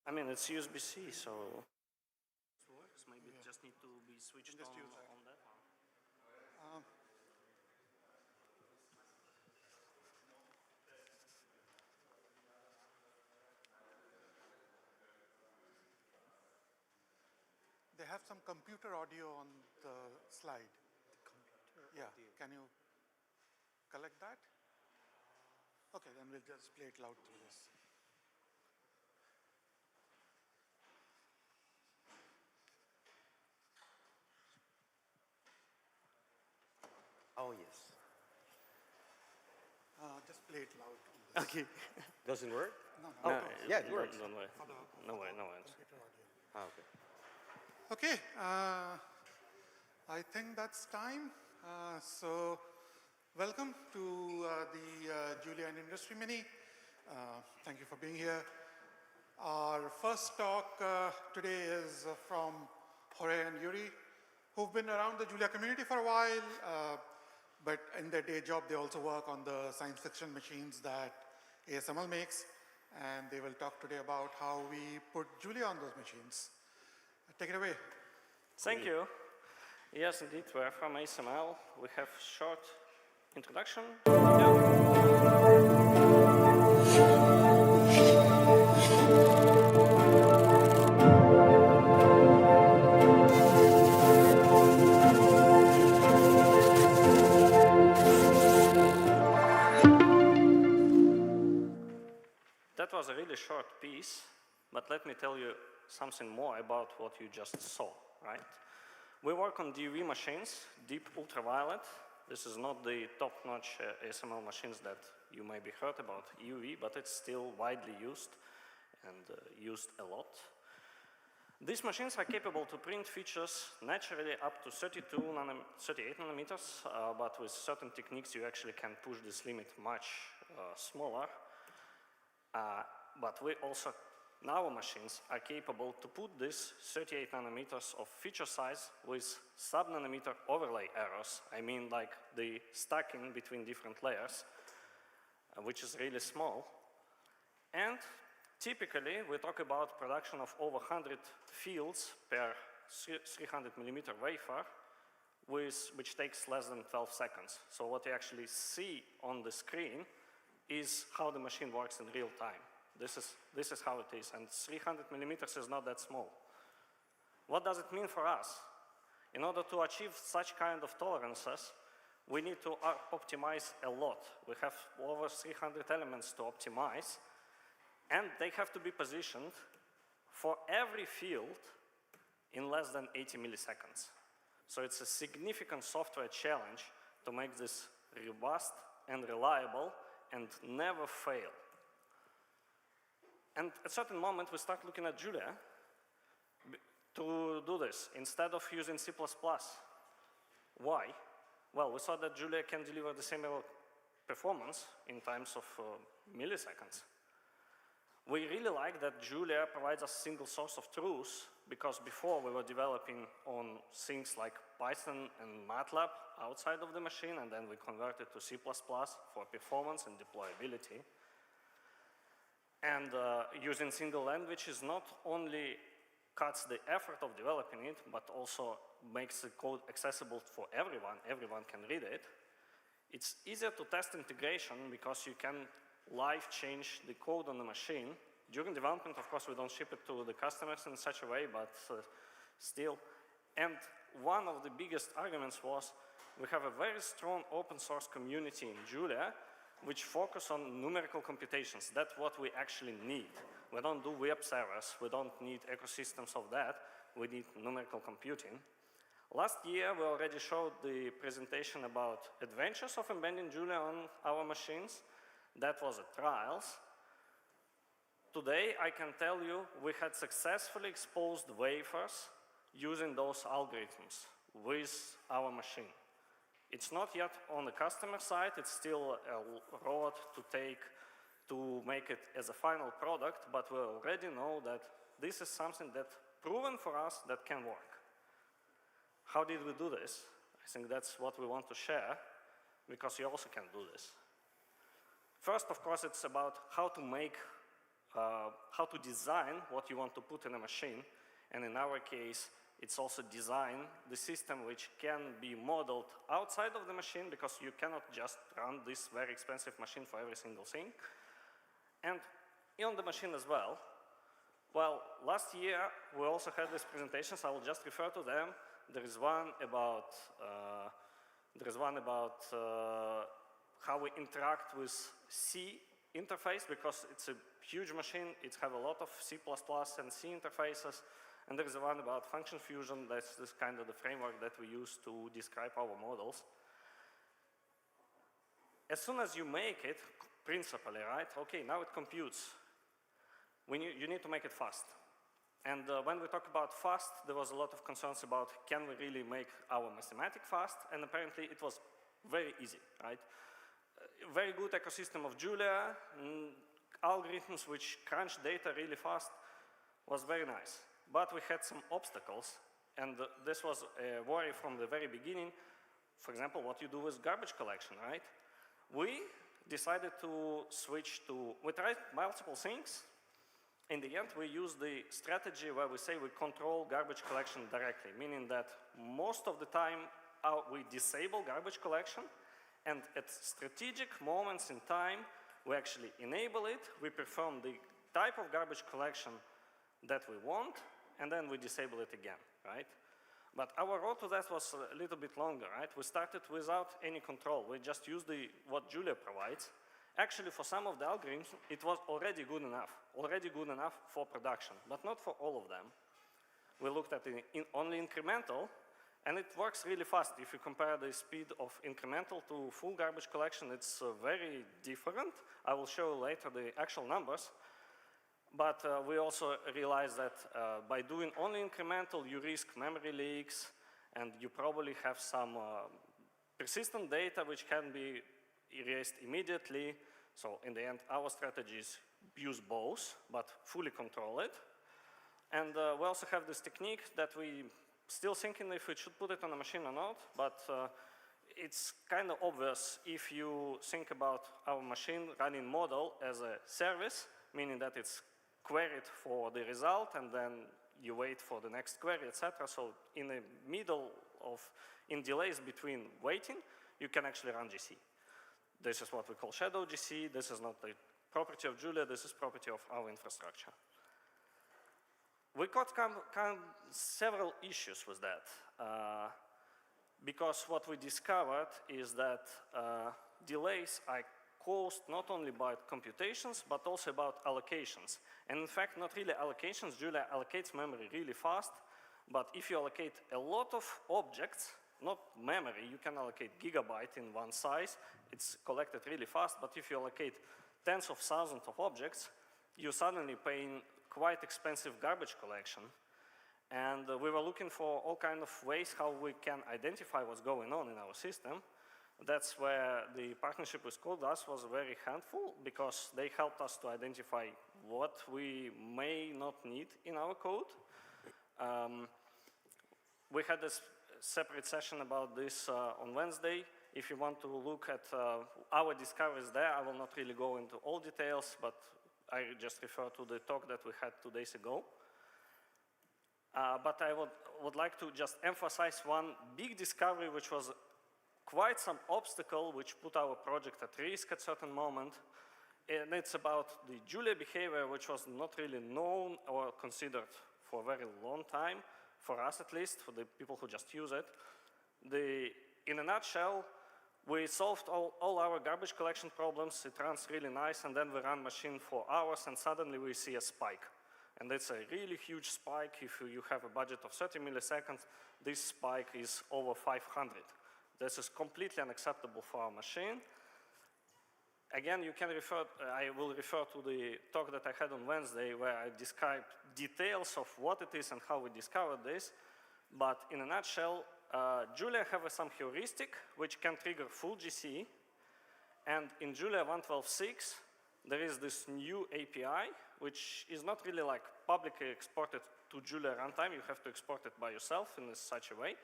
I mean, it's USB-C, so it works. Maybe it just need to be switched on that one. They have some computer audio on the slide. Computer audio. Can you collect that? Okay, then we'll just play it loud through this. Oh, yes. Just play it loud. On this. Okay. Doesn't work? No, No, yeah, it works. Don't worry. No way. Computer audio. Ah, okay. Okay, I think that's time. So, welcome to the Julia Industry Mini. Thank you for being here. Our first talk today is from Jorge and Yuri, who've been around the Julia community for a while, but in their day job, they also work on the science fiction machines that ASML makes, and they will talk today about how we put Julia on those machines. Take it away. Thank you. Yes, indeed, we're from ASML. We have short introduction. That was a really short piece, but let me tell you something more about what you just saw, right? We work on DUV machines, deep ultraviolet. This is not the top-notch ASML machines that you maybe heard about, EUV, but it's still widely used and used a lot. These machines are capable to print features naturally up to 38 nanometers, but with certain techniques you actually can push this limit much smaller. But we also, our machines are capable to put this 38 nanometers of feature size with sub-nanometer overlay errors. I mean like the stacking between different layers, which is really small. And typically, we talk about production of over 100 fields per 300 millimeter wafer, which takes less than 12 seconds. So what you actually see on the screen is how the machine works in real time. This is how it is, and 300 millimeters is not that small. What does it mean for us? In order to achieve such kind of tolerances, we need to optimize a lot. We have over 300 elements to optimize, and they have to be positioned for every field in less than 80 milliseconds. So it's a significant software challenge to make this robust and reliable and never fail. And at a certain moment, we start looking at Julia to do this instead of using C++. Why? Well, we saw that Julia can deliver the same level of performance in times of milliseconds. We really like that Julia provides us a single source of truth, because before we were developing on things like Python and MATLAB outside of the machine, and then we converted to C++ for performance and deployability. And using single language is not only cuts the effort of developing it, but also makes the code accessible for everyone. Everyone can read it. It's easier to test integration because you can live change the code on the machine. During development, of course, we don't ship it to the customers in such a way, but still. And one of the biggest arguments was we have a very strong open source community in Julia, which focus on numerical computations. That's what we actually need. We don't do web servers. We don't need ecosystems of that. We need numerical computing. Last year, we already showed the presentation about adventures of embedding Julia on our machines. That was a trials. Today, I can tell you we had successfully exposed wafers using those algorithms with our machine. It's not yet on the customer side. It's still a road to take to make it as a final product, but we already know that this is something that's proven for us that can work. How did we do this? I think that's what we want to share, because you also can do this. First, of course, it's about how to make how to design what you want to put in a machine. And in our case, it's also design the system which can be modeled outside of the machine, because you cannot just run this very expensive machine for every single thing. And on the machine as well. Well, last year we also had these presentations. I will just refer to them. There is one about how we interact with C interface, because it's a huge machine. It has a lot of C++ and C interfaces. And there is one about function fusion. That's this kind of the framework that we use to describe our models. As soon as you make it, principally, right? Okay, now it computes. You need to make it fast. And when we talk about fast, there was a lot of concerns about can we really make our mathematics fast? And apparently it was very easy, right? Very good ecosystem of Julia, algorithms which crunch data really fast, was very nice. But we had some obstacles, and this was a worry from the very beginning. For example, what you do with garbage collection, right? We decided to switch to, we tried multiple things. In the end, we used the strategy where we say we control garbage collection directly, meaning that most of the time we disable garbage collection, and at strategic moments in time, we actually enable it, we perform the type of garbage collection that we want, and then we disable it again, right? But our road to that was a little bit longer, right? We started without any control. We just used what Julia provides. Actually, for some of the algorithms, it was already good enough for production, but not for all of them. We looked at only incremental, and it works really fast. If you compare the speed of incremental to full garbage collection, it's very different. I will show later the actual numbers. But we also realized that by doing only incremental, you risk memory leaks, and you probably have some persistent data which can be erased immediately. So in the end, our strategy is use both, but fully control it. And we also have this technique that we still thinking if we should put it on a machine or not, but it's kind of obvious if you think about our machine running model as a service, meaning that it's queried for the result, and then you wait for the next query, etc. So in the middle of, in delays between waiting, you can actually run GC. This is what we call shadow GC. This is not the property of Julia. This is property of our infrastructure. We got several issues with that, because what we discovered is that delays are caused not only by computations, but also about allocations. And in fact, not really allocations. Julia allocates memory really fast, but if you allocate a lot of objects, not memory, you can allocate gigabyte in one size, it's collected really fast, but if you allocate tens of thousands of objects, you're suddenly paying quite expensive garbage collection. And we were looking for all kinds of ways how we can identify what's going on in our system. That's where the partnership with CodeUs was very helpful, because they helped us to identify what we may not need in our code. We had this separate session about this on Wednesday. If you want to look at our discoveries there, I will not really go into all details, but I just refer to the talk that we had 2 days ago. But I would like to just emphasize one big discovery, which was quite some obstacle which put our project at risk at a certain moment. And it's about the Julia behavior, which was not really known or considered for a very long time, for us at least, for the people who just use it. In a nutshell, we solved all our garbage collection problems. It runs really nice, and then we run machine for hours, and suddenly we see a spike. And it's a really huge spike. If you have a budget of 30 milliseconds, this spike is over 500. This is completely unacceptable for our machine. Again, you can refer, I will refer to the talk that I had on Wednesday, where I described details of what it is and how we discovered this. But in a nutshell, Julia has some heuristic which can trigger full GC. And in Julia 1.12.6, there is this new API, which is not really like publicly exported to Julia runtime. You have to export it by yourself in such a way,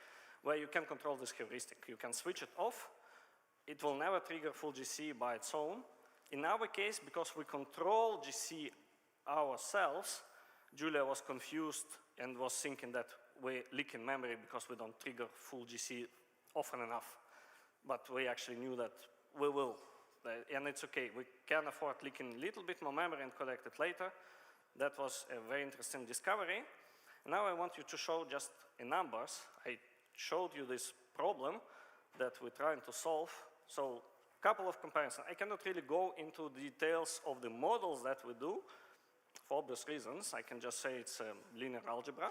where you can control this heuristic. You can switch it off. It will never trigger full GC by its own. In our case, because we control GC ourselves, Julia was confused and was thinking that we leak in memory because we don't trigger full GC often enough. But we actually knew that we will, and it's okay. We can afford leaking a little bit more memory and collect it later. That was a very interesting discovery. Now I want you to show just in numbers. I showed you this problem that we're trying to solve. So a couple of comparisons. I cannot really go into details of the models that we do for obvious reasons. I can just say it's linear algebra.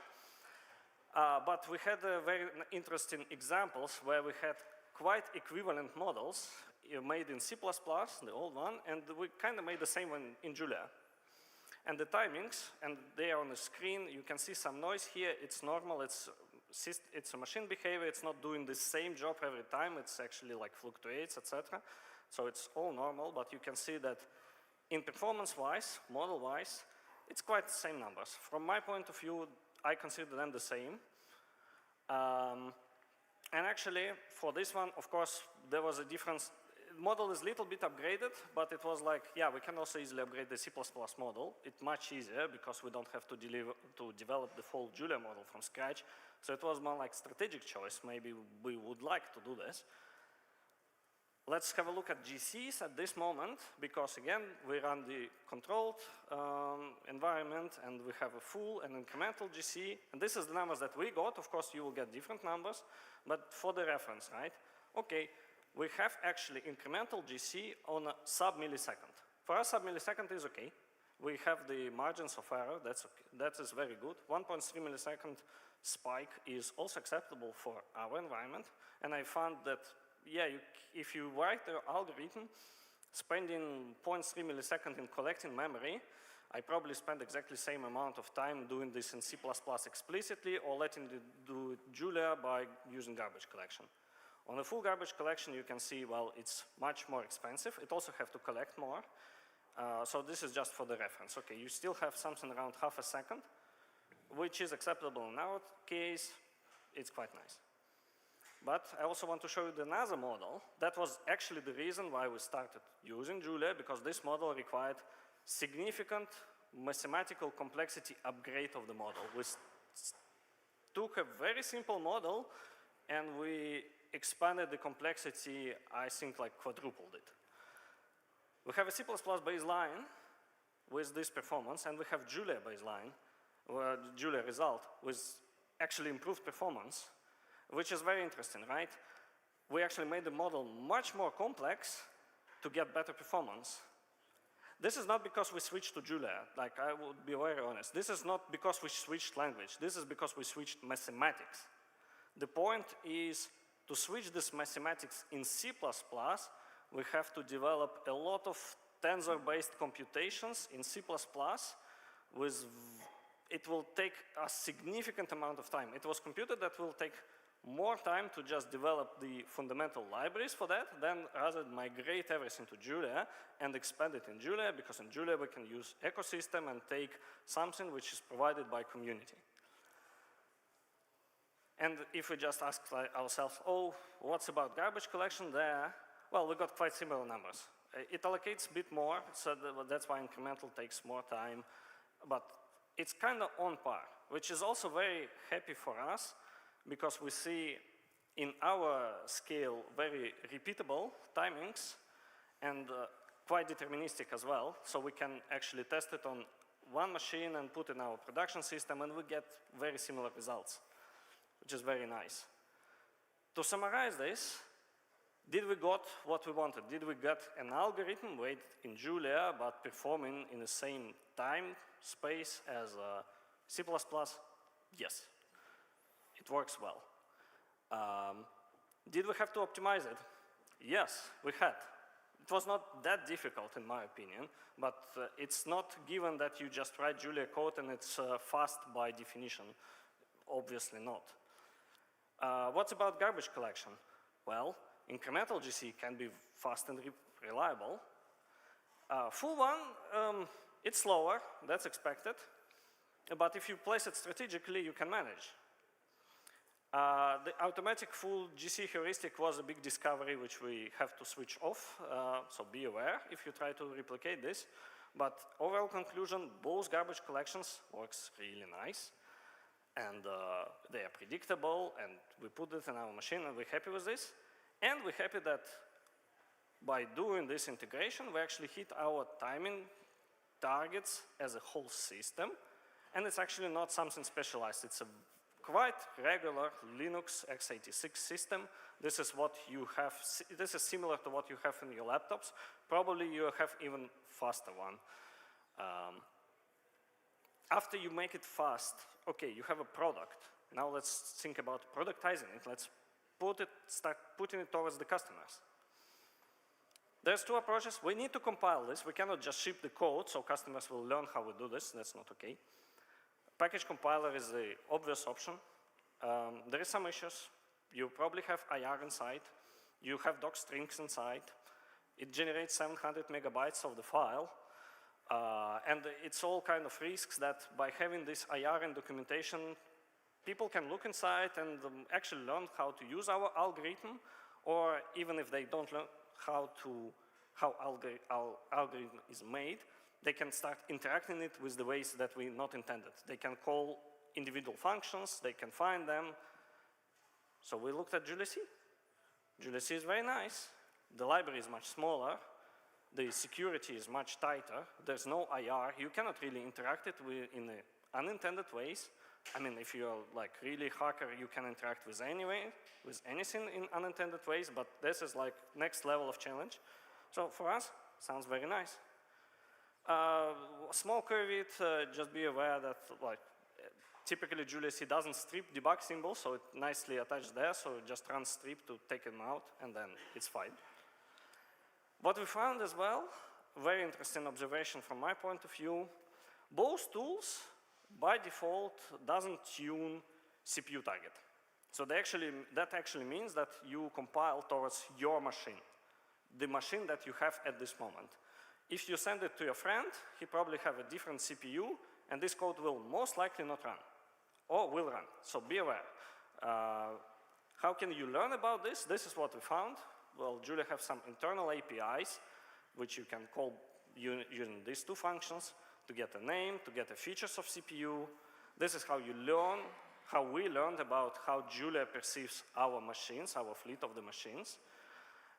But we had very interesting examples where we had quite equivalent models made in C++, the old one, and we kind of made the same one in Julia. And the timings, and they are on the screen, you can see some noise here. It's normal, it's a machine behavior. It's not doing the same job every time. It's actually like fluctuates, etc. So it's all normal, but you can see that in performance-wise, model-wise, it's quite the same numbers. From my point of view, I consider them the same. And actually, for this one, of course, there was a difference. Model is a little bit upgraded, but it was like, yeah, we can also easily upgrade the C++ model. It's much easier because we don't have to develop the full Julia model from scratch. So it was more like strategic choice. Maybe we would like to do this. Let's have a look at GCs at this moment, because again, we run the controlled environment and we have a full and incremental GC. And this is the numbers that we got. Of course, you will get different numbers, but for the reference, right? Okay, we have actually incremental GC on a sub-millisecond. For us, sub-millisecond is okay. We have the margins of error, that is very good. 1.3 millisecond spike is also acceptable for our environment. And I found that, yeah, if you write the algorithm, spending 0.3 millisecond in collecting memory, I probably spend exactly the same amount of time doing this in C++ explicitly or letting it do Julia by using garbage collection. On a full garbage collection, you can see, well, it's much more expensive. It also have to collect more. So this is just for the reference. Okay, you still have something around half a second, which is acceptable in our case. It's quite nice. But I also want to show you another model. That was actually the reason why we started using Julia, because this model required significant mathematical complexity upgrade of the model. We took a very simple model and we expanded the complexity, I think, like quadrupled it. We have a C++ baseline with this performance, and we have Julia baseline, or Julia result, with actually improved performance, which is very interesting, right? We actually made the model much more complex to get better performance. This is not because we switched to Julia, like I would be very honest. This is not because we switched language. This is because we switched mathematics. The point is to switch this mathematics in C++, we have to develop a lot of tensor-based computations in C++. It will take a significant amount of time. It was computed that will take more time to just develop the fundamental libraries for that than rather migrate everything to Julia and expand it in Julia, because in Julia we can use ecosystem and take something which is provided by community. And if we just ask ourselves, oh, what's about garbage collection there? Well, we got quite similar numbers. It allocates a bit more, so that's why incremental takes more time, but it's kind of on par, which is also very happy for us, because we see in our scale very repeatable timings and quite deterministic as well. So we can actually test it on one machine and put in our production system, and we get very similar results, which is very nice. To summarize this, did we got what we wanted? Did we get an algorithm made in Julia but performing in the same time space as C++? Yes. It works well. Did we have to optimize it? Yes, we had. It was not that difficult in my opinion, but it's not given that you just write Julia code and it's fast by definition. Obviously not. What's about garbage collection? Well, incremental GC can be fast and reliable. Full one, it's slower, that's expected. But if you place it strategically, you can manage. The automatic full GC heuristic was a big discovery which we have to switch off, so be aware if you try to replicate this. But overall conclusion, both garbage collections works really nice. And they are predictable, and we put it in our machine, and we're happy with this. And we're happy that by doing this integration, we actually hit our timing targets as a whole system. And it's actually not something specialized. It's a quite regular Linux x86 system. This is what you have. This is similar to what you have in your laptops. Probably you have even faster one. After you make it fast, okay, you have a product. Now let's think about productizing it. Let's start putting it towards the customers. There's two approaches. We need to compile this. We cannot just ship the code, so customers will learn how we do this. That's not okay. Package compiler is the obvious option. There is some issues. You probably have IR inside. You have doc strings inside. It generates 700 megabytes of the file. And it's all kind of risks that by having this IR and documentation, people can look inside and actually learn how to use our algorithm, or even if they don't learn how algorithm is made, they can start interacting it with the ways that we not intended. They can call individual functions, they can find them. So we looked at JuliaC. JuliaC is very nice. The library is much smaller. The security is much tighter. There's no IR. You cannot really interact it in unintended ways. I mean, if you're like really hacker, you can interact with anything in unintended ways, but this is like next level of challenge. So for us, sounds very nice. Small caveat, just be aware that like typically JuliaC doesn't strip debug symbols, so it's nicely attached there, so just run strip to take them out, and then it's fine. What we found as well, very interesting observation from my point of view, both tools by default doesn't tune CPU target. So that actually means that you compile towards your machine, the machine that you have at this moment. If you send it to your friend, he probably have a different CPU, and this code will most likely not run, or will run, so be aware. How can you learn about this? This is what we found. Well, Julia have some internal APIs, which you can call using these two functions to get a name, to get the features of CPU. This is how you learn, how we learned about how Julia perceives our machines, our fleet of the machines.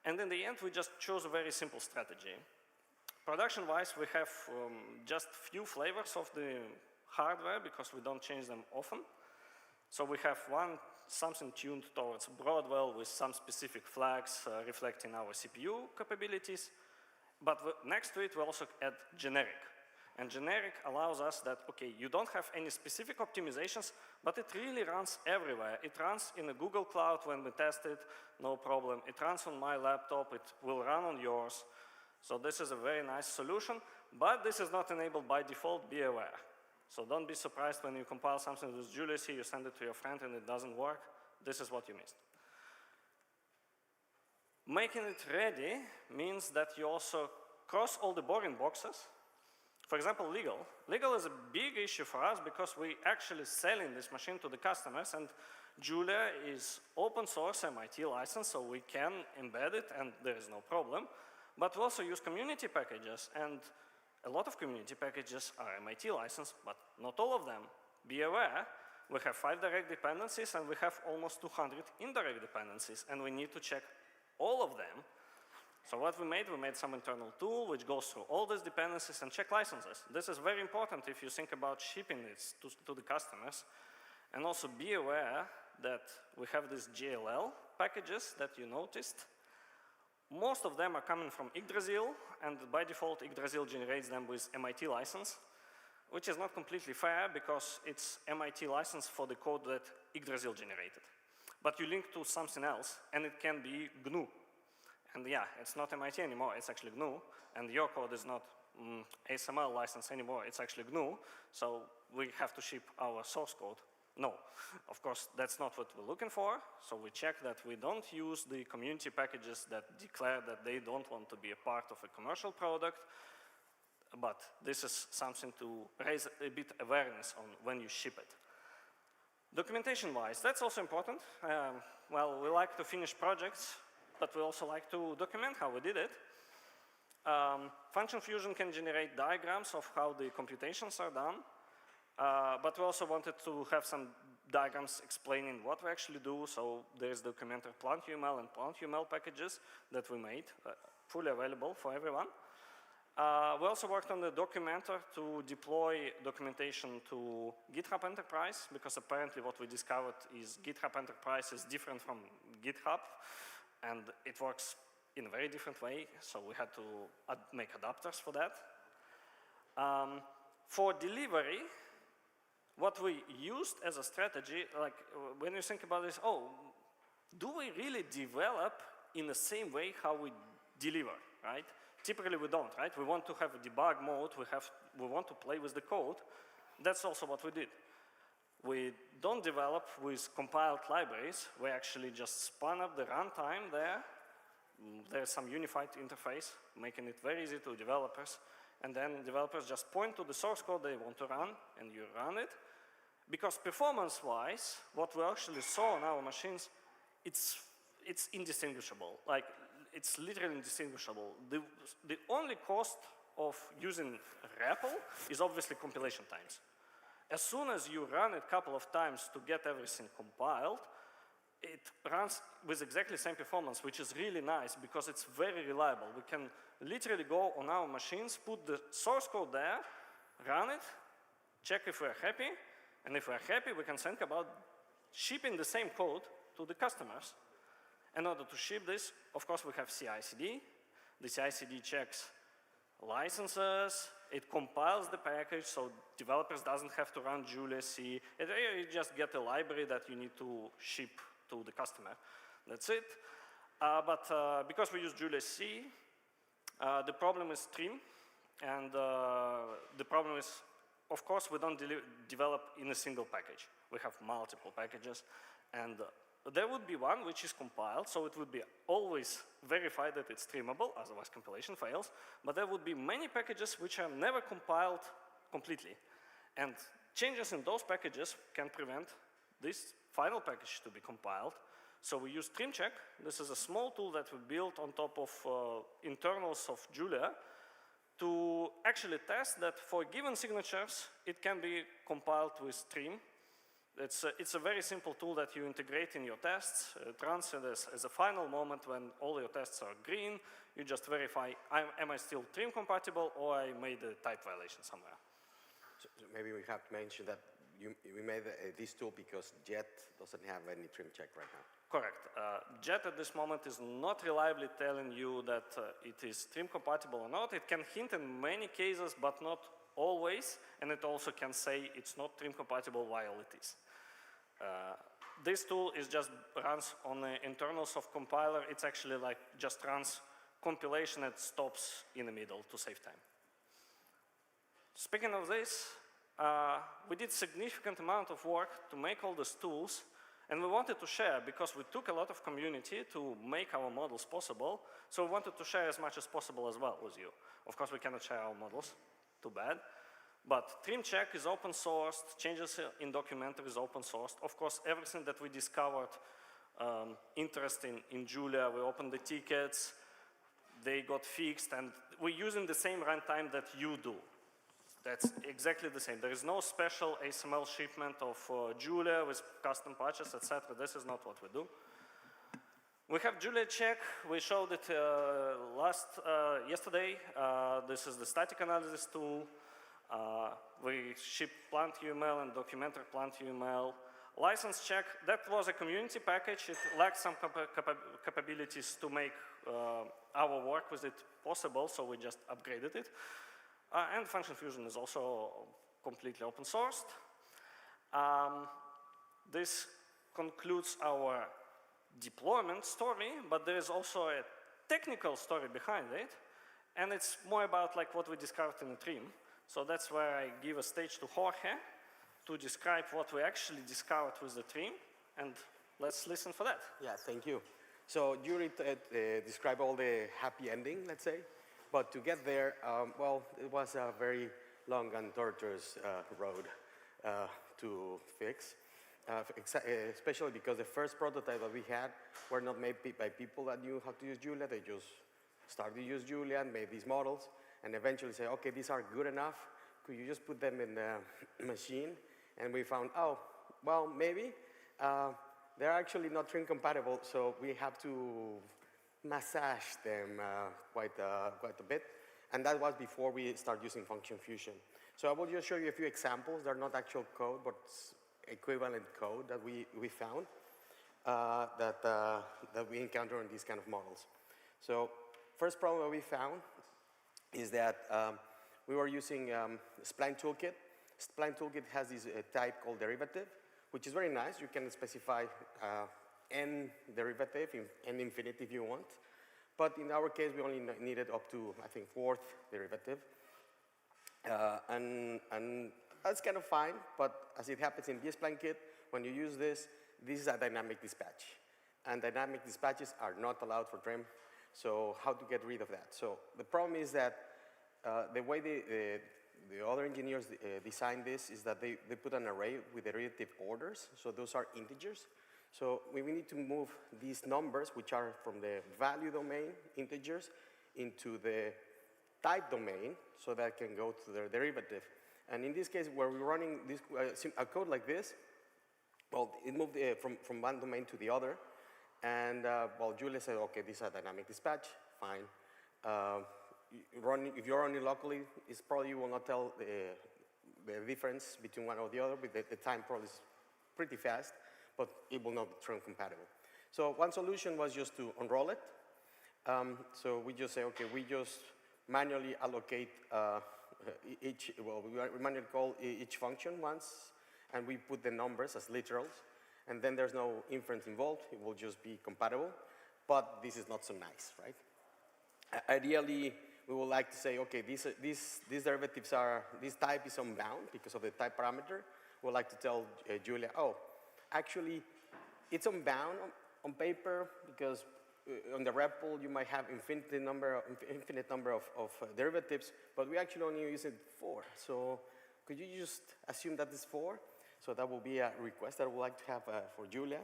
And in the end, we just chose a very simple strategy. Production-wise, we have just few flavors of the hardware because we don't change them often. So we have something tuned towards Broadwell with some specific flags reflecting our CPU capabilities. But next to it, we also add generic. And generic allows us that, okay, you don't have any specific optimizations, but it really runs everywhere. It runs in a Google Cloud when we test it, no problem. It runs on my laptop, it will run on yours. So this is a very nice solution, but this is not enabled by default, be aware. So don't be surprised when you compile something with JuliaC, you send it to your friend and it doesn't work. This is what you missed. Making it ready means that you also cross all the boring boxes. For example, legal. Legal is a big issue for us because we actually selling this machine to the customers, and Julia is open source MIT license, so we can embed it and there is no problem. But we also use community packages, and a lot of community packages are MIT licensed, but not all of them. Be aware, we have 5 direct dependencies and we have almost 200 indirect dependencies, and we need to check all of them. So what we made some internal tool which goes through all these dependencies and check licenses. This is very important if you think about shipping this to the customers. And also be aware that we have these GLL packages that you noticed. Most of them are coming from Yggdrasil, and by default Yggdrasil generates them with MIT license, which is not completely fair because it's MIT license for the code that Yggdrasil generated. But you link to something else, and it can be GNU. And yeah, it's not MIT anymore, it's actually GNU, and your code is not ASML license anymore, it's actually GNU, so we have to ship our source code. No, of course, that's not what we're looking for, so we check that we don't use the community packages that declare that they don't want to be a part of a commercial product, but this is something to raise a bit awareness on when you ship it. Documentation-wise, that's also important. Well, we like to finish projects, but we also like to document how we did it. Function Fusion can generate diagrams of how the computations are done, but we also wanted to have some diagrams explaining what we actually do. So there's the documenter plant.uml and plant.uml packages that we made, fully available for everyone. We also worked on the documenter to deploy documentation to GitHub Enterprise, because apparently what we discovered is GitHub Enterprise is different from GitHub, and it works in a very different way, so we had to make adapters for that. For delivery, what we used as a strategy, like when you think about this, oh, do we really develop in the same way how we deliver, right? Typically we don't, right? We want to have a debug mode, we want to play with the code. That's also what we did. We don't develop with compiled libraries, we actually just spun up the runtime there. There's some unified interface, making it very easy to developers. And then developers just point to the source code they want to run, and you run it. Because performance-wise, what we actually saw on our machines, it's indistinguishable. Like, it's literally indistinguishable. The only cost of using REPL is obviously compilation times. As soon as you run it a couple of times to get everything compiled, it runs with exactly the same performance, which is really nice because it's very reliable. We can literally go on our machines, put the source code there, run it, check if we're happy, and if we're happy, we can think about shipping the same code to the customers. In order to ship this, of course, we have CI/CD. The CI/CD checks licenses, it compiles the package, so developers doesn't have to run JuliaC. You just get a library that you need to ship to the customer. That's it. Because we use JuliaC, the problem is stream, and the problem is, of course, we don't develop in a single package. We have multiple packages, and there would be one which is compiled, so it would be always verified that it's streamable, otherwise compilation fails, but there would be many packages which are never compiled completely. And changes in those packages can prevent this final package to be compiled. So we use StreamCheck. This is a small tool that we built on top of internals of Julia to actually test that for given signatures, it can be compiled with stream. It's a very simple tool that you integrate in your tests. It runs as a final moment when all your tests are green. You just verify, am I still stream compatible or I made a type violation somewhere. So maybe we have to mention that we made this tool because Jet doesn't have any trim check right now. Correct. Jet at this moment is not reliably telling you that it is stream compatible or not. It can hint in many cases, but not always, and it also can say it's not stream compatible while it is. This tool just runs on the internals of compiler. It's actually like just runs compilation and stops in the middle to save time. Speaking of this, we did significant amount of work to make all these tools, and we wanted to share because we took a lot of community to make our models possible, so we wanted to share as much as possible as well with you. Of course, we cannot share our models, too bad. But TrimCheck is open sourced, changes in Documenter is open sourced. Of course, everything that we discovered interesting in Julia, we opened the tickets, they got fixed, and we're using the same runtime that you do. That's exactly the same. There is no special XML shipment of Julia with custom patches, etc. This is not what we do. We have JuliaCheck. We showed it yesterday. This is the static analysis tool. We ship plant.uml and documenter plant.uml. License check, that was a community package. It lacked some capabilities to make our work with it possible, so we just upgraded it. And Function Fusion is also completely open sourced. This concludes our deployment story, but there is also a technical story behind it, and it's more about like what we discovered in the trim. So that's where I give a stage to Jorge to describe what we actually discovered with the trim, and let's listen for that. Yeah, thank you. So Yuri described all the happy ending, let's say, but to get there, well, it was a very long and torturous road to fix, especially because the first prototype that we had were not made by people that knew how to use Julia. They just started to use Julia and made these models, and eventually say, okay, these are good enough. Could you just put them in the machine? And we found, oh, well, maybe. They're actually not trim compatible, so we have to massage them quite a bit. And that was before we start using function fusion. So I will just show you a few examples. They're not actual code, but equivalent code that we found that we encounter in these kind of models. So first problem that we found is that we were using Spline Toolkit. Spline Toolkit has this type called derivative, which is very nice. You can specify n derivative, n infinity if you want. But in our case, we only needed up to, I think, 4th derivative. And that's kind of fine, but as it happens in this Spline kit, when you use this, this is a dynamic dispatch. And dynamic dispatches are not allowed for trim. So how to get rid of that? So the problem is that the way the other engineers designed this is that they put an array with derivative orders. So those are integers. So we need to move these numbers, which are from the value domain, integers, into the type domain, so that can go to their derivative. And in this case, where we're running this, a code like this, well, it moved from one domain to the other. And well, Julia said, okay, this is a dynamic dispatch, fine. If you're running locally, it's probably you will not tell the difference between one or the other, but the time probably is pretty fast, but it will not be trim compatible. So one solution was just to unroll it. So we just say, okay, we just manually allocate we manually call each function once, and we put the numbers as literals, and then there's no inference involved. It will just be compatible, but this is not so nice, right? Ideally, we would like to say, okay, these derivatives are, this type is unbound because of the type parameter. We would like to tell Julia, oh, actually, it's unbound on paper because on the REPL you might have infinite number of derivatives, but we actually only use it 4. So could you just assume that it's 4? So that will be a request that I would like to have for Julia.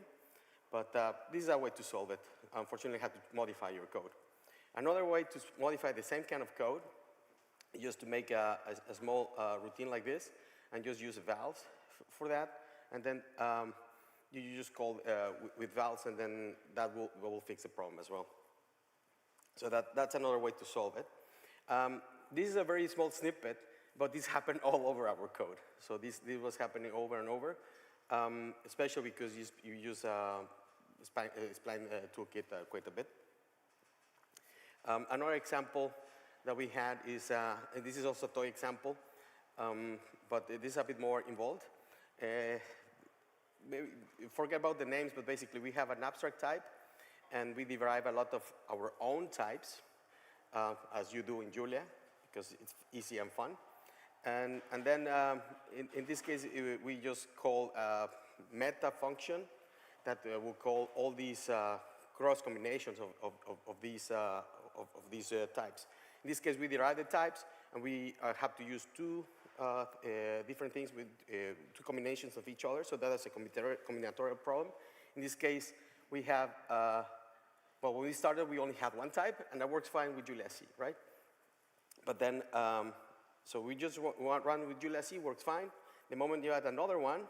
But this is a way to solve it. Unfortunately, you have to modify your code. Another way to modify the same kind of code is just to make a small routine like this and just use valves for that. And then you just call with valves, and then that will fix the problem as well. So that's another way to solve it. This is a very small snippet, but this happened all over our code. So this was happening over and over, especially because you use Spline Toolkit quite a bit. Another example that we had is, and this is also a toy example, but this is a bit more involved. Maybe forget about the names, but basically we have an abstract type, and we derive a lot of our own types, as you do in Julia, because it's easy and fun. And then in this case, we just call a meta function that will call all these cross combinations of these types. In this case, we derive the types, and we have to use two different things with two combinations of each other, so that is a combinatorial problem. In this case, we have, well, when we started, we only had one type, and that works fine with Julia C, right? But then, so we just run with Julia C, works fine. The moment you add another one,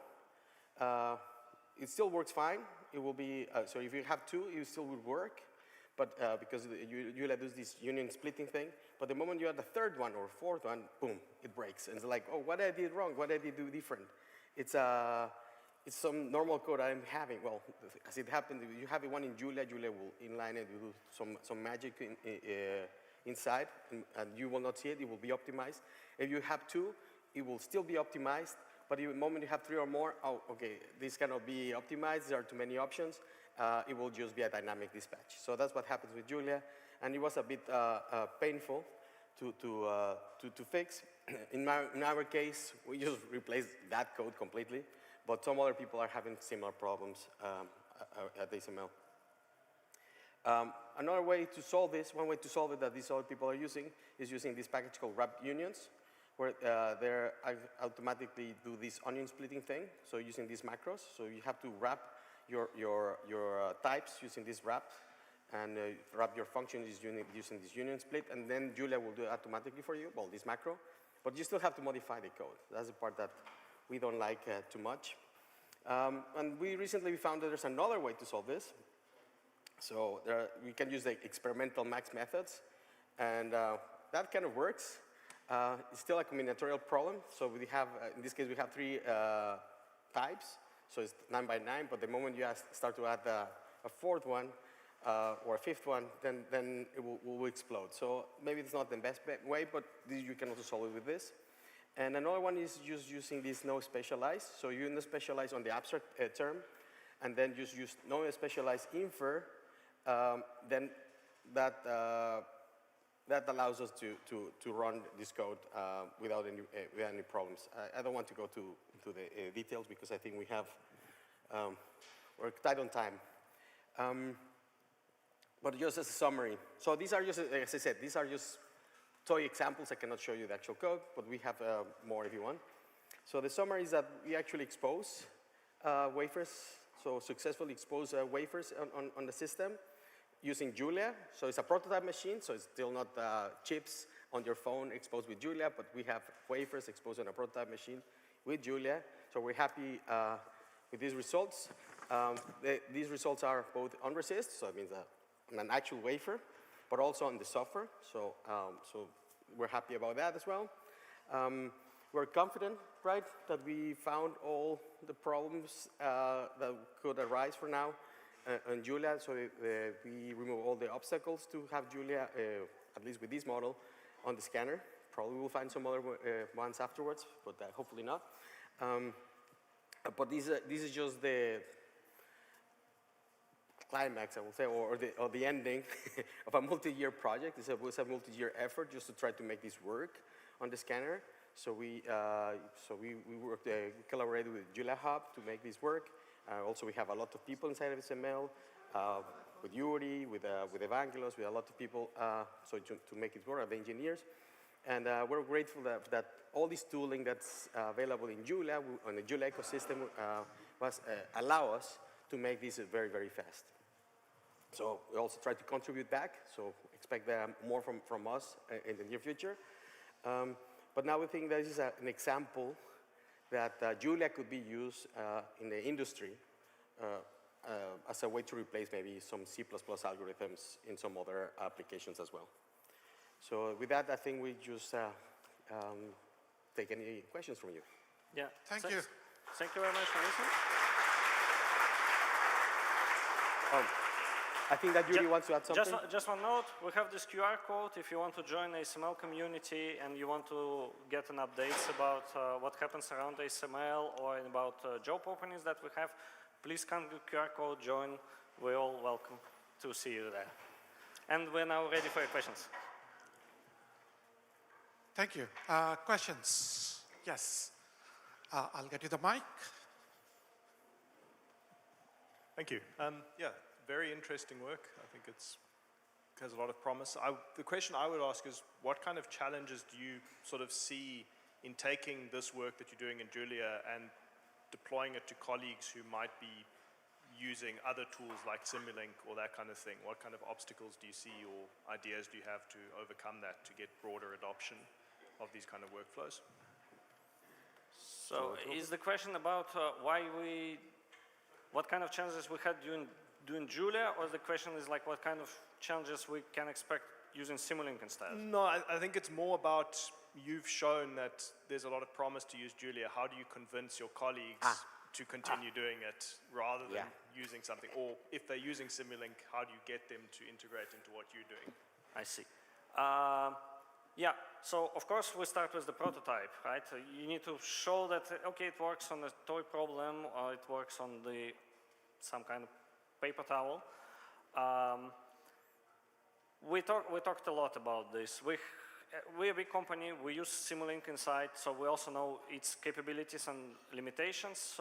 it still works fine. It will be, so if you have two, it still will work, but because Julia does this union splitting thing. But the moment you add the third one or fourth one, boom, it breaks. And it's like, oh, what did I do wrong? What did I do different? It's some normal code I'm having. Well, as it happened, if you have one in Julia, Julia will inline it, do some magic inside, and you will not see it. It will be optimized. If you have two, it will still be optimized. But the moment you have 3 or more, oh, okay, this cannot be optimized. There are too many options. It will just be a dynamic dispatch. So that's what happens with Julia. And it was a bit painful to fix. In our case, we just replaced that code completely. But some other people are having similar problems at ASML. Another way to solve this, one way to solve it that these other people are using, is using this package called wrap unions, where they automatically do this onion splitting thing, so using these macros. So you have to wrap your types using this wrap, and wrap your functions using this union split, and then Julia will do it automatically for you, well, this macro, but you still have to modify the code. That's the part that we don't like too much. And we recently found that there's another way to solve this. So we can use the experimental max methods, and that kind of works. It's still a combinatorial problem, so we have, in this case, we have 3 types, so it's 9 by 9, but the moment you start to add a 4th one, or a 5th one, then it will explode. So maybe it's not the best way, but you can also solve it with this. And another one is just using this no specialize. So you no specialize on the abstract term, and then just use no specialize infer. Then that allows us to run this code without any problems. I don't want to go into the details because I think we're tight on time. But just as a summary, so these are just, as I said, these are just toy examples. I cannot show you the actual code, but we have more if you want. So the summary is that we actually expose wafers, so successfully expose wafers on the system using Julia. So it's a prototype machine, so it's still not chips on your phone exposed with Julia, but we have wafers exposed on a prototype machine with Julia. So we're happy with these results. These results are both on resist, so it means on an actual wafer, but also on the software. So, so we're happy about that as well. We're confident, right, that we found all the problems that could arise for now on Julia. So we remove all the obstacles to have Julia, at least with this model, on the scanner. Probably we'll find some other ones afterwards, but hopefully not. But this is just the climax, I will say, or the ending of a multi-year project. It was a multi-year effort just to try to make this work on the scanner. So we worked, we collaborated with Julia Hub to make this work. Also, we have a lot of people inside of SML, with Audi, with Evangelos, with a lot of people, so to make it work, the engineers. And we're grateful that all this tooling that's available in Julia, on the Julia ecosystem, allow us to make this very, very fast. So we also try to contribute back, so expect more from us in the near future. But now we think this is an example that Julia could be used in the industry as a way to replace maybe some C++ algorithms in some other applications as well. So with that, I think we just take any questions from you. Yeah. Thank you. Thank you very much for listening. I think that Julie wants to add something. Just one note, we have this QR code. If you want to join the ASML community and you want to get an updates about what happens around ASML or about job openings that we have, please scan the QR code, join. We're all welcome to see you there. And we're now ready for your questions. Thank you. Questions? Yes. I'll get you the mic. Thank you. Yeah, very interesting work. I think it has a lot of promise. The question I would ask is, what kind of challenges do you sort of see in taking this work that you're doing in Julia and deploying it to colleagues who might be using other tools like Simulink or that kind of thing? What kind of obstacles do you see or ideas do you have to overcome that to get broader adoption of these kind of workflows? So is the question about what kind of challenges we had doing Julia, or the question is like what kind of challenges we can expect using Simulink instead? No, I think it's more about you've shown that there's a lot of promise to use Julia. How do you convince your colleagues to continue doing it rather than using something? Or if they're using Simulink, how do you get them to integrate into what you're doing? I see. Yeah, so of course we start with the prototype, right? You need to show that, okay, it works on a toy problem or it works on some kind of paper towel. We talked a lot about this. We're a big company, we use Simulink inside, so we also know its capabilities and limitations.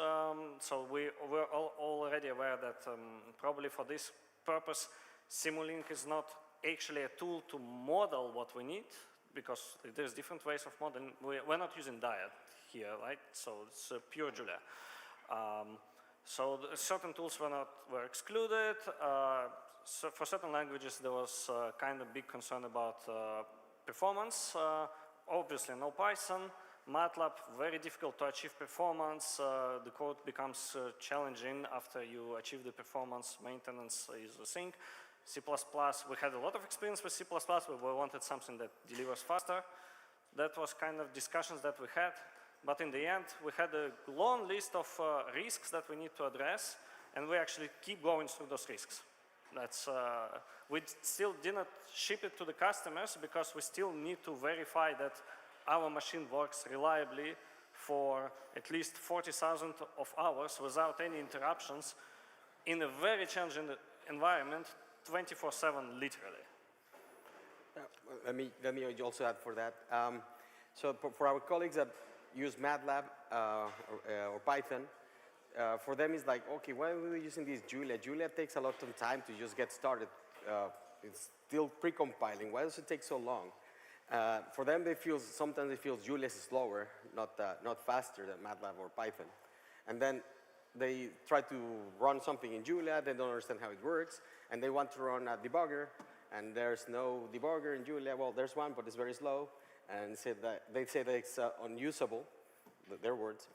So we're already aware that probably for this purpose, Simulink is not actually a tool to model what we need, because there's different ways of modeling. We're not using diet here, right? So it's pure Julia. So certain tools were excluded. so for certain languages, there was kind of big concern about performance. Obviously, no Python. MATLAB, very difficult to achieve performance. The code becomes challenging after you achieve the performance. Maintenance is a thing. C++, we had a lot of experience with C++, but we wanted something that delivers faster. That was kind of discussions that we had. But in the end, we had a long list of risks that we need to address, and we actually keep going through those risks. That's, we still did not ship it to the customers because we still need to verify that our machine works reliably for at least 40,000 of hours without any interruptions in a very challenging environment, 24/7 literally. Let me also add for that. So for our colleagues that use MATLAB or Python, for them it's like, okay, why are we using this Julia? Julia takes a lot of time to just get started. It's still pre-compiling. Why does it take so long? For them, sometimes they feel Julia is slower, not faster than MATLAB or Python. And then they try to run something in Julia, they don't understand how it works, and they want to run a debugger, and there's no debugger in Julia. Well, there's one, but it's very slow, and they say that it's unusable, their words,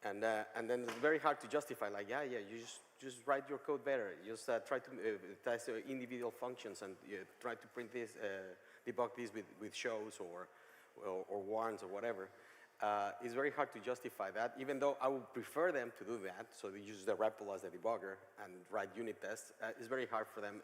and then it's very hard to justify, like, yeah, you just write your code better. You just try to test individual functions and try to print this, debug this with shows or warns or whatever. It's very hard to justify that, even though I would prefer them to do that, so they use the REPL as the debugger and write unit tests. It's very hard for them,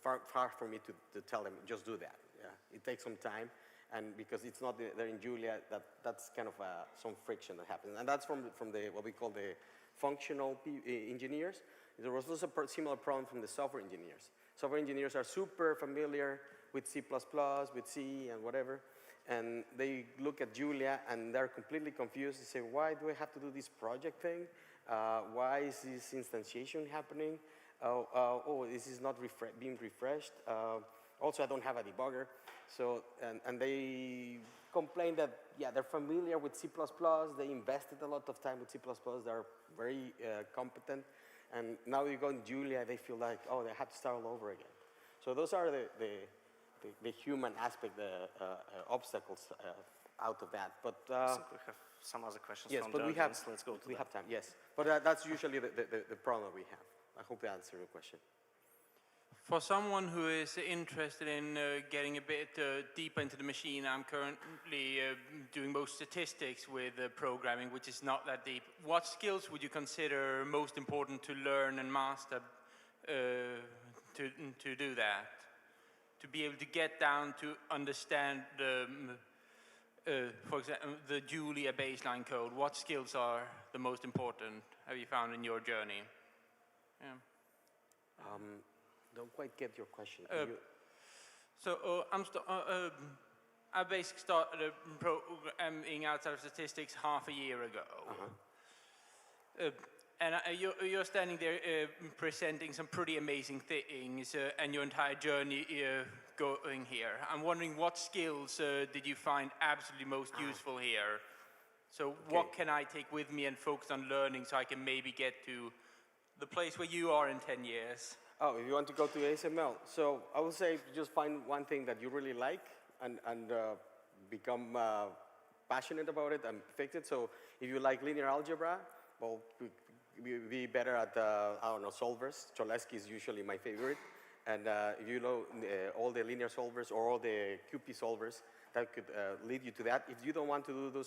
far for me to tell them, just do that. Yeah. It takes some time, and because it's not there in Julia, that's kind of some friction that happens. And that's from what we call the functional engineers. There was also a similar problem from the software engineers. Software engineers are super familiar with C++, with C, and whatever. And they look at Julia and they're completely confused. They say, why do I have to do this project thing? Why is this instantiation happening? This is not being refreshed. Also, I don't have a debugger. So, and they complain that, yeah, they're familiar with C++. They invested a lot of time with C++. They're very competent. And now you go in Julia, they feel like, oh, they have to start all over again. So those are the human aspect, the obstacles out of that. But I think we have some other questions yes, from but the audience. Let's go to we that. have time. Yes, but that's usually the problem we have. I hope I answered your question. For someone who is interested in getting a bit deeper into the machine, I'm currently doing most statistics with programming, which is not that deep. What skills would you consider most important to learn and master to do that? To be able to get down to understand for example, the Julia baseline code. What skills are the most important, have you found in your journey? Yeah. Don't quite get your question. I basically started programming outside of statistics half a year ago. And you're standing there presenting some pretty amazing things and your entire journey going here. I'm wondering what skills did you find absolutely most useful here? So what can I take with me and focus on learning so I can maybe get to the place where you are in 10 years? Oh, if you want to go to ASML. So I would say just find one thing that you really like and become passionate about it and fix it. So if you like linear algebra, well, be better at, I don't know, solvers. Cholesky is usually my favorite. And if you know all the linear solvers or all the QP solvers, that could lead you to that. If you don't want to do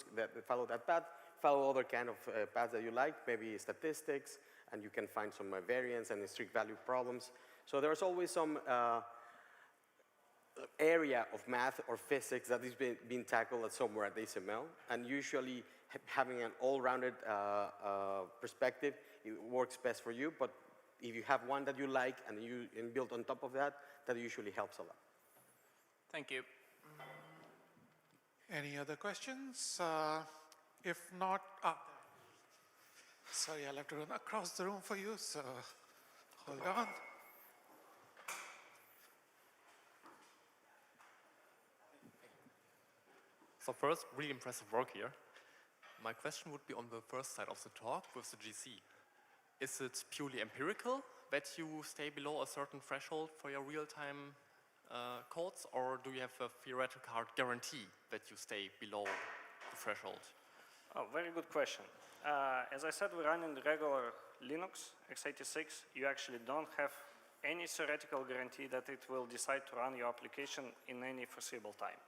follow that path, follow other kind of paths that you like, maybe statistics, and you can find some variance and strict value problems. So there's always some area of math or physics that is being tackled at somewhere at ASML, and usually having an all-rounded perspective, it works best for you, but if you have one that you like and you build on top of that, that usually helps a lot. Thank you. Any other questions? If not, sorry, I'll have to run across the room for you, so hold on. So first, really impressive work here. My question would be on the first side of the talk with the GC. Is it purely empirical that you stay below a certain threshold for your real-time codes, or do you have a theoretical hard guarantee that you stay below the threshold? Oh, very good question. As I said, we run in the regular Linux x86. You actually don't have any theoretical guarantee that it will decide to run your application in any foreseeable time.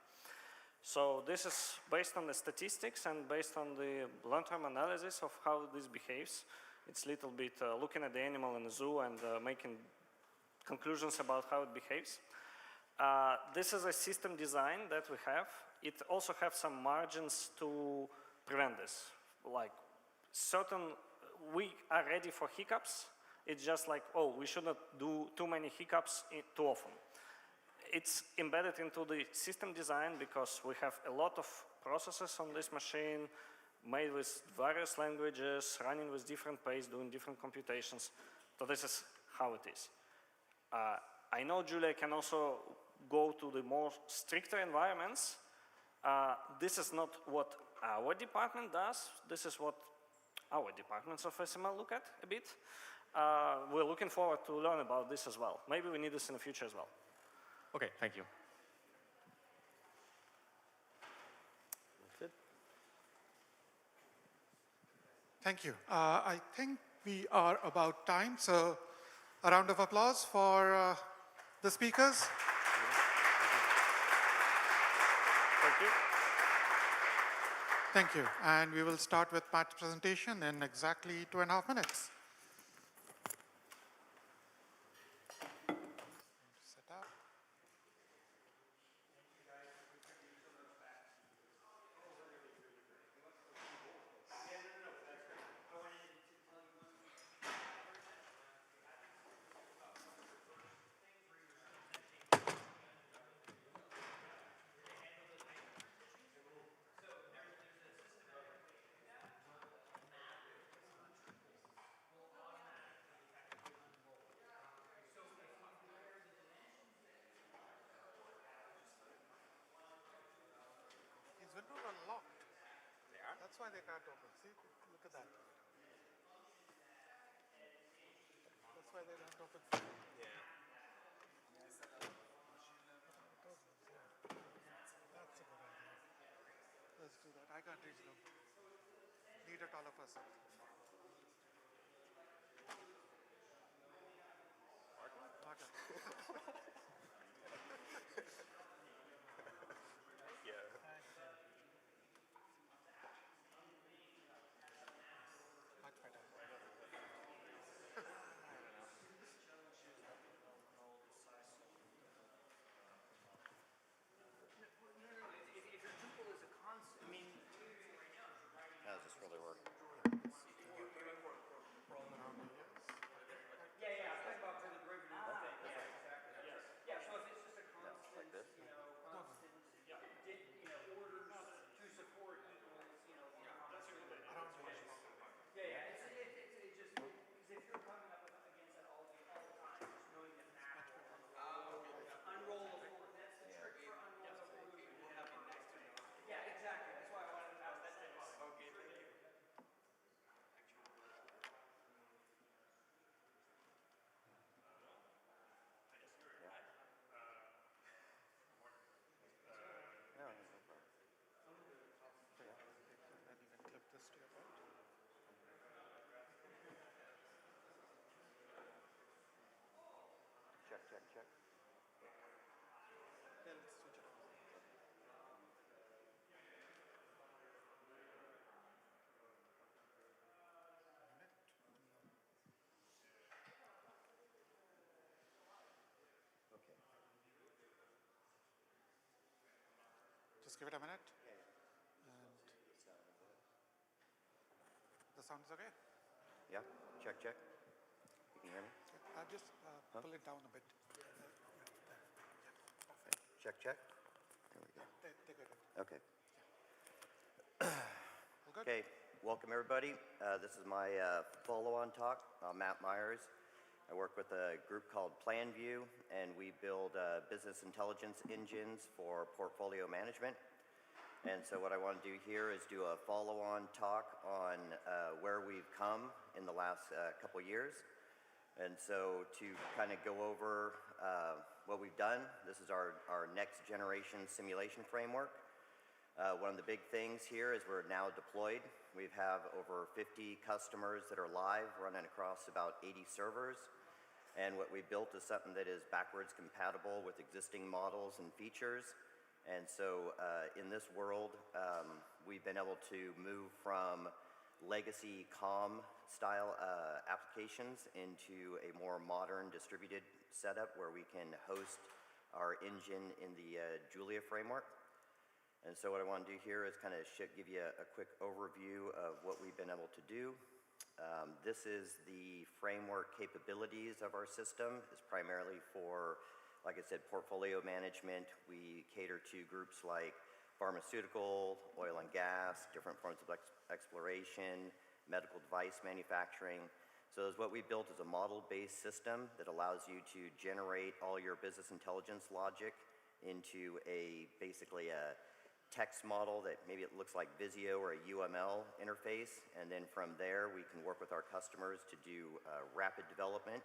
So this is based on the statistics and based on the long-term analysis of how this behaves. It's a little bit looking at the animal in the zoo and making conclusions about how it behaves. This is a system design that we have. It also has some margins to prevent this. Like we are ready for hiccups. It's just like, oh, we should not do too many hiccups too often. It's embedded into the system design because we have a lot of processes on this machine made with various languages, running with different pace, doing different computations. So this is how it is. I know Julia can also go to the more stricter environments. This is not what our department does. This is what our departments of SML look at a bit. We're looking forward to learn about this as well. Maybe we need this in the future as well. Okay, thank you. That's it. Thank you. I think we are about time, so a round of applause for the speakers. Thank you. Thank you. And we will start with Matt's presentation in exactly 2.5 minutes. Set up. These windows are locked. They are? That's why they can't open. See, look at that. That's why they don't open. Yeah. That's a good idea. Let's do that. I can't reach them. Need a taller person. Marker. Much better. How does this really work? Like this? No, no problem. And you can clip this to your belt. Check, check, check. Yeah, let's switch it on. Okay. Just give it a minute. And the sound is okay? Yeah, check, check. You can hear me? Just pull it down a bit. Okay. Check, check. There we go. They got it. Okay. All good? Okay, welcome everybody. This is my follow-on talk. I'm Matt Myers. I work with a group called PlanView, and we build business intelligence engines for portfolio management. And so what I want to do here is do a follow-on talk on where we've come in the last couple years, And so to kind of go over what we've done, this is our next generation simulation framework. One of the big things here is we're now deployed. We have over 50 customers that are live, running across about 80 servers. And what we built is something that is backwards compatible with existing models and features. And so in this world, we've been able to move from legacy COM style applications into a more modern distributed setup where we can host our engine in the Julia framework. And so what I want to do here is kind of give you a quick overview of what we've been able to do. This is the framework capabilities of our system. It's primarily for, like I said, portfolio management. We cater to groups like pharmaceutical, oil and gas, different forms of exploration, medical device manufacturing. So what we built is a model-based system that allows you to generate all your business intelligence logic into basically a text model that maybe it looks like Visio or a UML interface, and then from there we can work with our customers to do rapid development.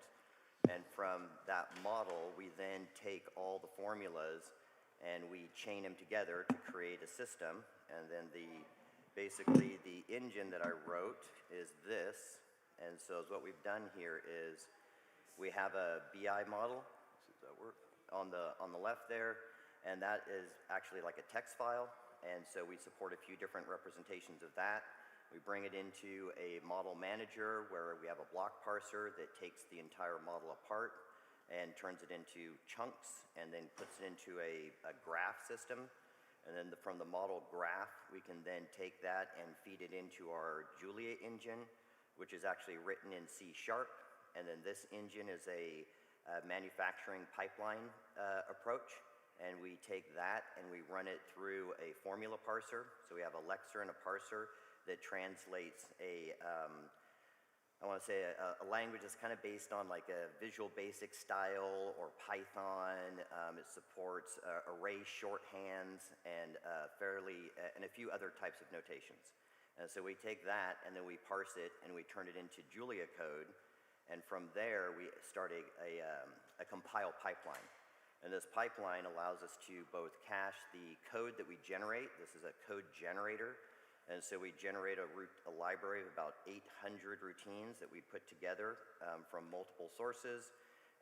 And from that model, we then take all the formulas and we chain them together to create a system. And then basically the engine that I wrote is this. And so what we've done here is we have a BI model. Does that work? On the left there. And that is actually like a text file. And so we support a few different representations of that. We bring it into a model manager where we have a block parser that takes the entire model apart and turns it into chunks and then puts it into a graph system. And then from the model graph, we can then take that and feed it into our Julia engine, which is actually written in C#. And then this engine is a manufacturing pipeline approach. And we take that and we run it through a formula parser. So we have a lexer and a parser that translates I want to say a language that's kind of based on like a Visual Basic style or Python. It supports array shorthands and and a few other types of notations. And so we take that and then we parse it and we turn it into Julia code. And from there we start a compile pipeline. And this pipeline allows us to both cache the code that we generate. This is a code generator. And so we generate a library of about 800 routines that we put together from multiple sources.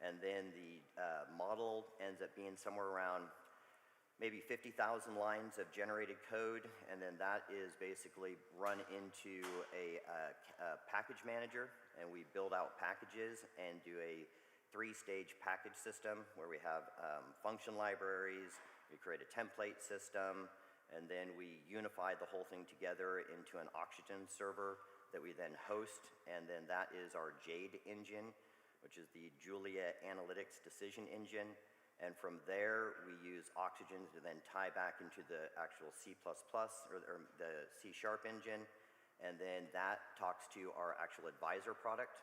And then the model ends up being somewhere around maybe 50,000 lines of generated code. And then that is basically run into a package manager. And we build out packages and do a 3-stage package system where we have function libraries, we create a template system, and then we unify the whole thing together into an Oxygen server that we then host, and then that is our Jade engine, which is the Julia Analytics Decision Engine. And from there, we use Oxygen to then tie back into the actual C++ or the C# engine, and then that talks to our actual Advisor product.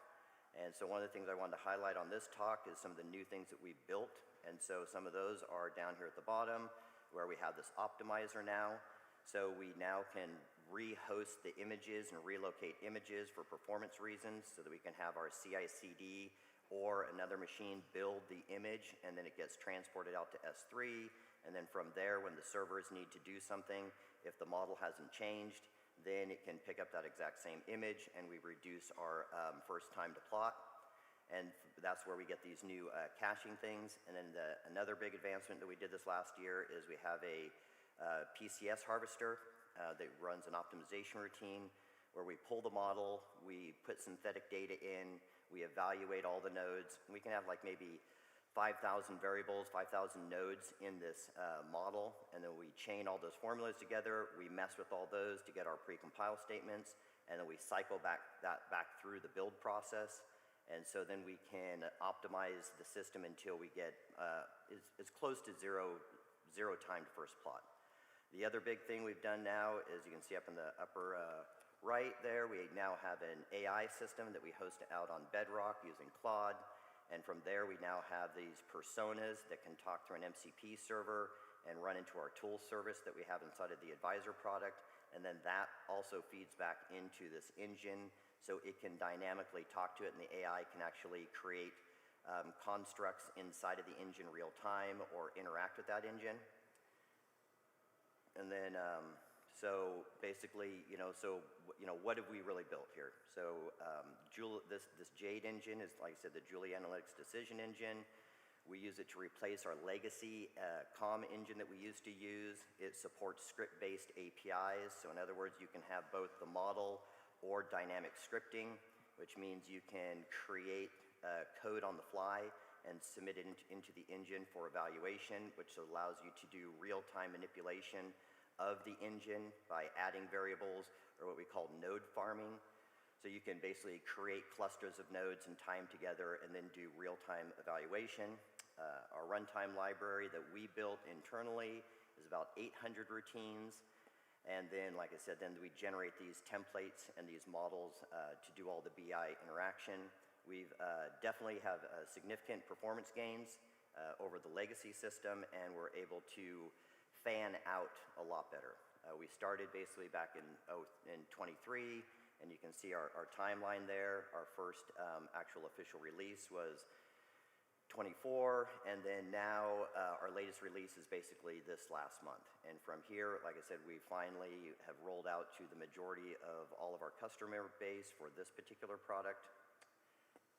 And so one of the things I wanted to highlight on this talk is some of the new things that we've built. And so some of those are down here at the bottom where we have this optimizer now. So we now can rehost the images and relocate images for performance reasons so that we can have our CI/CD or another machine build the image and then it gets transported out to S3. And then from there, when the servers need to do something, if the model hasn't changed, then it can pick up that exact same image and we reduce our first time to plot. And that's where we get these new caching things. And then another big advancement that we did this last year is we have a PCS harvester that runs an optimization routine where we pull the model, we put synthetic data in, we evaluate all the nodes. And we can have like maybe 5,000 variables, 5,000 nodes in this model, and then we chain all those formulas together, we mess with all those to get our pre-compile statements, and then we cycle back through the build process. And so then we can optimize the system until we get as close to zero time to first plot. The other big thing we've done now is you can see up in the upper right there, we now have an AI system that we host out on Bedrock using Claude. And from there, we now have these personas that can talk through an MCP server and run into our tool service that we have inside of the Advisor product. And then that also feeds back into this engine So it can dynamically talk to it, and the AI can actually create constructs inside of the engine real time or interact with that engine. And then, so basically, what have we really built here? So this Jade engine is, like I said, the Julia Analytics Decision Engine. We use it to replace our legacy COM engine that we used to use. It supports script-based APIs. So in other words, you can have both the model or dynamic scripting, which means you can create code on the fly and submit it into the engine for evaluation, which allows you to do real-time manipulation of the engine by adding variables, or what we call node farming. So you can basically create clusters of nodes and tie them together and then do real-time evaluation. Our runtime library that we built internally is about 800 routines. And then, like I said, then we generate these templates and these models to do all the BI interaction. We've definitely have significant performance gains over the legacy system, and we're able to fan out a lot better. We started basically back in 23, and you can see our timeline there. Our first actual official release was 24, and then now our latest release is basically this last month. And from here, like I said, we finally have rolled out to the majority of all of our customer base for this particular product.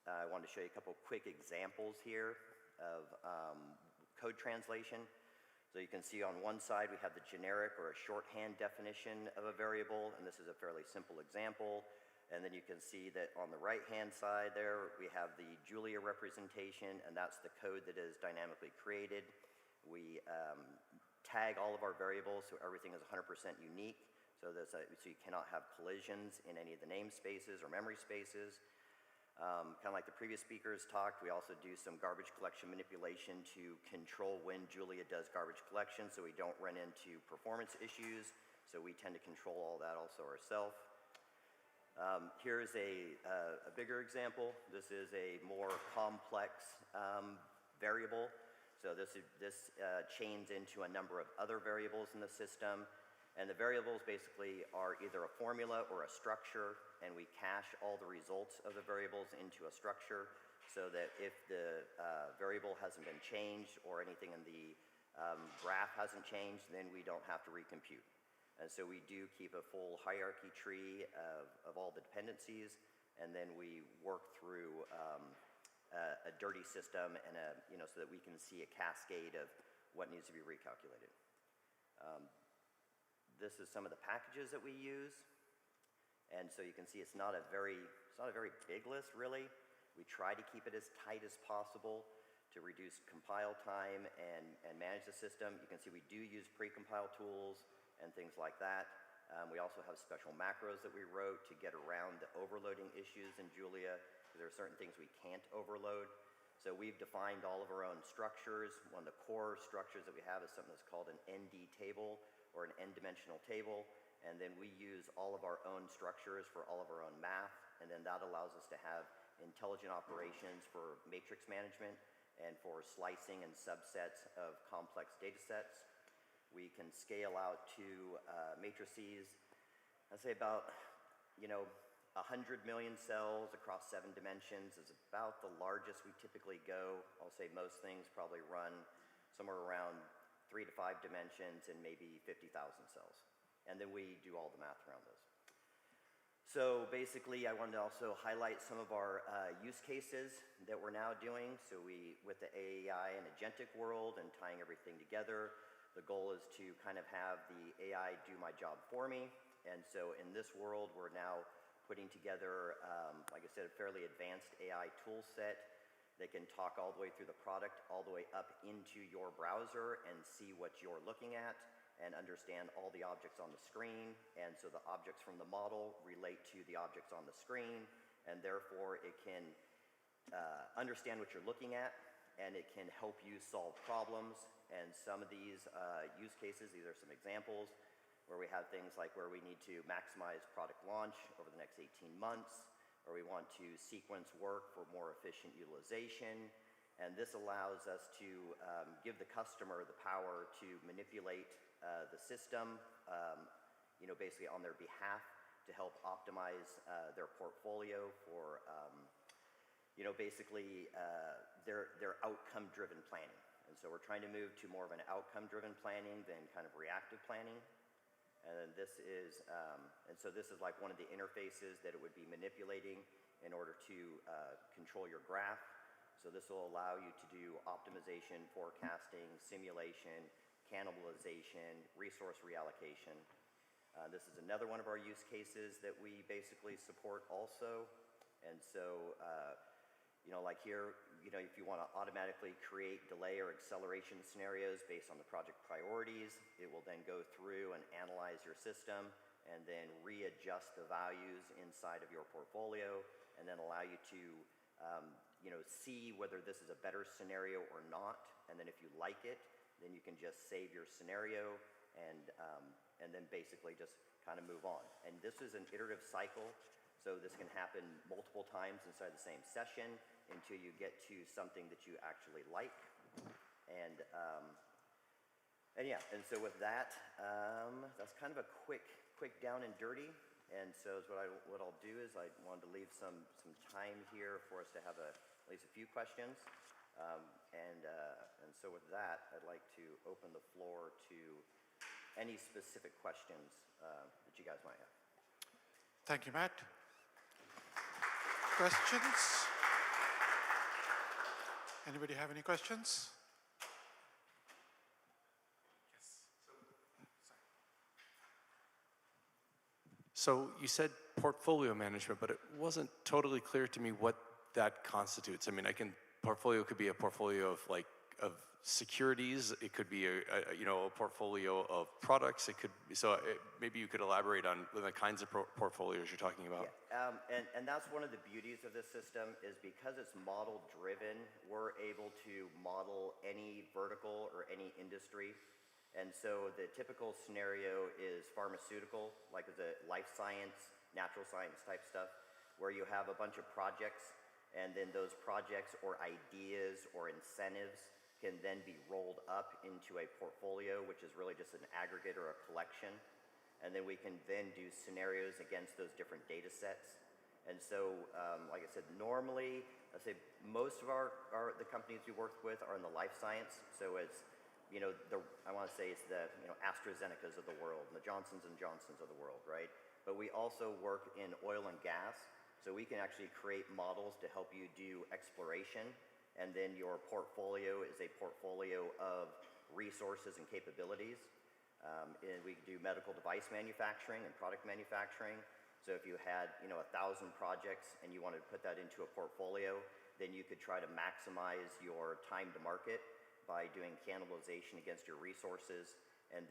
I wanted to show you a couple quick examples here of code translation. So you can see on one side we have the generic or a shorthand definition of a variable, and this is a fairly simple example. And then you can see that on the right-hand side there, we have the Julia representation, and that's the code that is dynamically created. We tag all of our variables so everything is 100% unique, so you cannot have collisions in any of the namespaces or memory spaces. Kind of like the previous speakers talked, we also do some garbage collection manipulation to control when Julia does garbage collection so we don't run into performance issues. So we tend to control all that also ourselves. Here's a bigger example. This is a more complex variable. So this chains into a number of other variables in the system. And the variables basically are either a formula or a structure, and we cache all the results of the variables into a structure so that if the variable hasn't been changed or anything in the graph hasn't changed, then we don't have to recompute. And so we do keep a full hierarchy tree of all the dependencies, and then we work through a dirty system and so that we can see a cascade of what needs to be recalculated. This is some of the packages that we use, and so you can see it's not a very big list really. We try to keep it as tight as possible to reduce compile time and manage the system. You can see we do use pre-compile tools and things like that. We also have special macros that we wrote to get around the overloading issues in Julia, because there are certain things we can't overload. So we've defined all of our own structures. One of the core structures that we have is something that's called an ND table, or an n-dimensional table, and then we use all of our own structures for all of our own math, and then that allows us to have intelligent operations for matrix management and for slicing and subsets of complex data sets. We can scale out to matrices, I'd say about 100 million cells across 7 dimensions is about the largest we typically go. I'll say most things probably run somewhere around 3 to 5 dimensions and maybe 50,000 cells. And then we do all the math around those. So basically, I wanted to also highlight some of our use cases that we're now doing. So with the AI and agentic world and tying everything together, the goal is to kind of have the AI do my job for me. And so in this world, we're now putting together, like I said, a fairly advanced AI tool set that can talk all the way through the product, all the way up into your browser and see what you're looking at and understand all the objects on the screen. And so the objects from the model relate to the objects on the screen, and therefore it can understand what you're looking at, and it can help you solve problems. And some of these use cases, these are some examples where we have things like where we need to maximize product launch over the next 18 months, or we want to sequence work for more efficient utilization. And this allows us to give the customer the power to manipulate the system, basically on their behalf, to help optimize their portfolio for, basically their outcome-driven planning. And so we're trying to move to more of an outcome-driven planning than kind of reactive planning. And then this is, this is like one of the interfaces that it would be manipulating in order to control your graph. So this will allow you to do optimization, forecasting, simulation, cannibalization, resource reallocation. This is another one of our use cases that we basically support also. And so, like here, if you want to automatically create delay or acceleration scenarios based on the project priorities, it will then go through and analyze your system and then readjust the values inside of your portfolio and then allow you to, see whether this is a better scenario or not. And then if you like it, then you can just save your scenario and then basically just kind of move on. And this is an iterative cycle. So this can happen multiple times inside the same session until you get to something that you actually like. And so with that, that's kind of a quick down and dirty. And so what I'll do is I wanted to leave some time here for us to have at least a few questions. And so with that, I'd like to open the floor to any specific questions that you guys might have. Thank you, Matt. Questions? Anybody have any questions? So you said portfolio management, but it wasn't totally clear to me what that constitutes. I mean, portfolio could be a portfolio of securities. It could be a portfolio of products. It could be, maybe you could elaborate on the kinds of portfolios you're talking about. Yeah, and that's one of the beauties of this system is because it's model driven, we're able to model any vertical or any industry. And so the typical scenario is pharmaceutical, like the life science, natural science type stuff, where you have a bunch of projects, and then those projects or ideas or incentives can then be rolled up into a portfolio, which is really just an aggregate or a collection. And then we can then do scenarios against those different data sets. And so, like I said, normally, I'd say most of the companies we work with are in the life science. So it's, I want to say it's the, AstraZenecas of the world, and the Johnsons & Johnsons of the world, right? But we also work in oil and gas. So we can actually create models to help you do exploration. And then your portfolio is a portfolio of resources and capabilities. And we do medical device manufacturing and product manufacturing. So if you had, 1,000 projects and you wanted to put that into a portfolio, then you could try to maximize your time to market by doing cannibalization against your resources. And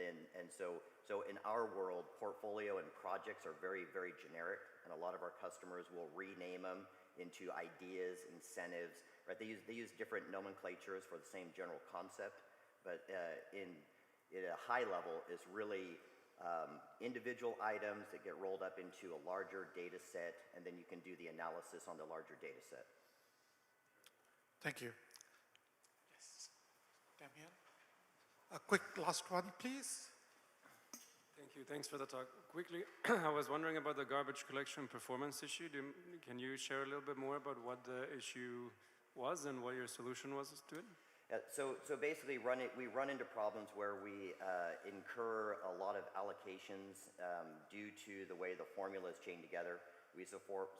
so in our world, portfolio and projects are very, very generic. And a lot of our customers will rename them into ideas, incentives, right? They use different nomenclatures for the same general concept, but at a high level is really individual items that get rolled up into a larger data set, and then you can do the analysis on the larger data set. Thank you. Yes. Damien? A quick last one, please. Thank you. Thanks for the talk. Quickly, I was wondering about the garbage collection performance issue. Can you share a little bit more about what the issue was and what your solution was to it? So basically, we run into problems where we incur a lot of allocations due to the way the formula is chained together. We support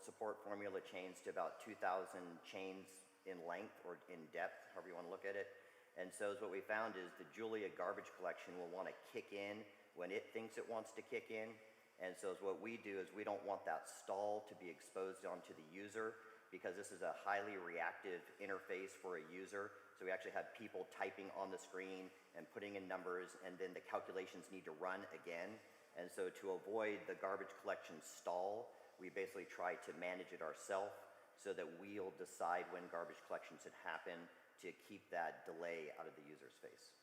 formula chains to about 2,000 chains in length or in depth, however you want to look at it. And so what we found is the Julia garbage collection will want to kick in when it thinks it wants to kick in. And so what we do is we don't want that stall to be exposed onto the user, because this is a highly reactive interface for a user. So we actually have people typing on the screen and putting in numbers, and then the calculations need to run again. And so to avoid the garbage collection stall, we basically try to manage it ourselves so that we'll decide when garbage collection should happen to keep that delay out of the user's face.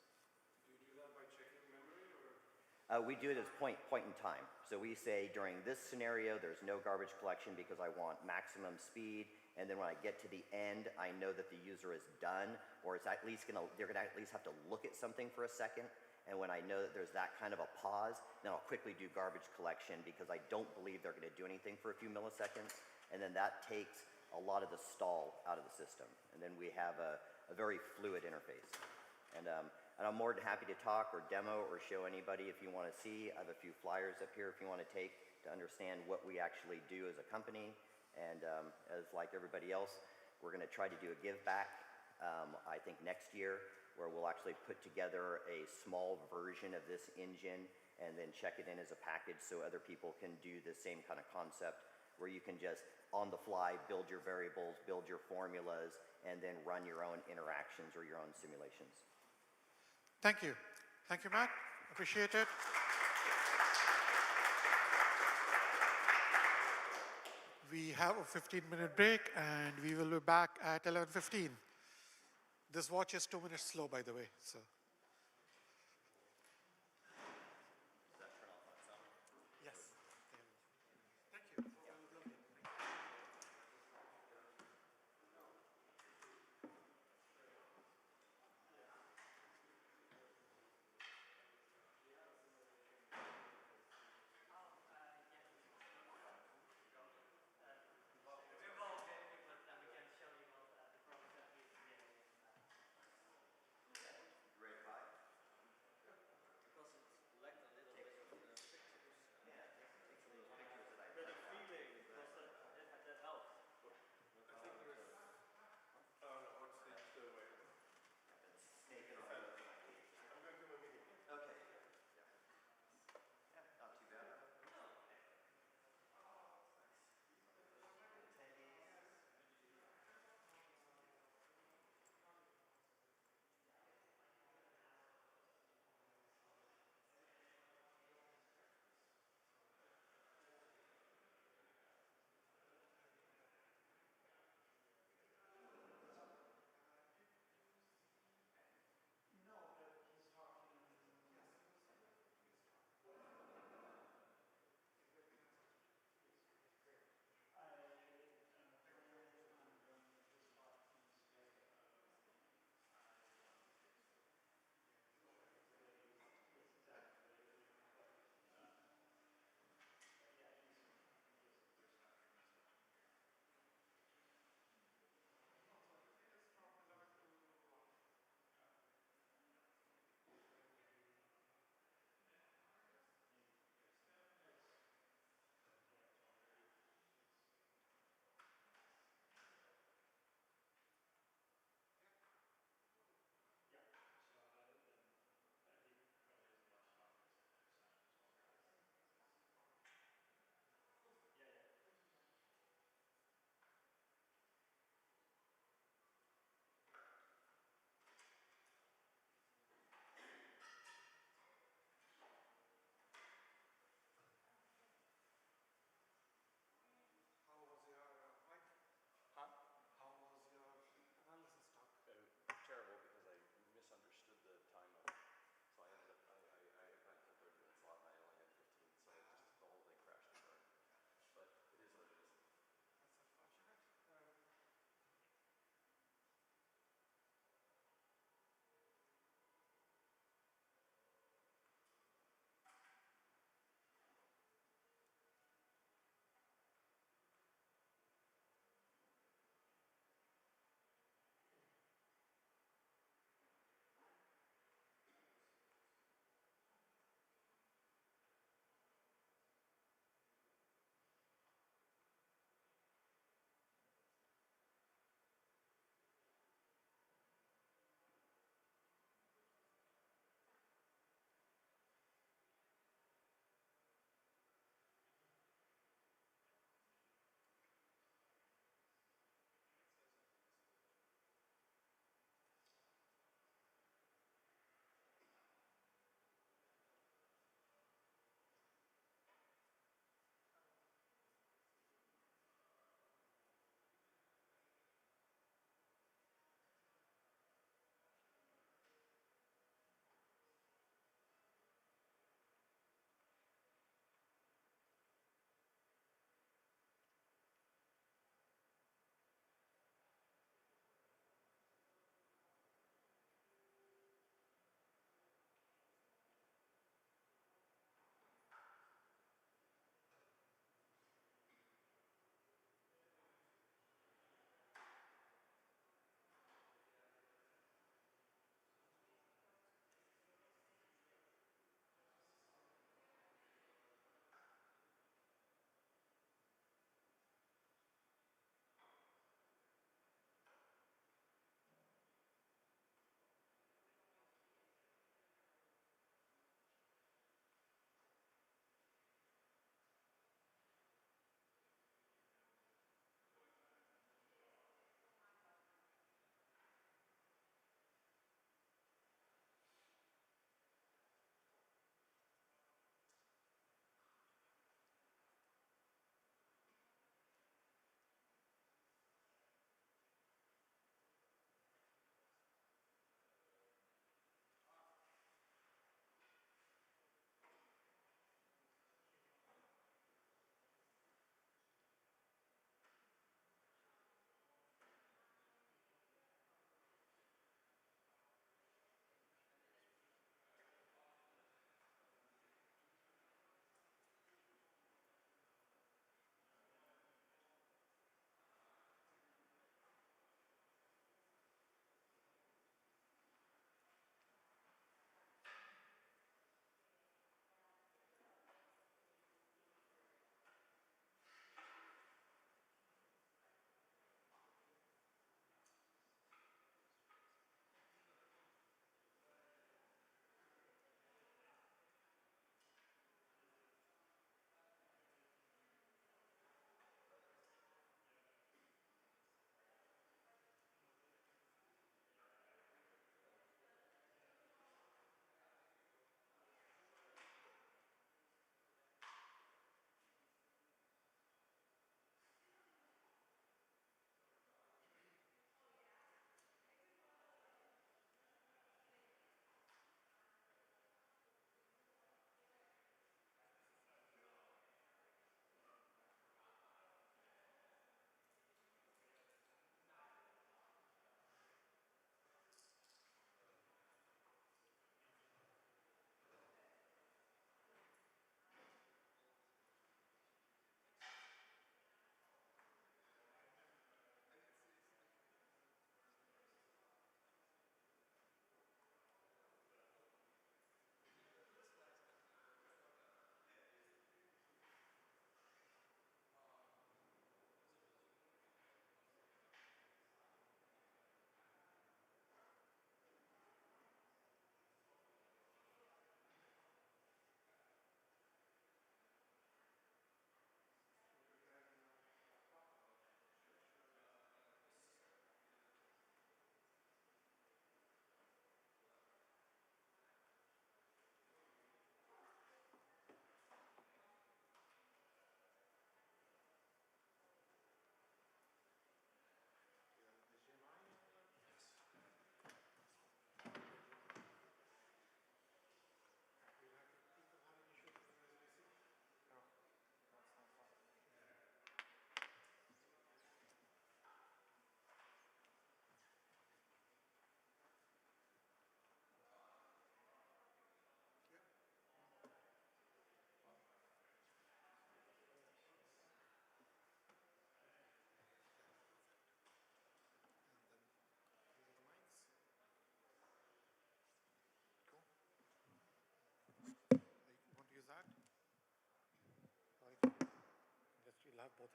Do you do that by checking memory, or? We do it as point in time. So we say during this scenario, there's no garbage collection because I want maximum speed. And then when I get to the end, I know that the user is done, or it's at least they're gonna at least have to look at something for a second. And when I know that there's that kind of a pause, then I'll quickly do garbage collection because I don't believe they're going to do anything for a few milliseconds. And then that takes a lot of the stall out of the system. And then we have a very fluid interface. And I'm more than happy to talk or demo or show anybody if you want to see. I have a few flyers up here if you want to take to understand what we actually do as a company. And as like everybody else, we're going to try to do a give back, I think next year, where we'll actually put together a small version of this engine and then check it in as a package so other people can do the same kind of concept where you can just on the fly build your variables, build your formulas, and then run your own interactions or your own simulations. Thank you. Thank you, Matt. Appreciate it. We have a 15-minute break, and we will be back at 11:15. This watch is 2 minutes slow, by the way. So. Yes. Thank you. Great.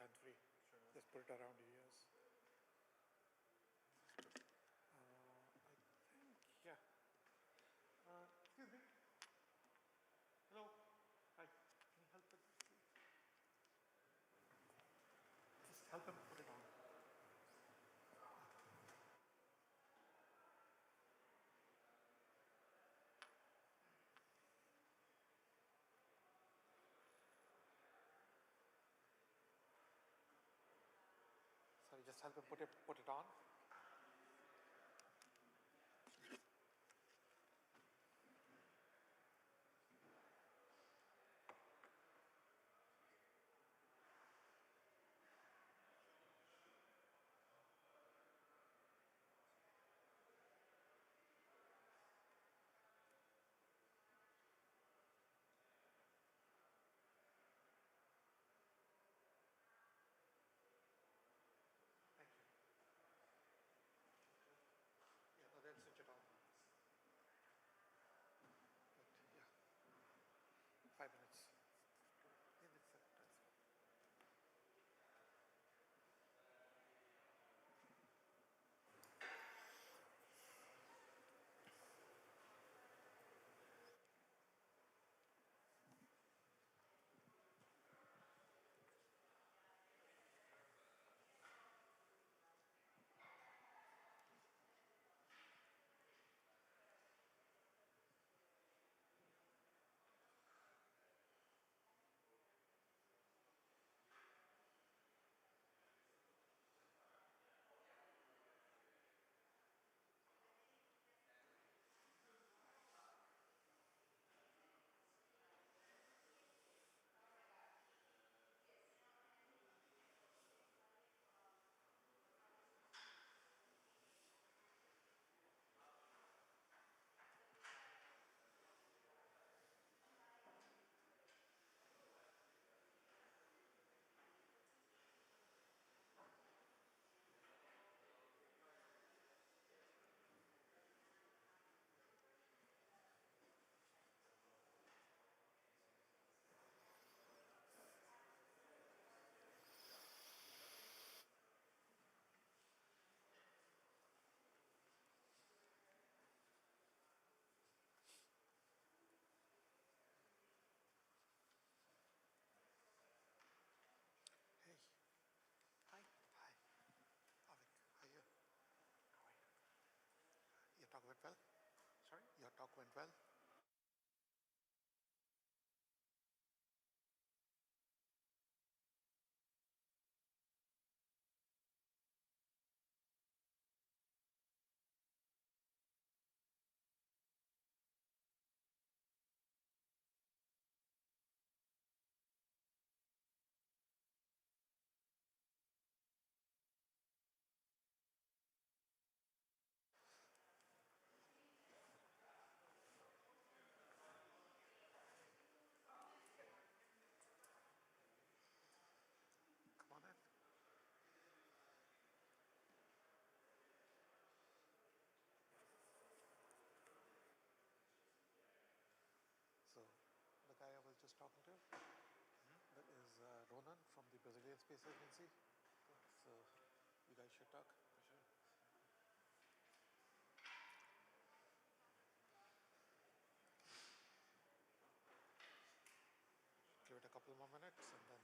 hands-free. Just put it around your ears. I think, yeah. Excuse me. Hello. Hi. Can you help with this, please? Just help him put it on. Sorry, just help him put it on. Thank you. Yeah, no, they'll switch it on. But yeah, 5 minutes. Yeah, that's it. Hey. Hi. Hi. Avik, how are you? How are you? Your talk went well? Sorry? Your talk went well? Come on in. So, the guy I was just talking to that is Ronan from the Brazilian Space Agency. So, you guys should talk. For sure. Give it a couple more minutes and then.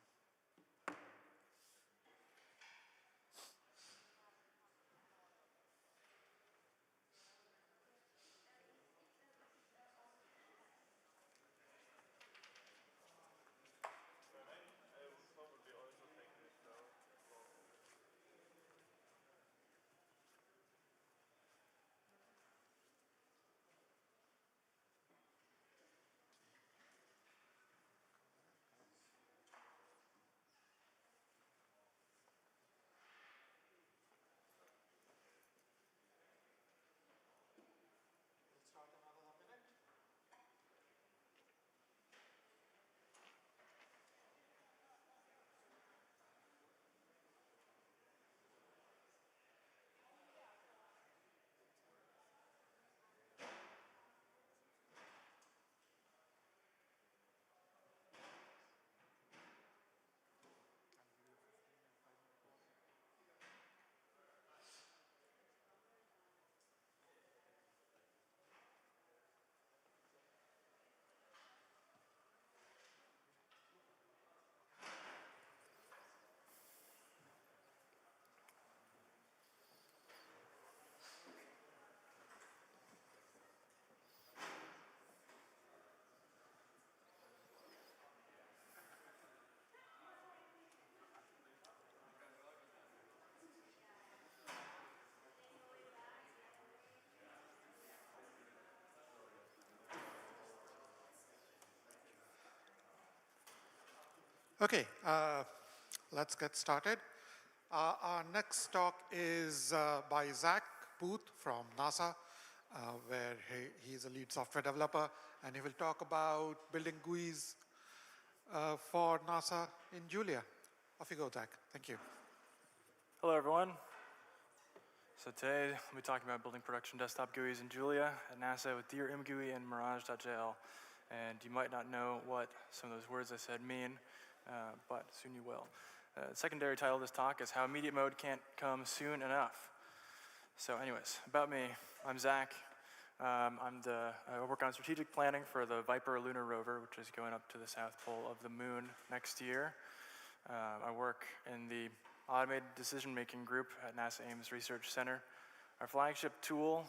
Okay, let's get started. Our next talk is by Zach Booth from NASA, where he's a lead software developer, and he will talk about building GUIs for NASA in Julia. Off you go, Zach. Thank you. Hello, everyone. So today, I'll be talking about building production desktop GUIs in Julia at NASA with Dear MGUI and Mirage.jl. And you might not know what some of those words I said mean, but soon you will. The secondary title of this talk is How Immediate Mode Can't Come Soon Enough. So anyways, about me, I'm Zach. I work on strategic planning for the Viper lunar rover, which is going up to the South Pole of the moon next year. I work in the automated decision-making group at NASA Ames Research Center. Our flagship tool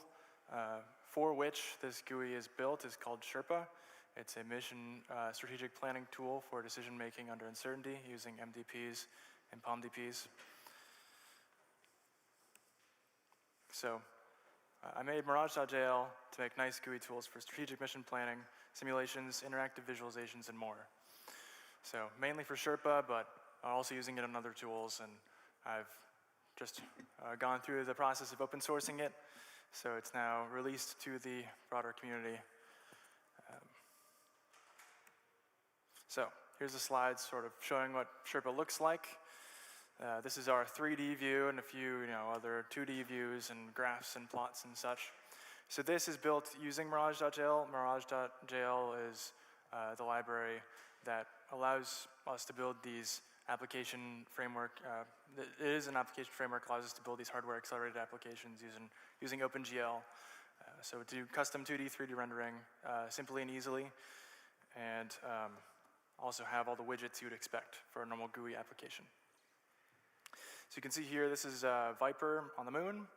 for which this GUI is built is called Sherpa. It's a mission strategic planning tool for decision-making under uncertainty using MDPs and POMDPs. So I made Mirage.jl to make nice GUI tools for strategic mission planning, simulations, interactive visualizations, and more. So mainly for Sherpa, but I'm also using it on other tools, and I've just gone through the process of open sourcing it, so it's now released to the broader community. So here's a slide sort of showing what Sherpa looks like. This is our 3D view and a few other 2D views and graphs and plots and such. So this is built using Mirage.jl. Mirage.jl is the library that allows us to build these application framework. It is an application framework, allows us to build these hardware accelerated applications using OpenGL. So to do custom 2D, 3D rendering simply and easily, and also have all the widgets you would expect for a normal GUI application. So you can see here, this is Viper on the moon,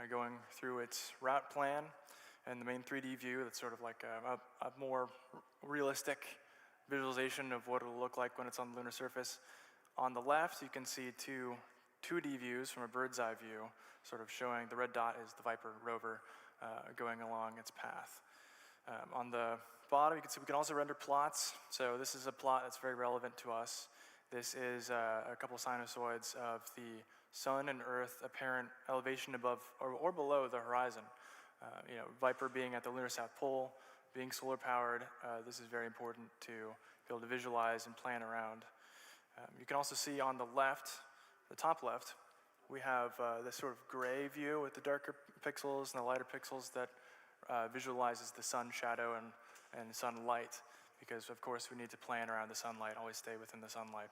going through its route plan, and the main 3D view that's sort of like a more realistic visualization of what it'll look like when it's on the lunar surface. On the left, you can see two 2D views from a bird's eye view, sort of showing the red dot is the Viper rover going along its path. On the bottom, you can see we can also render plots. So this is a plot that's very relevant to us. This is a couple sinusoids of the sun and Earth apparent elevation above or below the horizon. Viper being at the lunar South Pole, being solar powered, this is very important to be able to visualize and plan around. You can also see on the left, the top left, we have this sort of gray view with the darker pixels and the lighter pixels that visualizes the sun shadow and sunlight, because of course we need to plan around the sunlight, always stay within the sunlight.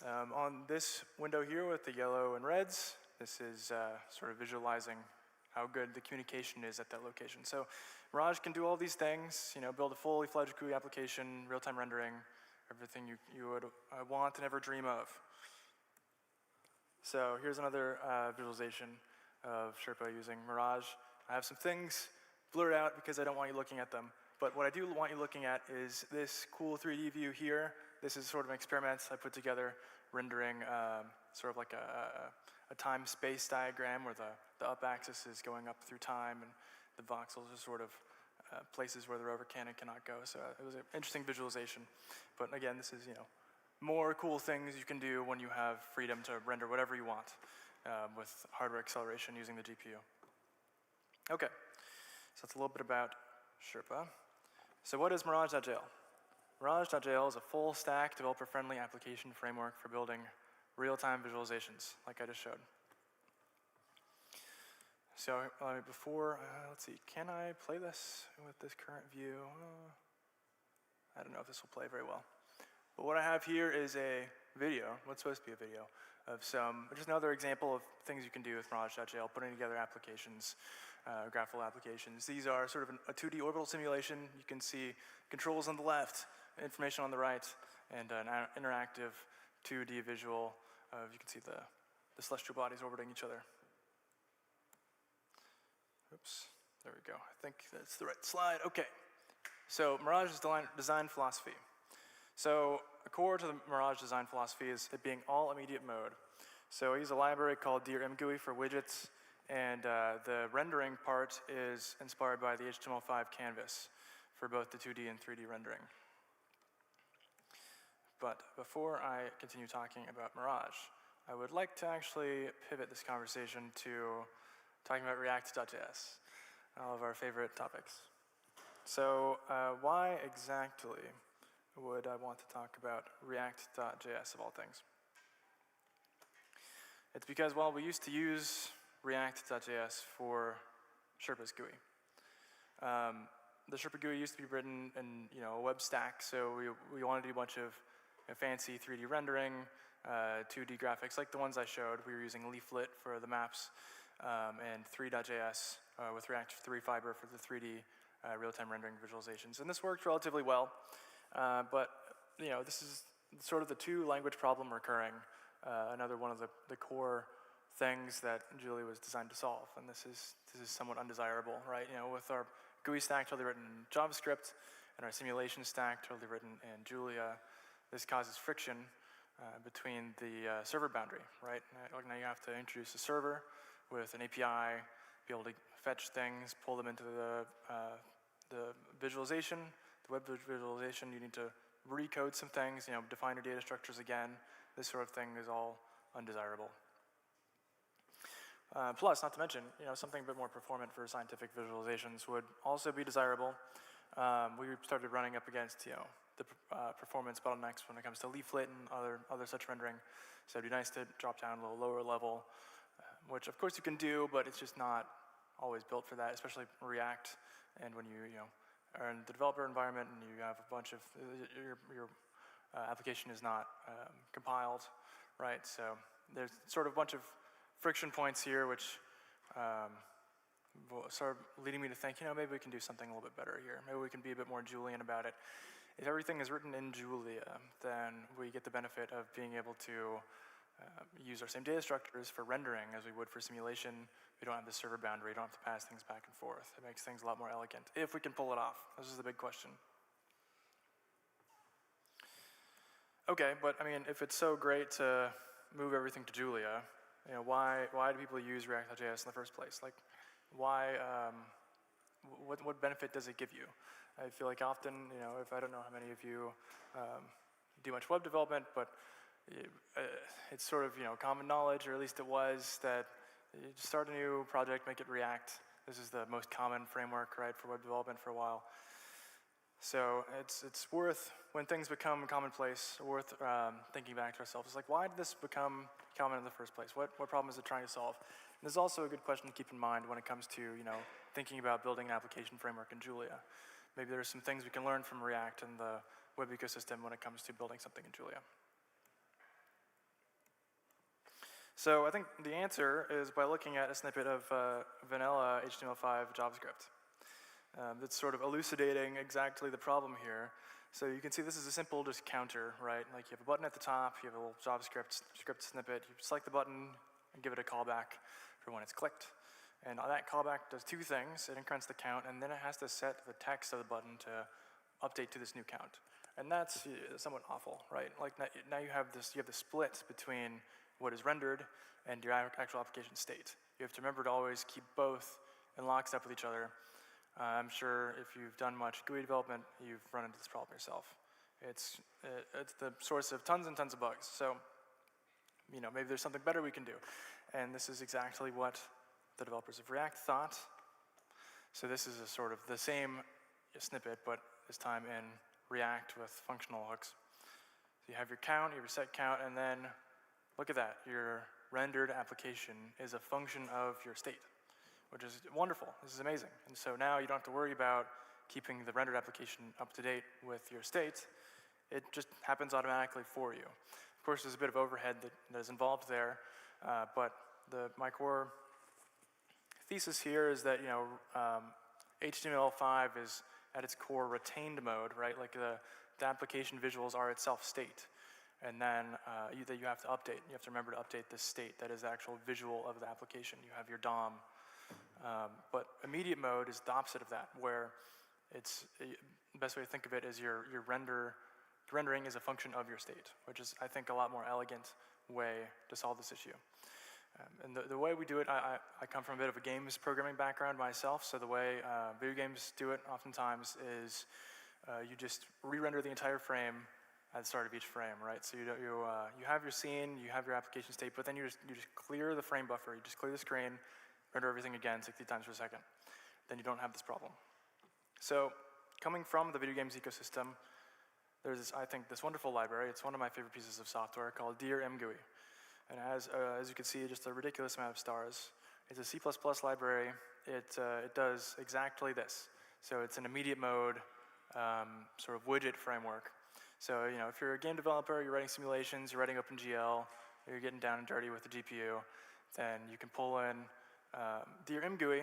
On this window here with the yellow and reds, this is sort of visualizing how good the communication is at that location. So Mirage can do all these things, build a fully fledged GUI application, real-time rendering, everything you would want and ever dream of. So here's another visualization of Sherpa using Mirage. I have some things blurred out because I don't want you looking at them. But what I do want you looking at is this cool 3D view here. This is sort of an experiment I put together, rendering sort of like a time-space diagram where the up axis is going up through time and the voxels are sort of places where the rover can and cannot go. So it was an interesting visualization. But again, this is more cool things you can do when you have freedom to render whatever you want with hardware acceleration using the GPU. Okay, so that's a little bit about Sherpa. So what is Mirage.jl? Mirage.jl is a full-stack, developer-friendly application framework for building real-time visualizations, like I just showed. So let's see, can I play this with this current view? I don't know if this will play very well. But what I have here is a video, what's supposed to be a video, of just another example of things you can do with Mirage.jl, putting together applications, graphical applications. These are sort of a 2D orbital simulation. You can see controls on the left, information on the right, and an interactive 2D visual of, you can see the celestial bodies orbiting each other. Oops, there we go. I think that's the right slide. Okay, so Mirage's design philosophy. So a core to the Mirage design philosophy is it being all immediate mode. So I use a library called Dear MGUI for widgets, and the rendering part is inspired by the HTML5 canvas for both the 2D and 3D rendering. But before I continue talking about Mirage, I would like to actually pivot this conversation to talking about React.js, all of our favorite topics. So why exactly would I want to talk about React.js of all things? It's because, well, we used to use React.js for Sherpa's GUI. The Sherpa GUI used to be written in a web stack, so we wanted to do a bunch of fancy 3D rendering, 2D graphics, like the ones I showed. We were using Leaflet for the maps, and 3.js with React 3 Fiber for the 3D real-time rendering visualizations. And this worked relatively well, but this is sort of the two-language problem recurring. Another one of the core things that Julia was designed to solve, and this is somewhat undesirable, right? With our GUI stack totally written in JavaScript and our simulation stack totally written in Julia, this causes friction between the server boundary, right? Now you have to introduce a server with an API, be able to fetch things, pull them into the visualization, the web visualization. You need to recode some things, define your data structures again. This sort of thing is all undesirable. Plus, not to mention, something a bit more performant for scientific visualizations would also be desirable. We started running up against, the performance bottlenecks when it comes to Leaflet and other such rendering. So it'd be nice to drop down a little lower level, which of course you can do, but it's just not always built for that, especially React. And when you are in the developer environment and you have a bunch of your application is not compiled, right? So there's sort of a bunch of friction points here, which started leading me to think, maybe we can do something a little bit better here. Maybe we can be a bit more Julian about it. If everything is written in Julia, then we get the benefit of being able to use our same data structures for rendering as we would for simulation. We don't have the server boundary, we don't have to pass things back and forth. It makes things a lot more elegant, if we can pull it off. This is the big question. Okay, but if it's so great to move everything to Julia, why do people use React.js in the first place? Like, why? What benefit does it give you? I feel like often, if I don't know how many of you do much web development, but it's sort of common knowledge, or at least it was, that you just start a new project, make it React. This is the most common framework, right, for web development for a while. So it's worth, when things become commonplace, worth thinking back to ourselves. It's like, why did this become common in the first place? What problem is it trying to solve? And this is also a good question to keep in mind when it comes to thinking about building an application framework in Julia. Maybe there's some things we can learn from React and the web ecosystem when it comes to building something in Julia. So I think the answer is by looking at a snippet of vanilla HTML5 JavaScript. That's sort of elucidating exactly the problem here. So you can see this is a simple just counter, right? Like you have a button at the top, you have a little JavaScript script snippet, you select the button and give it a callback for when it's clicked. And that callback does two things. It increments the count, and then it has to set the text of the button to update to this new count. And that's somewhat awful, right? Like now you have the split between what is rendered and your actual application state. You have to remember to always keep both in lockstep with each other. I'm sure if you've done much GUI development, you've run into this problem yourself. It's the source of tons and tons of bugs. So, maybe there's something better we can do. And this is exactly what the developers of React thought. So this is a sort of the same snippet, but this time in React with functional hooks. So you have your count, you have your set count, and then look at that. Your rendered application is a function of your state, which is wonderful. This is amazing. And so now you don't have to worry about keeping the rendered application up to date with your state. It just happens automatically for you. Of course, there's a bit of overhead that is involved there, but my core thesis here is that HTML5 is at its core retained mode, right? Like the application visuals are itself state, and then that you have to update. You have to remember to update this state that is the actual visual of the application. You have your DOM. But immediate mode is the opposite of that, where the best way to think of it is your rendering is a function of your state, which is, I think, a lot more elegant way to solve this issue. And the way we do it, I come from a bit of a games programming background myself, so the way video games do it oftentimes is you just re-render the entire frame at the start of each frame, right? So you have your scene, you have your application state, but then you just clear the frame buffer, you just clear the screen, render everything again 60 times per second. Then you don't have this problem. So coming from the video games ecosystem, there's this, I think, this wonderful library. It's one of my favorite pieces of software called Dear MGUI. And as you can see, just a ridiculous amount of stars. It's a C++ library. It does exactly this. So it's an immediate mode sort of widget framework. So if you're a game developer, you're writing simulations, you're writing OpenGL, you're getting down and dirty with the GPU, then you can pull in Dear MGUI,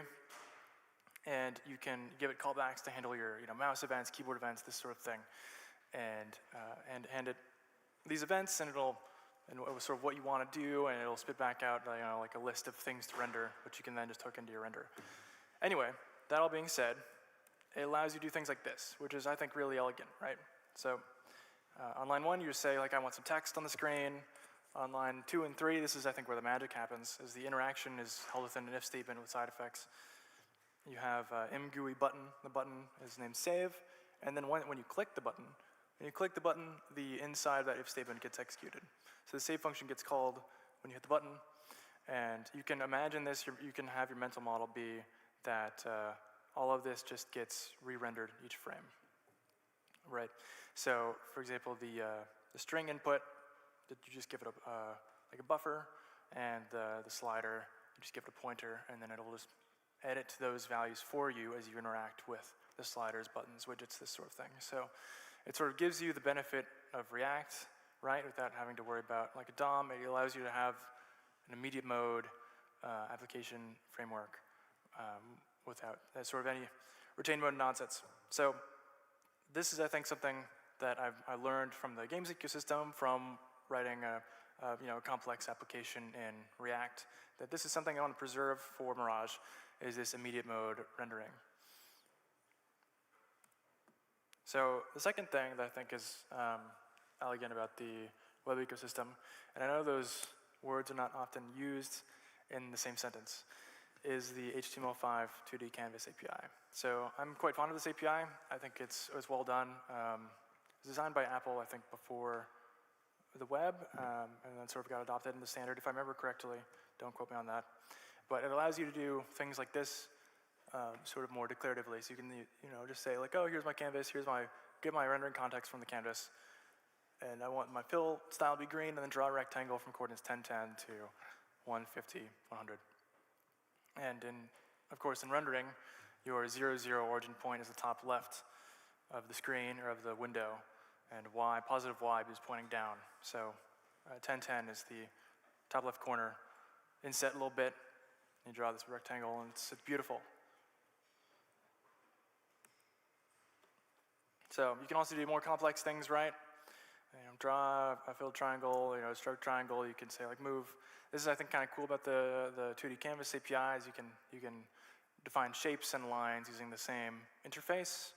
and you can give it callbacks to handle your mouse events, keyboard events, this sort of thing, and hand it these events, and it'll sort of what you want to do, and it'll spit back out like a list of things to render, which you can then just hook into your render. Anyway, that all being said, it allows you to do things like this, which is, I think, really elegant, right? So on line 1, you just say, like, I want some text on the screen. On line 2 and 3, this is, I think, where the magic happens, is the interaction is held within an if statement with side effects. You have mGUI button. The button is named save, and then when you click the button, the inside of that if statement gets executed. So the save function gets called when you hit the button, and you can imagine this, you can have your mental model be that all of this just gets re-rendered each frame, right? So, for example, the string input, you just give it like a buffer, and the slider, you just give it a pointer, and then it'll just edit to those values for you as you interact with the sliders, buttons, widgets, this sort of thing. So it sort of gives you the benefit of React, right, without having to worry about like a DOM. It allows you to have an immediate mode application framework without sort of any retained mode nonsense. So this is, I think, something that I learned from the games ecosystem, from writing a complex application in React, that this is something I want to preserve for Mirage, is this immediate mode rendering. So the second thing that I think is elegant about the web ecosystem, and I know those words are not often used in the same sentence, is the HTML5 2D Canvas API. So I'm quite fond of this API. I think it's well done. It was designed by Apple, I think, before the web, and then sort of got adopted in the standard, if I remember correctly. Don't quote me on that. But it allows you to do things like this sort of more declaratively. So you can just say, like, oh, here's my canvas, get my rendering context from the canvas, and I want my fill style to be green, and then draw a rectangle from coordinates 1010 to 150, 100. And of course, in rendering, your 0, 0 origin point is the top left of the screen or of the window, and y, positive y, is pointing down. So 1010 is the top left corner. Inset a little bit, you draw this rectangle, and it's beautiful. So you can also do more complex things, right? Draw a filled triangle, stroke triangle. You can say like move. This is, I think, kind of cool about the 2D Canvas APIs. You can define shapes and lines using the same interface.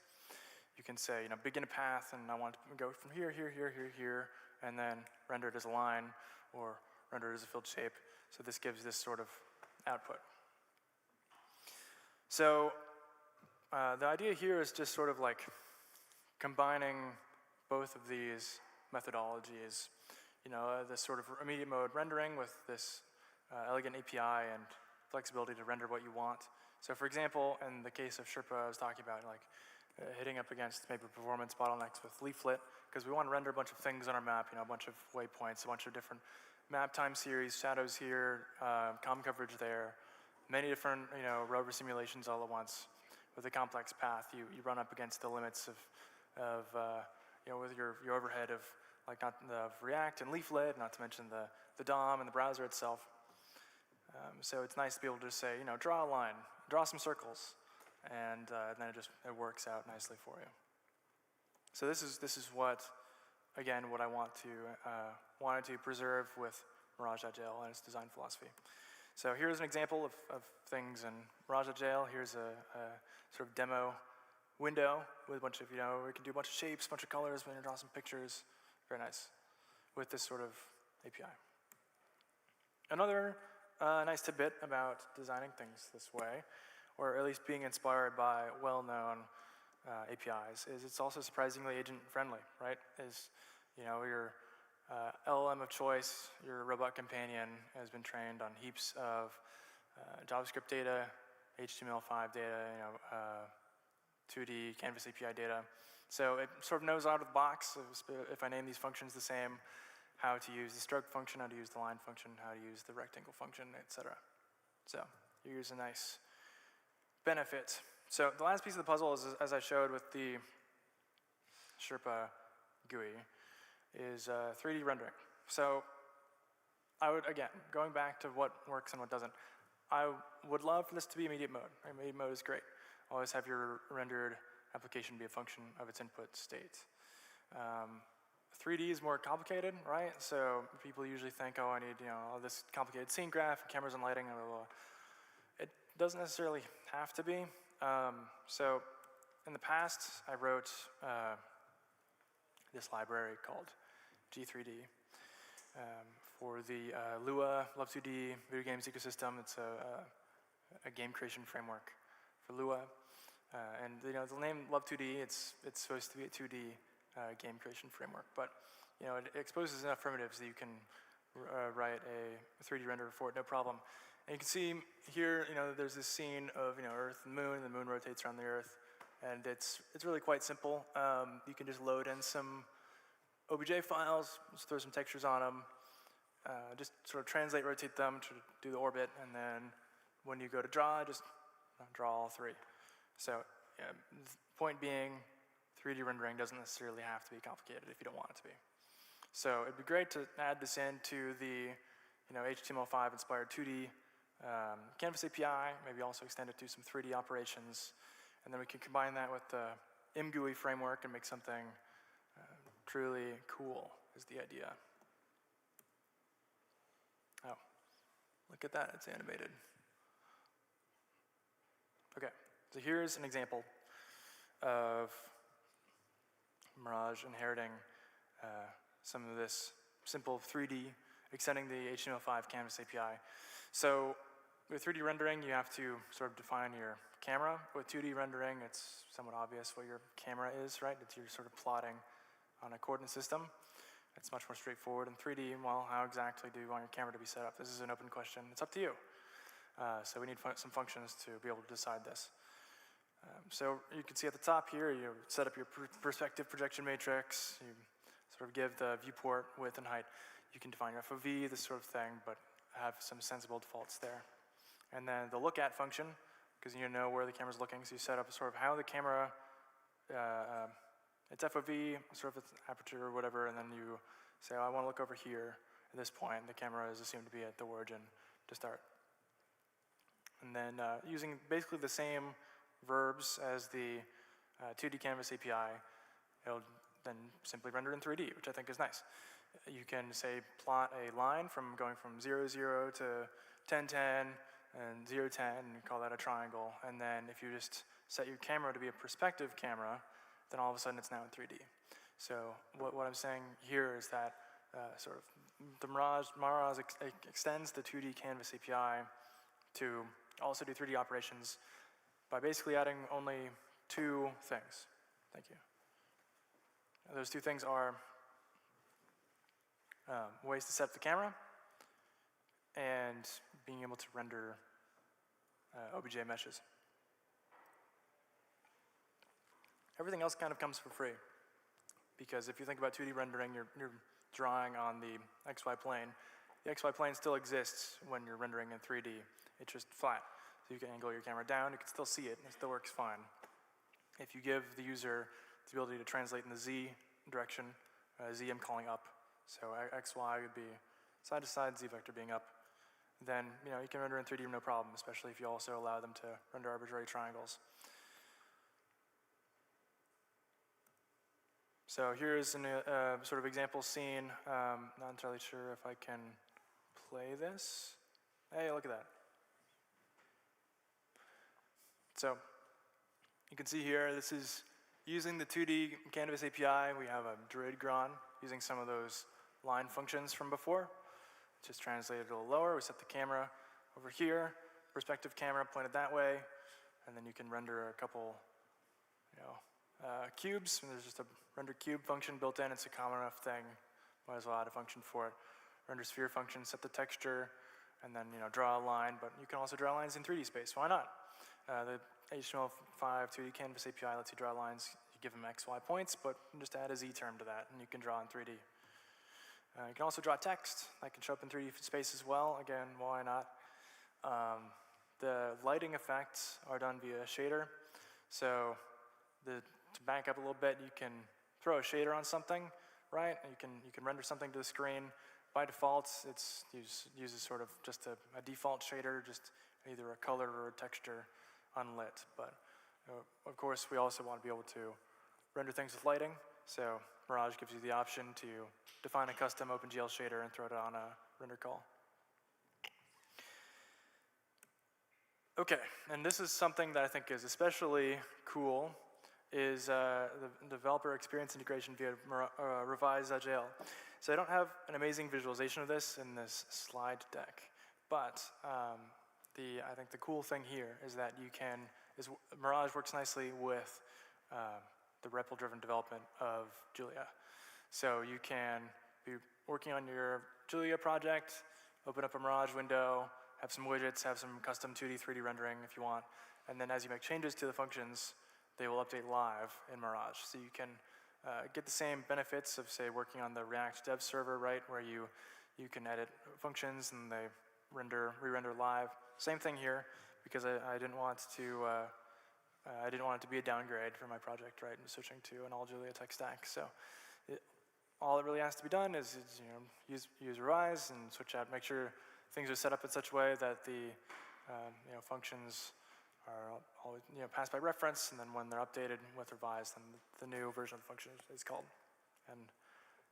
You can say, begin a path, and I want to go from here, here, here, here, here, and then render it as a line or render it as a filled shape. So this gives this sort of output. So the idea here is just sort of like combining both of these methodologies, this sort of immediate mode rendering with this elegant API and flexibility to render what you want. So for example, in the case of Sherpa I was talking about, like hitting up against maybe performance bottlenecks with leaflet, because we want to render a bunch of things on our map, a bunch of waypoints, a bunch of different map time series, shadows here, COM coverage there, many different rover simulations all at once. With a complex path, you run up against the limits of with your overhead of like not the React and leaflet, not to mention the DOM and the browser itself. So it's nice to be able to just say, draw a line, draw some circles, and then it works out nicely for you. So this is what I wanted to preserve with Mirage.jl and its design philosophy. So here's an example of things in Mirage.jl. Here's a sort of demo window with a bunch of, we can do a bunch of shapes, a bunch of colors, we can draw some pictures. Very nice with this sort of API. Another nice tidbit about designing things this way, or at least being inspired by well-known APIs, is it's also surprisingly agent-friendly, right? You know, your LLM of choice, your robot companion, has been trained on heaps of JavaScript data, HTML5 data, you know, 2D Canvas API data. So it sort of knows out of the box if I name these functions the same, how to use the stroke function, how to use the line function, how to use the rectangle function, etc. So here's a nice benefit. So the last piece of the puzzle is, as I showed with the Sherpa GUI, is 3D rendering. So I would, again, going back to what works and what doesn't, I would love for this to be immediate mode. Immediate mode is great. Always have your rendered application be a function of its input state. 3D is more complicated, right? So people usually think, oh, I need, you know, all this complicated scene graph, cameras and lighting, blah, blah, blah. It doesn't necessarily have to be. So in the past, I wrote this library called G3D for the Lua Love2D video games ecosystem. It's a game creation framework for Lua. And you know, the name Love2D, it's supposed to be a 2D game creation framework, but you know, it exposes enough primitives that you can write a 3D renderer for it, no problem. And you can see here, you know, there's this scene of, you know, Earth and the moon rotates around the Earth, and it's really quite simple. You can just load in some OBJ files, just throw some textures on them, just sort of translate, rotate them to do the orbit, and then when you go to draw, just draw all three. So, yeah, point being, 3D rendering doesn't necessarily have to be complicated if you don't want it to be. So it'd be great to add this into the, you know, HTML5 inspired 2D Canvas API, maybe also extend it to some 3D operations, and then we can combine that with the MGUI framework and make something truly cool is the idea. Oh, look at that, it's animated. Okay, so here's an example of Mirage inheriting some of this simple 3D, extending the HTML5 Canvas API. So with 3D rendering, you have to sort of define your camera. With 2D rendering, it's somewhat obvious what your camera is, right? It's you're sort of plotting on a coordinate system. It's much more straightforward. In 3D, well, how exactly do you want your camera to be set up? This is an open question. It's up to you. So we need some functions to be able to decide this. So you can see at the top here, you set up your perspective projection matrix. You sort of give the viewport width and height. You can define your FOV, this sort of thing, but have some sensible defaults there. And then the look at function, because you know where the camera's looking, so you set up sort of how the camera, its FOV, sort of its aperture or whatever, and then you say, oh, I want to look over here. At this point, the camera is assumed to be at the origin to start. And then using basically the same verbs as the 2D Canvas API, it'll then simply render in 3D, which I think is nice. You can say plot a line from going from 0, 0 to 10, 10, and 0, 10, and call that a triangle. And then if you just set your camera to be a perspective camera, then all of a sudden it's now in 3D. So what I'm saying here is that sort of the Mirage extends the 2D Canvas API to also do 3D operations by basically adding only two things. Thank you. Those two things are ways to set up the camera and being able to render OBJ meshes. Everything else kind of comes for free, because if you think about 2D rendering, you're drawing on the XY plane. The XY plane still exists when you're rendering in 3D. It's just flat. So you can angle your camera down, you can still see it, and it still works fine. If you give the user the ability to translate in the Z direction, Z I'm calling up, so XY would be side to side, Z vector being up, then you can render in 3D no problem, especially if you also allow them to render arbitrary triangles. So here's a sort of example scene. Not entirely sure if I can play this. Hey, look at that. So you can see here, this is using the 2D Canvas API. We have a Druid-Gron using some of those line functions from before. Just translated a little lower. We set the camera over here, perspective camera pointed that way, and then you can render a couple, cubes. And there's just a render cube function built in. It's a common enough thing. Might as well add a function for it. Render sphere function, set the texture, and then draw a line. But you can also draw lines in 3D space. Why not? The HTML5 2D Canvas API lets you draw lines. You give them X, Y points, but you just add a Z term to that, and you can draw in 3D. You can also draw text. That can show up in 3D space as well. Again, why not? The lighting effects are done via shader. So to back up a little bit, you can throw a shader on something, right? And you can render something to the screen. By default, it uses sort of just a default shader, just either a color or a texture unlit. But of course, we also want to be able to render things with lighting. So Mirage gives you the option to define a custom OpenGL shader and throw it on a render call. Okay, and this is something that I think is especially cool, is the developer experience integration via revise.jl. So I don't have an amazing visualization of this in this slide deck, but I think the cool thing here is that Mirage works nicely with the REPL-driven development of Julia. So you can be working on your Julia project, open up a Mirage window, have some widgets, have some custom 2D, 3D rendering if you want, and then as you make changes to the functions, they will update live in Mirage. So you can get the same benefits of, say, working on the React dev server, right, where you can edit functions and they re-render live. Same thing here, because I didn't want it to be a downgrade for my project, right, and switching to an all Julia tech stack. So all that really has to be done is use revise and switch out, make sure things are set up in such a way that the functions are always passed by reference, and then when they're updated with revise, then the new version of the function is called. And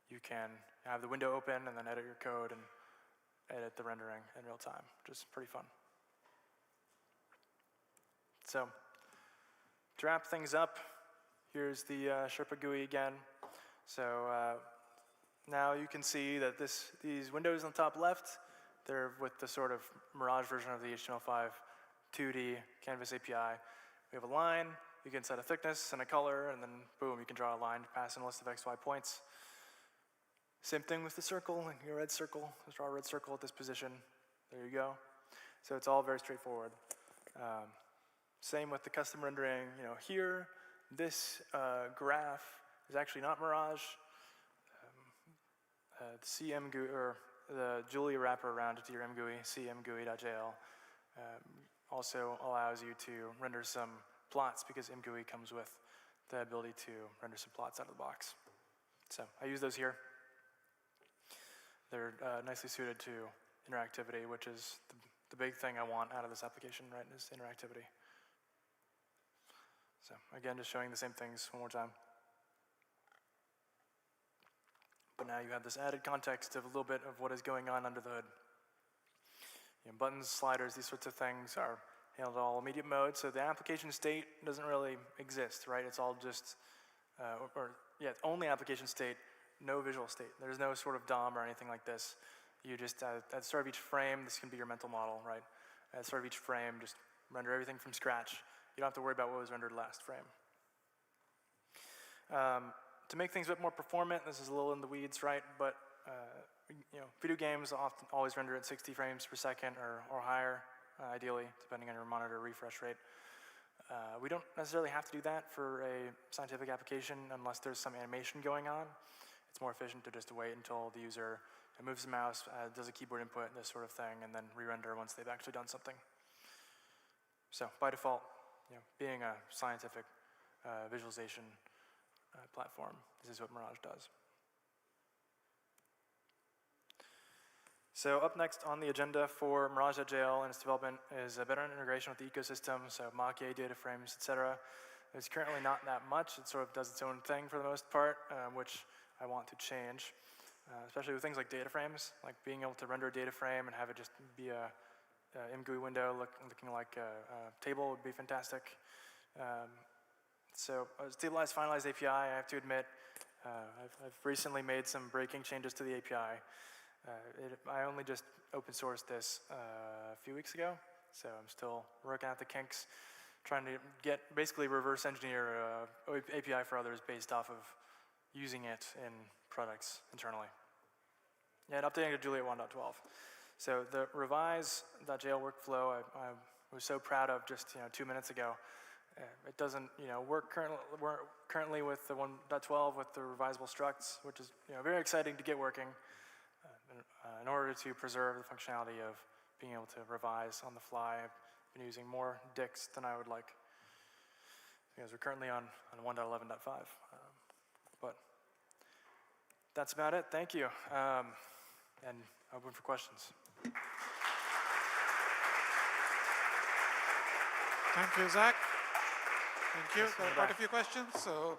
you can have the window open and then edit your code and edit the rendering in real time, which is pretty fun. So to wrap things up, here's the Sherpa GUI again. So now you can see that these windows on the top left, they're with the sort of Mirage version of the HTML5 2D Canvas API. We have a line, you can set a thickness and a color, and then boom, you can draw a line to pass in a list of XY points. Same thing with the circle, like your red circle. Let's draw a red circle at this position. There you go. So it's all very straightforward. Same with the custom rendering. Here, this graph is actually not Mirage. The CM GUI, or the Julia wrapper around it to your mGUI, cmGUI.jl, also allows you to render some plots because mGUI comes with the ability to render some plots out of the box. So I use those here. They're nicely suited to interactivity, which is the big thing I want out of this application, right, is interactivity. So again, just showing the same things one more time. But now you have this added context of a little bit of what is going on under the hood. Buttons, sliders, these sorts of things are handled all immediate mode, so the application state doesn't really exist, right? It's all just, it's only application state, no visual state. There's no sort of DOM or anything like this. You just, at the start of each frame, this can be your mental model, right? At the start of each frame, just render everything from scratch. You don't have to worry about what was rendered last frame. To make things a bit more performant, this is a little in the weeds, right? But video games often always render at 60 frames per second or higher, ideally, depending on your monitor refresh rate. We don't necessarily have to do that for a scientific application unless there's some animation going on. It's more efficient to just wait until the user moves the mouse, does a keyboard input, this sort of thing, and then re-render once they've actually done something. So by default, being a scientific visualization platform, this is what Mirage does. So up next on the agenda for Mirage.jl and its development is a better integration with the ecosystem, so Mach-E, data frames, etc. There's currently not that much. It sort of does its own thing for the most part, which I want to change, especially with things like data frames, like being able to render a data frame and have it just be a mGUI window looking like a table would be fantastic. So stabilized, finalized API, I have to admit, I've recently made some breaking changes to the API. I only just open sourced this a few weeks ago, so I'm still working out the kinks. trying to basically reverse engineer API for others based off of using it in products internally. Yeah, and updating to Julia 1.12. So the revise.jl workflow I was so proud of just 2 minutes ago. It doesn't work currently with the 1.12 with the revisable structs, which is very exciting to get working in order to preserve the functionality of being able to revise on the fly. I've been using more dicks than I would like because we're currently on 1.11.5. But that's about it. Thank you. And open for questions. Thank you, Zach. Thank you. There are quite a few questions, so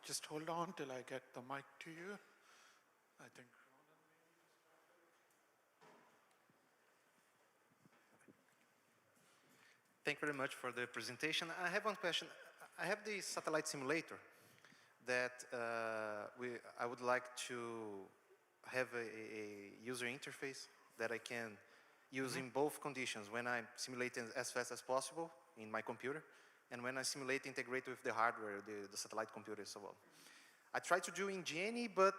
just hold on till I get the mic to you. I think. Thank you very much for the presentation. I have one question. I have the satellite simulator that I would like to have a user interface that I can use in both conditions, when I'm simulating as fast as possible in my computer, and when I simulate integrate with the hardware, the satellite computer and so on. I tried to do in Genie, but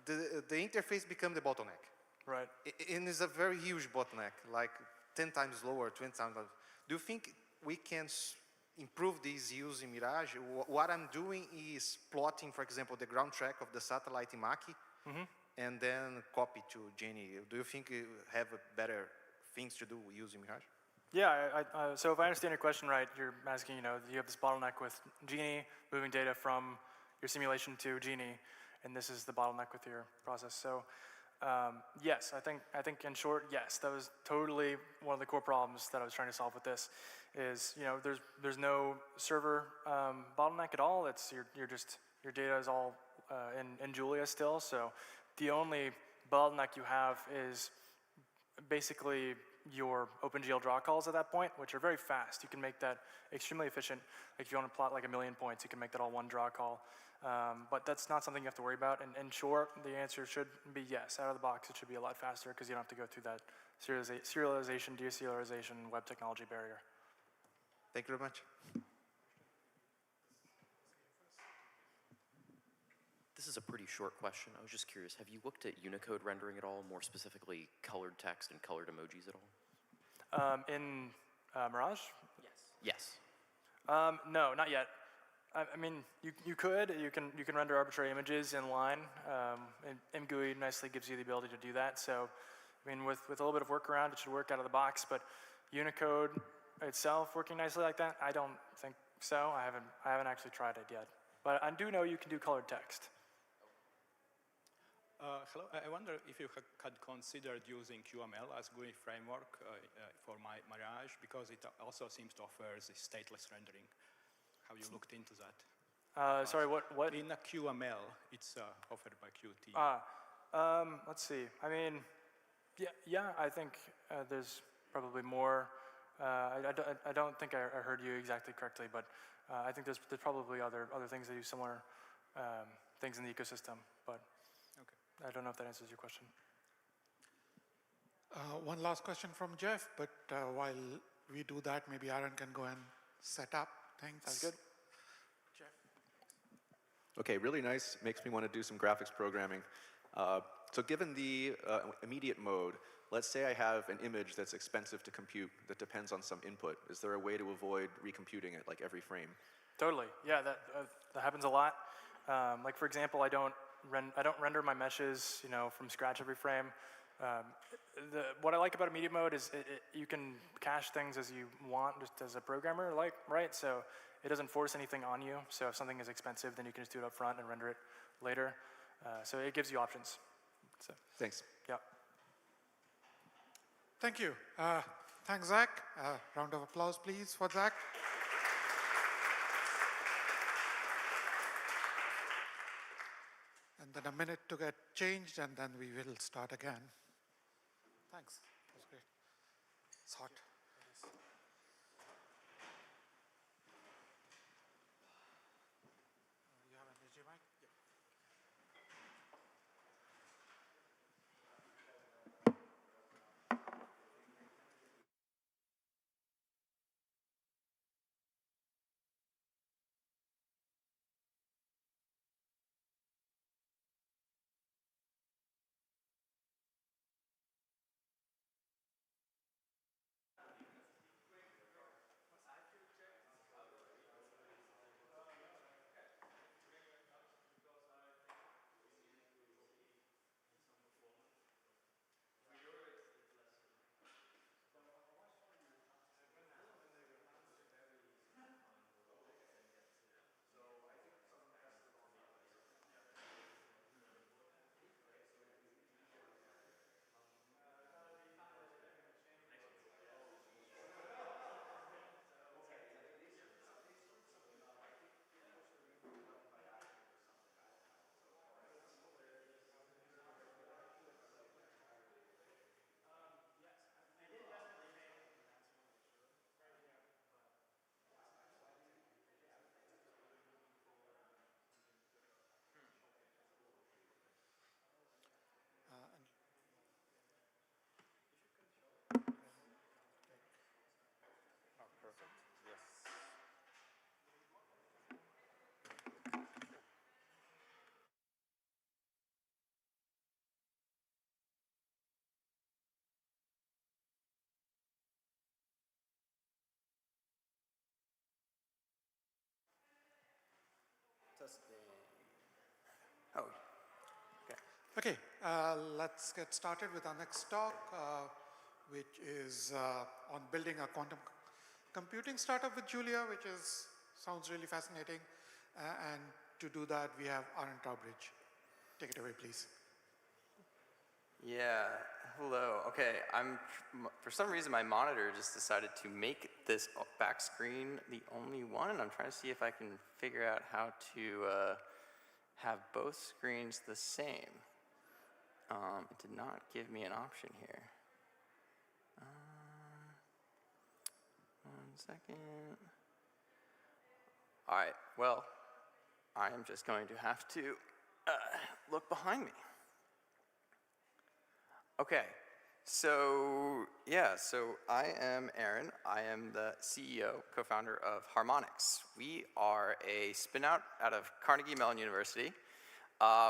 the interface became the bottleneck. Right. And it's a very huge bottleneck, like 10 times lower, 20 times lower. Do you think we can improve this using Mirage? What I'm doing is plotting, for example, the ground track of the satellite in Mach, and then copy to Genie. Do you think you have better things to do using Mirage? Yeah, so if I understand your question right, you're asking, you have this bottleneck with Genie, moving data from your simulation to Genie, and this is the bottleneck with your process. So yes, I think in short, yes, that was totally one of the core problems that I was trying to solve with this. Is there's no server bottleneck at all. It's your data is all in Julia still. So the only bottleneck you have is basically your OpenGL draw calls at that point, which are very fast. You can make that extremely efficient. Like if you want to plot like 1,000,000 points, you can make that all one draw call. But that's not something you have to worry about. And in short, the answer should be yes. Out of the box, it should be a lot faster because you don't have to go through that serialization, deserialization, web technology barrier. Thank you very much. This is a pretty short question. I was just curious, have you looked at Unicode rendering at all, more specifically colored text and colored emojis at all? In Mirage? Yes. No, not yet. I mean, you can render arbitrary images in line. And MGUI nicely gives you the ability to do that. So, I mean, with a little bit of workaround, it should work out of the box. But Unicode itself working nicely like that, I don't think so. I haven't actually tried it yet. But I do know you can do colored text. Hello, I wonder if you had considered using QML as GUI framework for Mirage, because it also seems to offer the stateless rendering. Have you looked into that? Sorry, what? In a QML, it's offered by Qt. Let's see. I mean, yeah. I think there's probably more. I don't think I heard you exactly correctly, but I think there's probably other things that do similar things in the ecosystem. But okay. I don't know if that answers your question. One last question from Jeff, but while we do that, maybe Aaron can go and set up things. Sounds good. Jeff. Okay, really nice. Makes me want to do some graphics programming. So given the immediate mode, let's say I have an image that's expensive to compute that depends on some input. Is there a way to avoid recomputing it like every frame? Totally. Yeah, that happens a lot. Like for example, I don't render my meshes, from scratch every frame. What I like about immediate mode is you can cache things as you want, just as a programmer, right? So it doesn't force anything on you. So if something is expensive, then you can just do it up front and render it later. So it gives you options. So, thanks. Yeah. Thank you. Thanks, Zach. Round of applause, please, for Zach. And then a minute to get changed, and then we will start again. Thanks. That was great. It's hot. Oh. Okay, let's get started with our next talk, which is on building a quantum computing startup with Julia, which sounds really fascinating. And to do that, we have Aaron Trowbridge. Take it away, please. Yeah, hello. Okay, for some reason my monitor just decided to make this back screen the only one, and I'm trying to see if I can figure out how to have both screens the same. It did not give me an option here. 1 second. All right, well, I am just going to have to look behind me. Okay, so I am Aaron. I am the CEO, co-founder of Harmonics. We are a spin-out out of Carnegie Mellon University,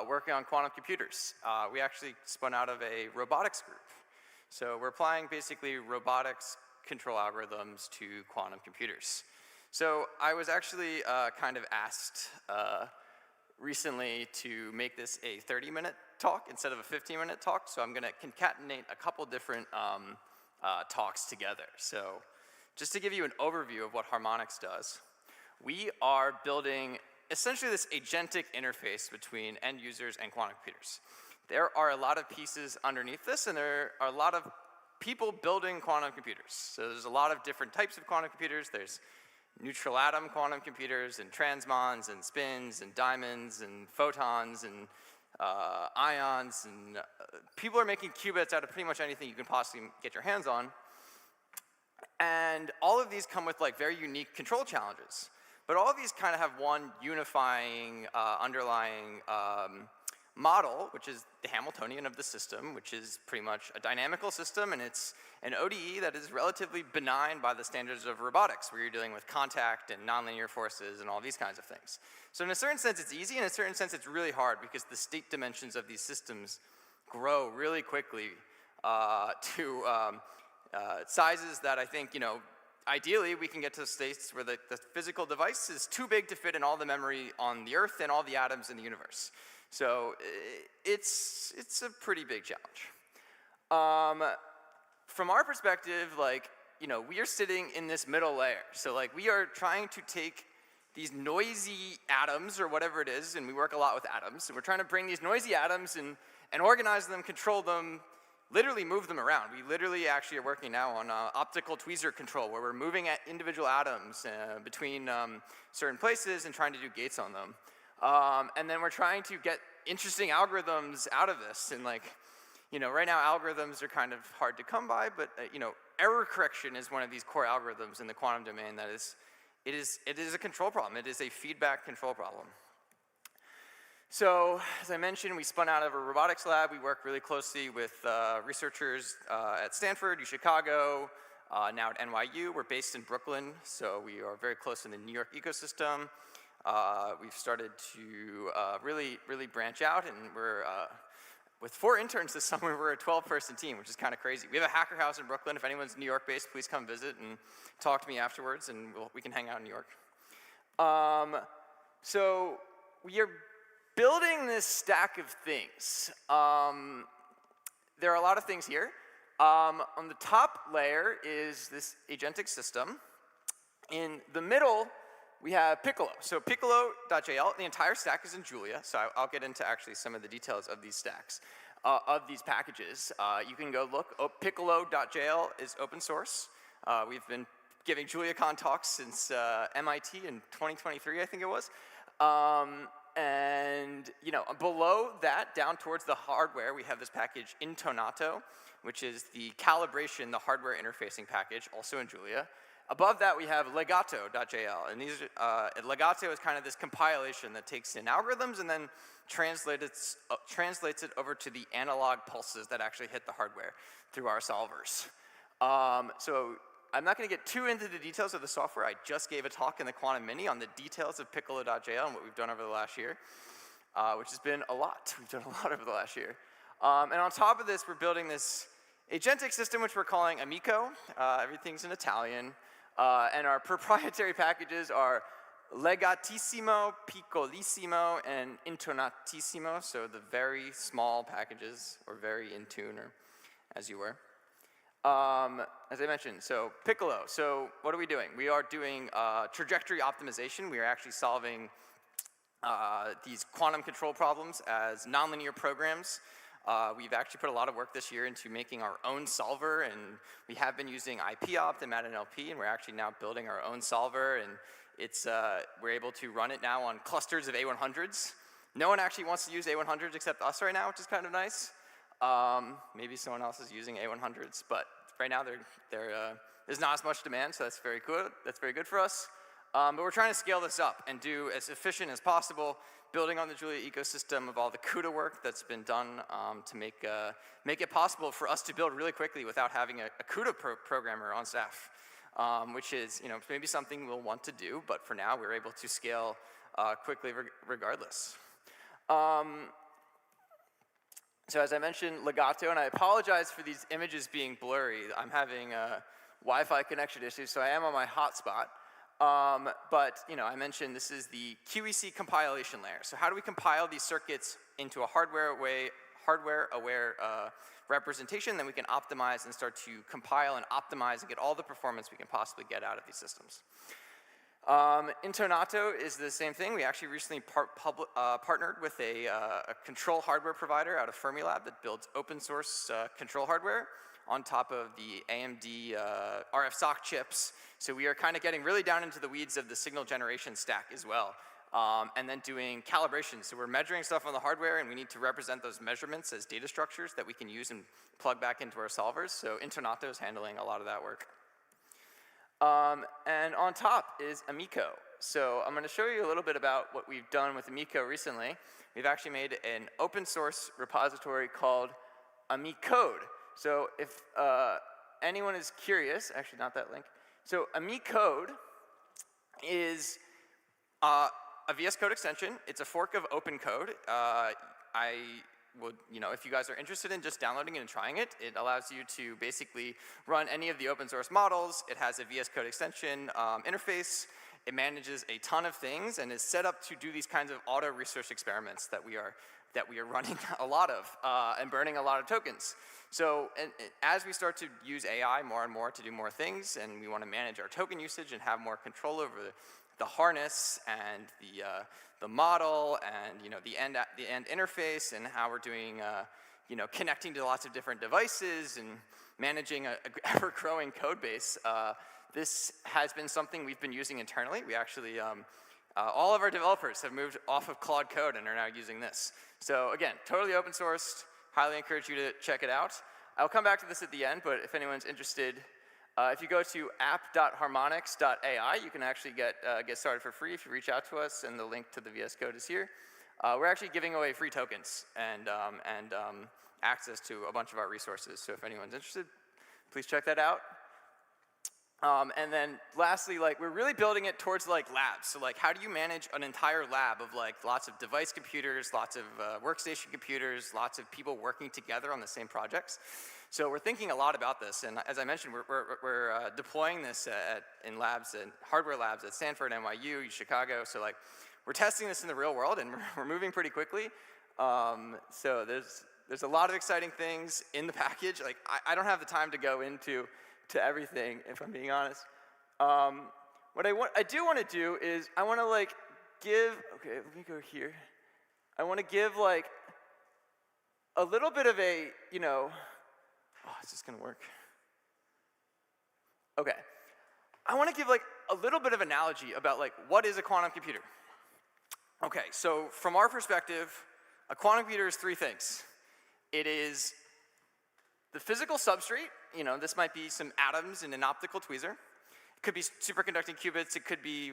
working on quantum computers. We actually spun out of a robotics group. So we're applying basically robotics control algorithms to quantum computers. So I was actually kind of asked recently to make this a 30-minute talk instead of a 15-minute talk, so I'm going to concatenate a couple different talks together. So just to give you an overview of what Harmonics does, we are building essentially this agentic interface between end users and quantum computers. There are a lot of pieces underneath this, and there are a lot of people building quantum computers. So there's a lot of different types of quantum computers. There's neutral atom quantum computers, and transmons, and spins, and diamonds, and photons, and ions, and people are making qubits out of pretty much anything you can possibly get your hands on. And all of these come with like very unique control challenges. But all of these kind of have one unifying underlying model, which is the Hamiltonian of the system, which is pretty much a dynamical system, and it's an ODE that is relatively benign by the standards of robotics, where you're dealing with contact and nonlinear forces and all these kinds of things. So in a certain sense, it's easy. In a certain sense, it's really hard because the state dimensions of these systems grow really quickly to sizes that I think, ideally we can get to states where the physical device is too big to fit in all the memory on the Earth and all the atoms in the universe. So it's a pretty big challenge. From our perspective, we are sitting in this middle layer. So we are trying to take these noisy atoms or whatever it is, and we work a lot with atoms, and we're trying to bring these noisy atoms and organize them, control them, literally move them around. We literally actually are working now on optical tweezer control, where we're moving at individual atoms between certain places and trying to do gates on them. And then we're trying to get interesting algorithms out of this. And right now algorithms are kind of hard to come by, but error correction is one of these core algorithms in the quantum domain that it is a control problem. It is a feedback control problem. So, as I mentioned, we spun out of a robotics lab. We work really closely with researchers at Stanford, Chicago, now at NYU. We're based in Brooklyn, so we are very close in the New York ecosystem. We've started to really branch out, and we're, with 4 interns this summer, we're a 12-person team, which is kind of crazy. We have a hacker house in Brooklyn. If anyone's New York-based, please come visit and talk to me afterwards, and we can hang out in New York. So we are building this stack of things. There are a lot of things here. On the top layer is this agentic system. In the middle, we have Piccolo. So Piccolo.jl, the entire stack is in Julia, so I'll get into actually some of the details of these stacks, of these packages. You can go look. Piccolo.jl is open source. We've been giving JuliaCon talks since MIT in 2023, I think it was. And below that, down towards the hardware, we have this package Intonato, which is the calibration, the hardware interfacing package, also in Julia. Above that, we have Legato.jl, and Legato is kind of this compilation that takes in algorithms and then translates it over to the analog pulses that actually hit the hardware through our solvers. So I'm not going to get too into the details of the software. I just gave a talk in the Quantum Mini on the details of Piccolo.jl and what we've done over the last year, which has been a lot. We've done a lot over the last year. And on top of this, we're building this agentic system, which we're calling Amico. Everything's in Italian. And our proprietary packages are legatissimo, piccolissimo, and intonatissimo, so the very small packages, or very in tune, or as you were. As I mentioned, so Piccolo, so what are we doing? We are doing trajectory optimization. We are actually solving these quantum control problems as nonlinear programs. We've actually put a lot of work this year into making our own solver, and we have been using IPOpt and MatNLP, and we're actually now building our own solver, and it's, we're able to run it now on clusters of A100s. No one actually wants to use A100s except us right now, which is kind of nice. Maybe someone else is using A100s, but right now there's not as much demand, so that's very good. That's very good for us. But we're trying to scale this up and do as efficient as possible, building on the Julia ecosystem of all the CUDA work that's been done to make it possible for us to build really quickly without having a CUDA programmer on staff, which is maybe something we'll want to do, but for now we're able to scale quickly regardless. So as I mentioned, Legato, and I apologize for these images being blurry. I'm having Wi-Fi connection issues, so I am on my hotspot. But I mentioned this is the QEC compilation layer. So how do we compile these circuits into a hardware-aware representation? Then we can optimize and start to compile and optimize and get all the performance we can possibly get out of these systems. Intonato is the same thing. We actually recently partnered with a control hardware provider out of Fermilab that builds open source control hardware on top of the AMD RF SoC chips. So we are kind of getting really down into the weeds of the signal generation stack as well. And then doing calibration. So we're measuring stuff on the hardware, and we need to represent those measurements as data structures that we can use and plug back into our solvers. So Intonato is handling a lot of that work. And on top is Amico. So I'm going to show you a little bit about what we've done with Amico recently. We've actually made an open source repository called Amicode. So if anyone is curious, actually not that link. So Amicode is a VS Code extension. It's a fork of OpenCode. I would, if you guys are interested in just downloading it and trying it, it allows you to basically run any of the open source models. It has a VS Code extension interface. It manages a ton of things and is set up to do these kinds of auto research experiments that we are running a lot of and burning a lot of tokens. So as we start to use AI more and more to do more things, and we want to manage our token usage and have more control over the harness and the model and the end interface and how we're doing connecting to lots of different devices and managing an ever-growing code base. This has been something we've been using internally. We actually all of our developers have moved off of Claude Code and are now using this. So again, totally open sourced. Highly encourage you to check it out. I'll come back to this at the end, but if anyone's interested, if you go to app.harmonics.ai, you can actually get started for free if you reach out to us, and the link to the VS Code is here. We're actually giving away free tokens and access to a bunch of our resources. So if anyone's interested, please check that out. And then lastly, we're really building it towards labs. So how do you manage an entire lab of lots of device computers, lots of workstation computers, lots of people working together on the same projects? So we're thinking a lot about this, and as I mentioned, we're deploying this in labs and hardware labs at Stanford, NYU, Chicago. So we're testing this in the real world, and we're moving pretty quickly. So there's a lot of exciting things in the package. I don't have the time to go into everything, if I'm being honest. What I do want to do is I want to give. Okay, let me go here. I want to give a little bit of a Oh, is this going to work? Okay. I want to give a little bit of analogy about what is a quantum computer. Okay, so from our perspective, a quantum computer is three things. It is the physical substrate. This might be some atoms in an optical tweezer. It could be superconducting qubits. It could be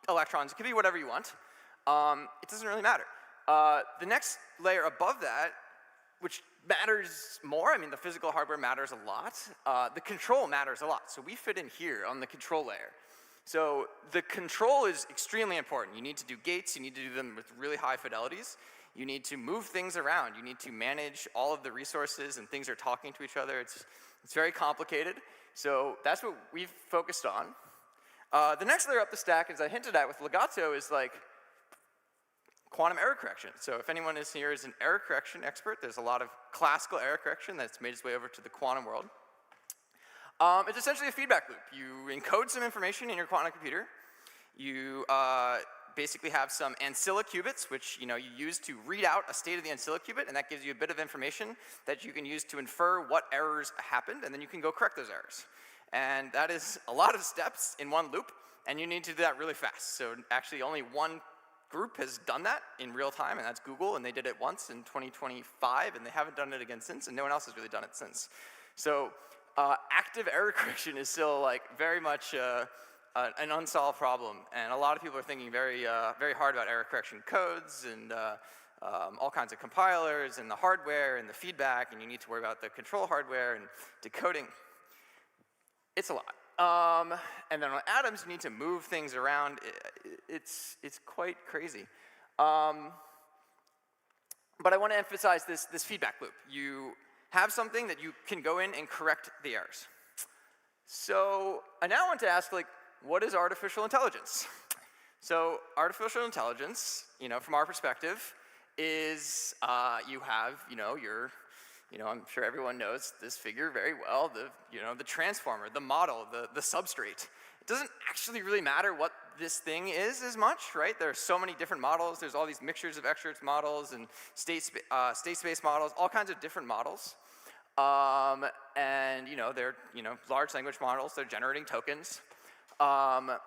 electrons. It could be whatever you want. It doesn't really matter. The next layer above that, which matters more, the physical hardware matters a lot. The control matters a lot. So we fit in here on the control layer. So the control is extremely important. You need to do gates. You need to do them with really high fidelities. You need to move things around. You need to manage all of the resources, and things are talking to each other. It's very complicated. So that's what we've focused on. The next layer up the stack, as I hinted at with Legato, is like quantum error correction. So if anyone is here is an error correction expert, there's a lot of classical error correction that's made its way over to the quantum world. It's essentially a feedback loop. You encode some information in your quantum computer. You basically have some ancilla qubits, which you use to read out a state of the ancilla qubit, and that gives you a bit of information that you can use to infer what errors happened, and then you can go correct those errors. And that is a lot of steps in one loop, and you need to do that really fast. So actually only one group has done that in real time, and that's Google, and they did it once in 2025, and they haven't done it again since, and no one else has really done it since. So active error correction is still like very much an unsolved problem, and a lot of people are thinking very hard about error correction codes and all kinds of compilers and the hardware and the feedback, and you need to worry about the control hardware and decoding. It's a lot. And then on atoms, you need to move things around. It's quite crazy. But I want to emphasize this feedback loop. You have something that you can go in and correct the errors. So I now want to ask, like, what is artificial intelligence? So artificial intelligence, from our perspective, is you have, I'm sure everyone knows this figure very well, the transformer, the model, the substrate. It doesn't actually really matter what this thing is as much, right? There are so many different models. There's all these mixtures of X-Church models and state space models, all kinds of different models. And they're large language models. They're generating tokens. So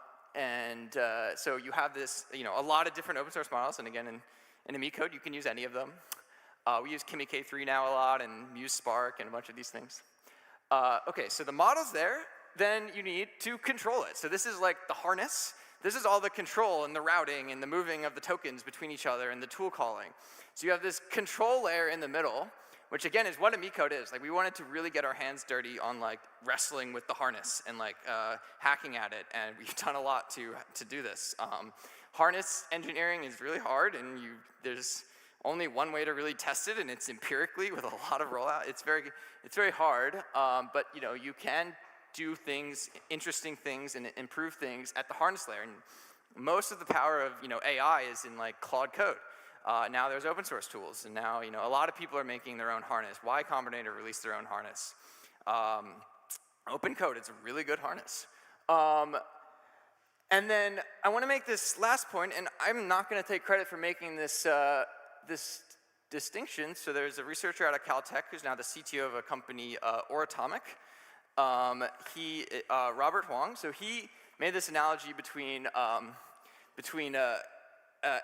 you have this, a lot of different open source models. And again, in Ami code, you can use any of them. We use Kimi K3 now a lot, and Muse Spark, and a bunch of these things. Okay, so the model's there. Then you need to control it. So this is like the harness. This is all the control and the routing and the moving of the tokens between each other and the tool calling. So you have this control layer in the middle, which again is what Ami code is. Like, we wanted to really get our hands dirty on like wrestling with the harness and like hacking at it, and we've done a lot to do this. Harness engineering is really hard, and there's only one way to really test it, and it's empirically with a lot of rollout. It's very hard, but you can do things, interesting things, and improve things at the harness layer. And most of the power of AI is in like Claude code. Now there's open source tools, and now a lot of people are making their own harness. Y Combinator released their own harness. Open code, it's a really good harness. And then I want to make this last point, and I'm not going to take credit for making this this distinction. So there's a researcher out of Caltech who's now the CTO of a company, Oratomic. Robert Huang. So he made this analogy between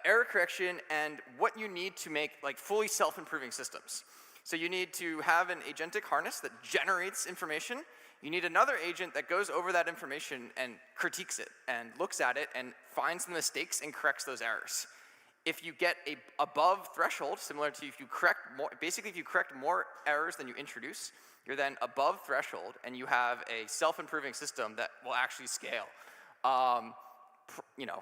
error correction and what you need to make like fully self-improving systems. So you need to have an agentic harness that generates information. You need another agent that goes over that information and critiques it and looks at it and finds the mistakes and corrects those errors. If you get above threshold, similar to if you correct more, basically if you correct more errors than you introduce, you're then above threshold and you have a self-improving system that will actually scale.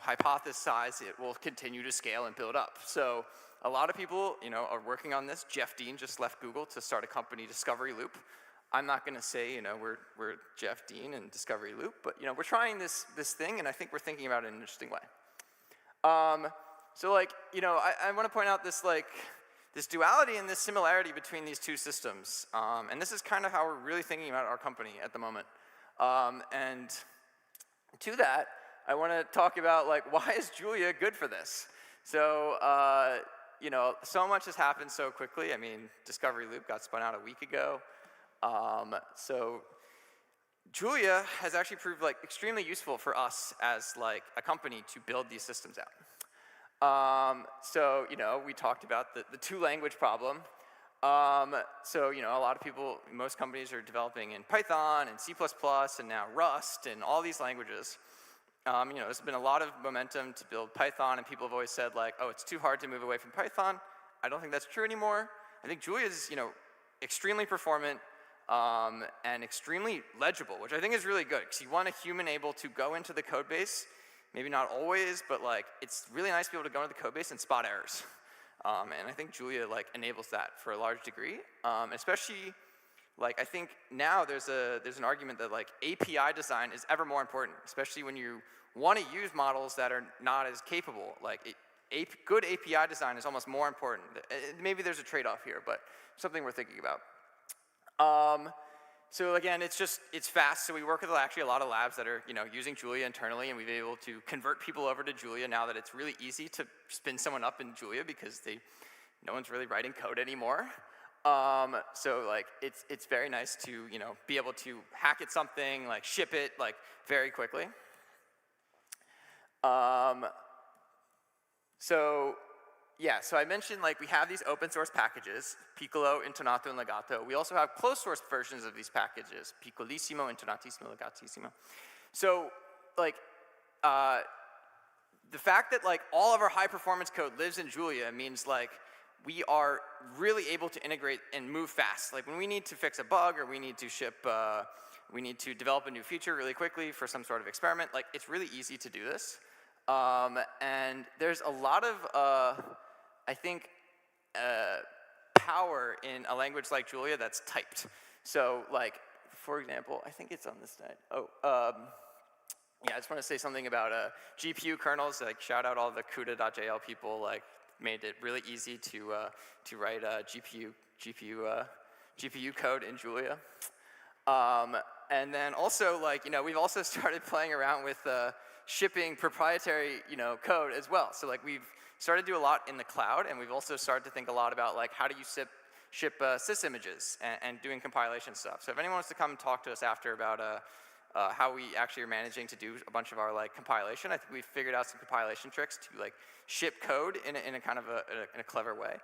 Hypothesize it will continue to scale and build up. So a lot of people, are working on this. Jeff Dean just left Google to start a company, Discovery Loop. I'm not going to say, we're Jeff Dean and Discovery Loop, but we're trying this thing, and I think we're thinking about it in an interesting way. So I want to point out this duality and this similarity between these two systems, and this is kind of how we're really thinking about our company at the moment. And to that, I want to talk about why is Julia good for this? So so much has happened so quickly. I mean, Discovery Loop got spun out a week ago. So Julia has actually proved extremely useful for us as a company to build these systems out. We talked about the two-language problem. So a lot of people, most companies are developing in Python and C++ and now Rust and all these languages. There's been a lot of momentum to build Python, and people have always said oh, it's too hard to move away from Python. I don't think that's true anymore. I think Julia is, extremely performant and extremely legible, which I think is really good, because you want a human able to go into the code base. Maybe not always, but it's really nice to be able to go into the code base and spot errors. And I think Julia enables that for a large degree, especially Like, I think now there's an argument that like API design is ever more important, especially when you want to use models that are not as capable. Like, good API design is almost more important. Maybe there's a trade-off here, but something we're thinking about. So again, it's fast. So we work with actually a lot of labs that are, using Julia internally, and we've been able to convert people over to Julia now that it's really easy to spin someone up in Julia because no one's really writing code anymore. So like, it's very nice to, be able to hack at something, like ship it, like very quickly. So I mentioned like we have these open source packages, Piccolo, Intonato, and Legato. We also have closed source versions of these packages, Piccolissimo, Intonatissimo, Legatissimo. So like, the fact that like all of our high performance code lives in Julia means like we are really able to integrate and move fast. Like when we need to fix a bug or we need to develop a new feature really quickly for some sort of experiment, like it's really easy to do this. And there's a lot of, I think, power in a language like Julia that's typed. So like, for example, I think it's on this side. Yeah, I just want to say something about GPU kernels. Like, shout out all the CUDA.jl people. Like, made it really easy to write GPU code in Julia. And then also, like, we've also started playing around with shipping proprietary, code as well. So like, we've started to do a lot in the cloud, and we've also started to think a lot about like, how do you ship sys images and doing compilation stuff. So if anyone wants to come talk to us after about how we actually are managing to do a bunch of our like compilation, I think we've figured out some compilation tricks to like ship code in a kind of in a clever way.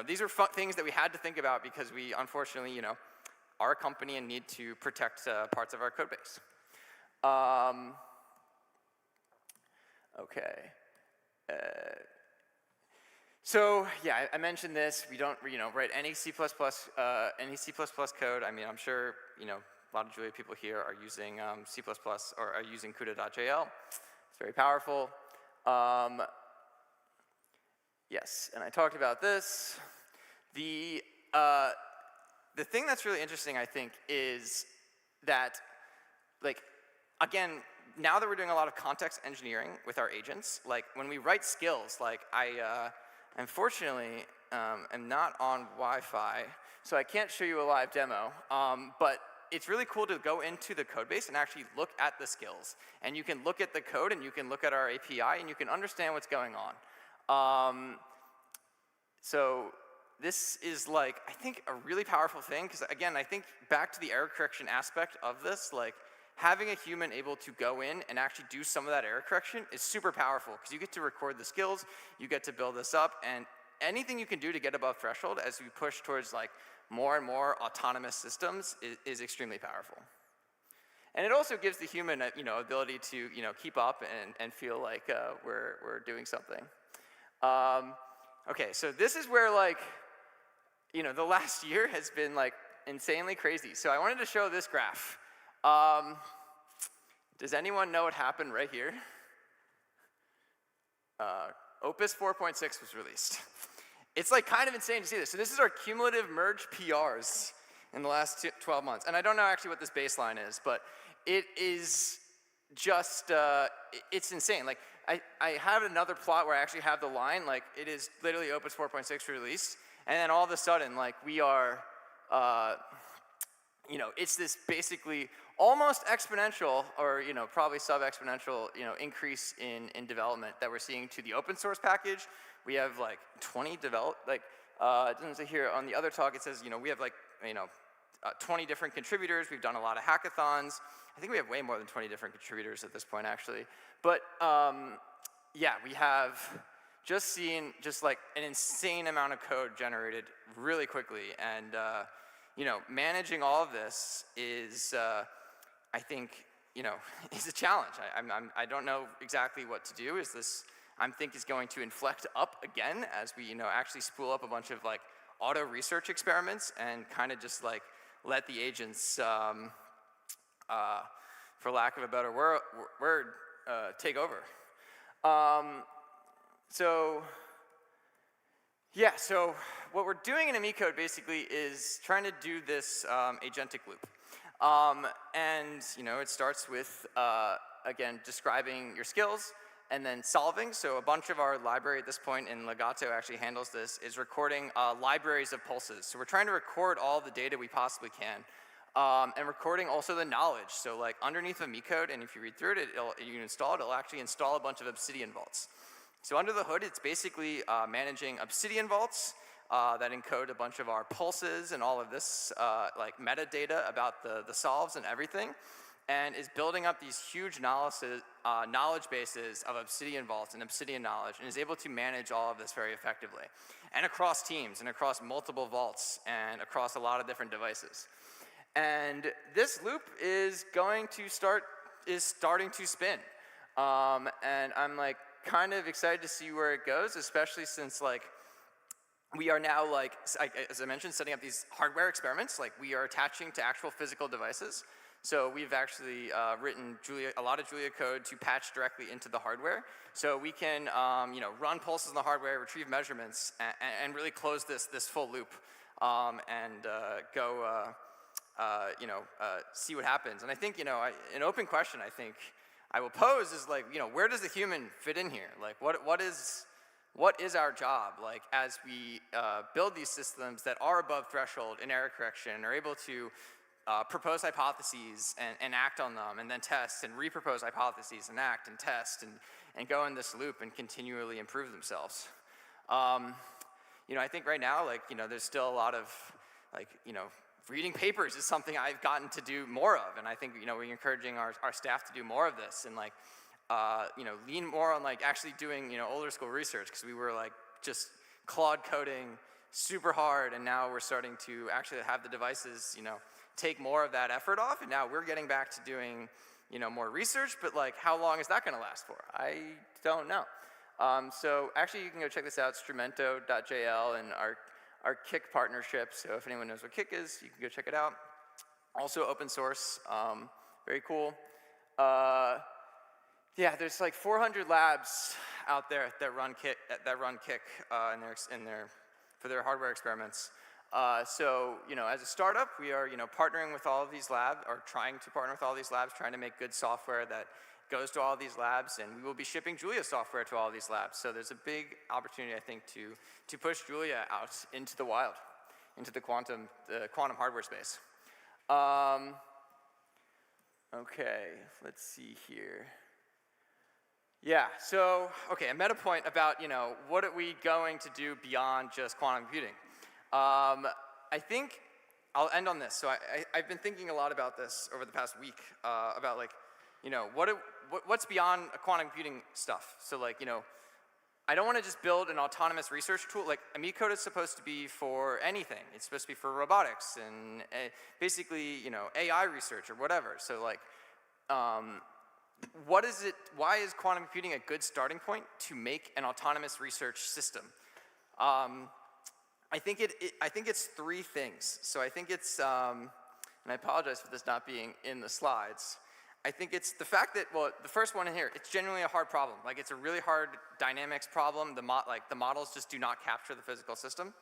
These are things that we had to think about because we unfortunately, are a company and need to protect parts of our code base. Okay. So yeah, I mentioned this. We don't, write any C++ code. I mean, I'm sure, a lot of Julia people here are using C++ or are using CUDA.jl. It's very powerful. Yes, and I talked about this. The thing that's really interesting, I think, is that, like, again, now that we're doing a lot of context engineering with our agents, like when we write skills, like I unfortunately am not on Wi-Fi, so I can't show you a live demo, but it's really cool to go into the code base and actually look at the skills. And you can look at the code and you can look at our API and you can understand what's going on. So this is like, I think, a really powerful thing, because again, I think back to the error correction aspect of this, like having a human able to go in and actually do some of that error correction is super powerful, because you get to record the skills, you get to build this up, and anything you can do to get above threshold as we push towards like more and more autonomous systems is extremely powerful. And it also gives the human, ability to, keep up and feel like we're doing something. Okay, so this is where like, the last year has been like insanely crazy. So I wanted to show this graph. Does anyone know what happened right here? Opus 4.6 was released. It's like kind of insane to see this. So this is our cumulative merge PRs in the last 12 months. And I don't know actually what this baseline is, but it is just, it's insane. Like, I have another plot where I actually have the line, like, it is literally Opus 4.6 released, and then all of a sudden, like, we are, it's this basically almost exponential, or, probably sub-exponential, increase in development that we're seeing to the open source package. We have, like, 20 it doesn't say here, on the other talk it says, we have, like, 20 different contributors. We've done a lot of hackathons. I think we have way more than 20 different contributors at this point, actually. But yeah, we have just seen like an insane amount of code generated really quickly. And managing all of this is, I think, is a challenge. I don't know exactly what to do. I think is going to inflect up again as we, actually spool up a bunch of like auto research experiments and kind of just like let the agents, for lack of a better word, take over. So Yeah, so what we're doing in AmiCode basically is trying to do this agentic loop. And it starts with, again, describing your skills and then solving. So a bunch of our library at this point, and Legato actually handles this, is recording libraries of pulses. So we're trying to record all the data we possibly can. And recording also the knowledge. So like underneath AmiCode, and if you read through it, you install it, it'll actually install a bunch of Obsidian vaults. So under the hood, it's basically managing Obsidian vaults that encode a bunch of our pulses and all of this like metadata about the solves and everything, and is building up these huge knowledge bases of Obsidian vaults and Obsidian knowledge, and is able to manage all of this very effectively, and across teams, and across multiple vaults, and across a lot of different devices. And this loop is starting to spin. And I'm like kind of excited to see where it goes, especially since like we are now like, as I mentioned, setting up these hardware experiments. Like we are attaching to actual physical devices. So we've actually written a lot of Julia code to patch directly into the hardware. So we can run pulses in the hardware, retrieve measurements, and really close this full loop and go see what happens. And I think, an open question I think I will pose is like, where does the human fit in here? Like what is our job? Like as we build these systems that are above threshold in error correction and are able to propose hypotheses and act on them, and then test and repropose hypotheses and act and test and go in this loop and continually improve themselves. I think right now, like, there's still a lot of, like, reading papers is something I've gotten to do more of, and I think, we're encouraging our staff to do more of this, and like, lean more on like actually doing, older school research, because we were like just Claude coding super hard, and now we're starting to actually have the devices, take more of that effort off, and now we're getting back to doing, more research, but like how long is that gonna last for? I don't know. So actually you can go check this out, strumento.jl, and our Kik partnership. So if anyone knows what Kik is, you can go check it out. Also open source, very cool. Yeah, there's like 400 labs out there that run Kik for their hardware experiments. So as a startup, we are partnering with all of these labs, or trying to partner with all these labs, trying to make good software that goes to all of these labs, and we will be shipping Julia software to all of these labs. So there's a big opportunity, I think, to push Julia out into the wild, into the quantum hardware space. Okay, let's see here. Yeah, so, okay, a meta point about, what are we going to do beyond just quantum computing? I think I'll end on this. So I've been thinking a lot about this over the past week, about like, what's beyond quantum computing stuff? So like, I don't want to just build an autonomous research tool. Like AmiCode is supposed to be for anything. It's supposed to be for robotics and basically, AI research or whatever. So like, why is quantum computing a good starting point to make an autonomous research system? I think it's three things. So I think it's, and I apologize for this not being in the slides. I think it's the fact that, well, the first one in here, it's genuinely a hard problem. Like it's a really hard dynamics problem. The models just do not capture the physical system.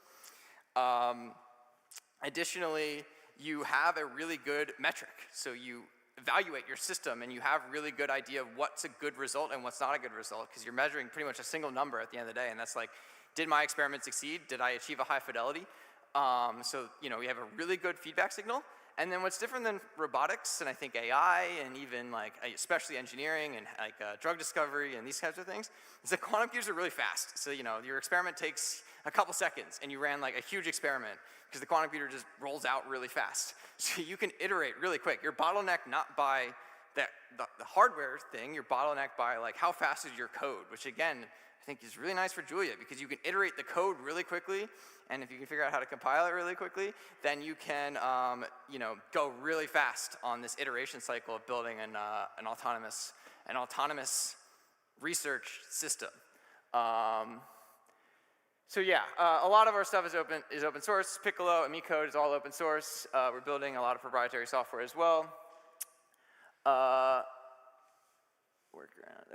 Additionally, you have a really good metric. So you evaluate your system and you have a really good idea of what's a good result and what's not a good result, because you're measuring pretty much a single number at the end of the day, and that's like, did my experiment succeed? Did I achieve a high fidelity? So, we have a really good feedback signal. And then what's different than robotics, and I think AI, and even like, especially engineering and like drug discovery and these types of things, is that quantum computers are really fast. So, your experiment takes a couple seconds and you ran like a huge experiment because the quantum computer just rolls out really fast. So you can iterate really quick. You're bottlenecked not by the hardware thing, you're bottlenecked by like how fast is your code, which again, I think is really nice for Julia, because you can iterate the code really quickly, and if you can figure out how to compile it really quickly, then you can, go really fast on this iteration cycle of building an autonomous research system. So yeah, a lot of our stuff is open source. Piccolo, AmiCode is all open source. We're building a lot of proprietary software as well. Workaround.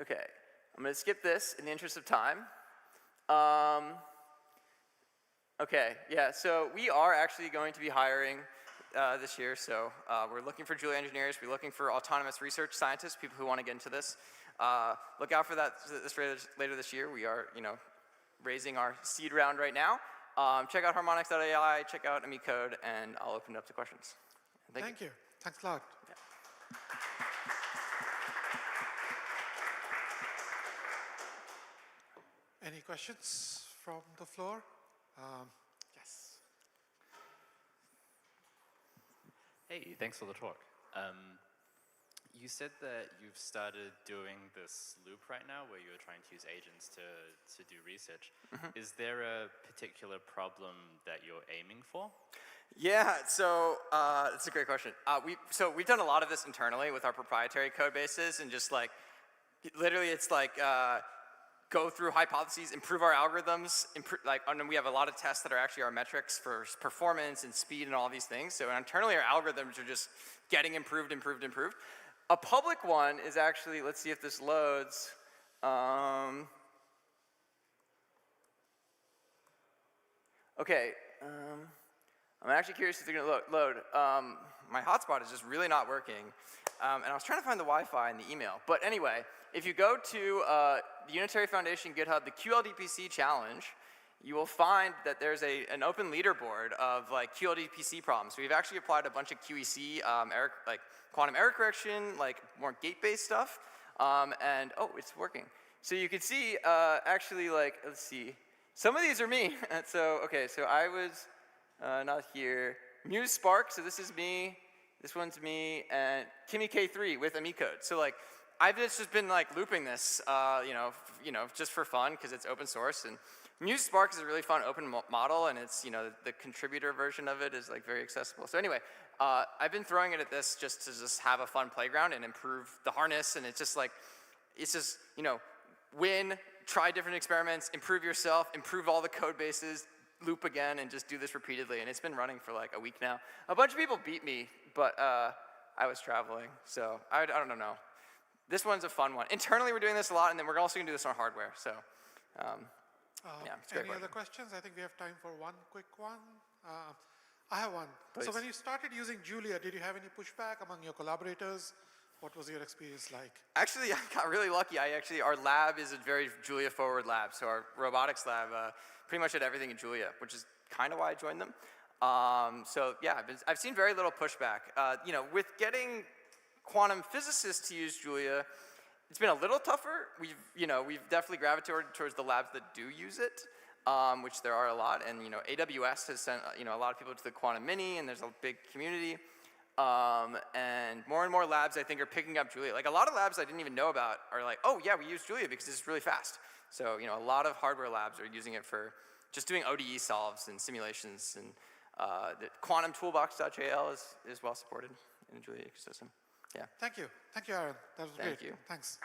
Okay. I'm going to skip this in the interest of time. Okay, yeah, so we are actually going to be hiring this year, so we're looking for Julia engineers, we're looking for autonomous research scientists, people who want to get into this. Look out for that later this year. We are, raising our seed round right now. Check out harmonics.ai, check out AmiCode, and I'll open it up to questions. Thank you. Thanks a lot. Yeah. Any questions from the floor? Yes. Hey, thanks for the talk. You said that you've started doing this loop right now where you're trying to use agents to do research. Is there a particular problem that you're aiming for? Yeah, so that's a great question. We've done a lot of this internally with our proprietary code bases, and just like, literally it's like, go through hypotheses, improve our algorithms, and then we have a lot of tests that are actually our metrics for performance and speed and all these things. So internally our algorithms are just getting improved. A public one is actually, let's see if this loads. Okay, I'm actually curious if they're gonna load. My hotspot is just really not working. And I was trying to find the Wi-Fi in the email. But anyway, if you go to the Unitary Foundation GitHub, the QLDPC challenge, you will find that there's an open leaderboard of like QLDPC problems. So we've actually applied a bunch of QEC, like quantum error correction, like more gate-based stuff. And oh, it's working. So you can see, actually, like, let's see. Some of these are me. Okay, so I was not here. Muse Spark, so this is me. This one's me, and Kimmy K3 with AmiCode. So like, I've just been like looping this, just for fun because it's open source. And Muse Spark is a really fun open model, and it's, the contributor version of it is like very accessible. So anyway, I've been throwing it at this just to have a fun playground and improve the harness. And it's just, win, try different experiments, improve yourself, improve all the code bases, loop again, and just do this repeatedly. And it's been running for like a week now. A bunch of people beat me, but I was traveling, so I don't know. This one's a fun one. Internally, we're doing this a lot, and then we're also going to do this on hardware. So, yeah, it's a great Any other questions? I think we have time for one quick one. I have one. Please. So when you started using Julia, did you have any pushback among your collaborators? What was your experience like? Actually, I got really lucky. Our lab is a very Julia-forward lab. So our robotics lab pretty much did everything in Julia, which is kind of why I joined them. So yeah, I've seen very little pushback. With getting quantum physicists to use Julia, it's been a little tougher. We've definitely gravitated towards the labs that do use it, which there are a lot. And AWS has sent a lot of people to the Quantum Mini, and there's a big community. And more labs, I think, are picking up Julia. Like a lot of labs I didn't even know about are like, oh yeah, we use Julia because it's really fast. So a lot of hardware labs are using it for just doing ODE solves and simulations. And the quantumtoolbox.jl is well supported in the Julia ecosystem. Yeah. Thank you. Thank you, Aaron. That was great. Thank you. Thanks.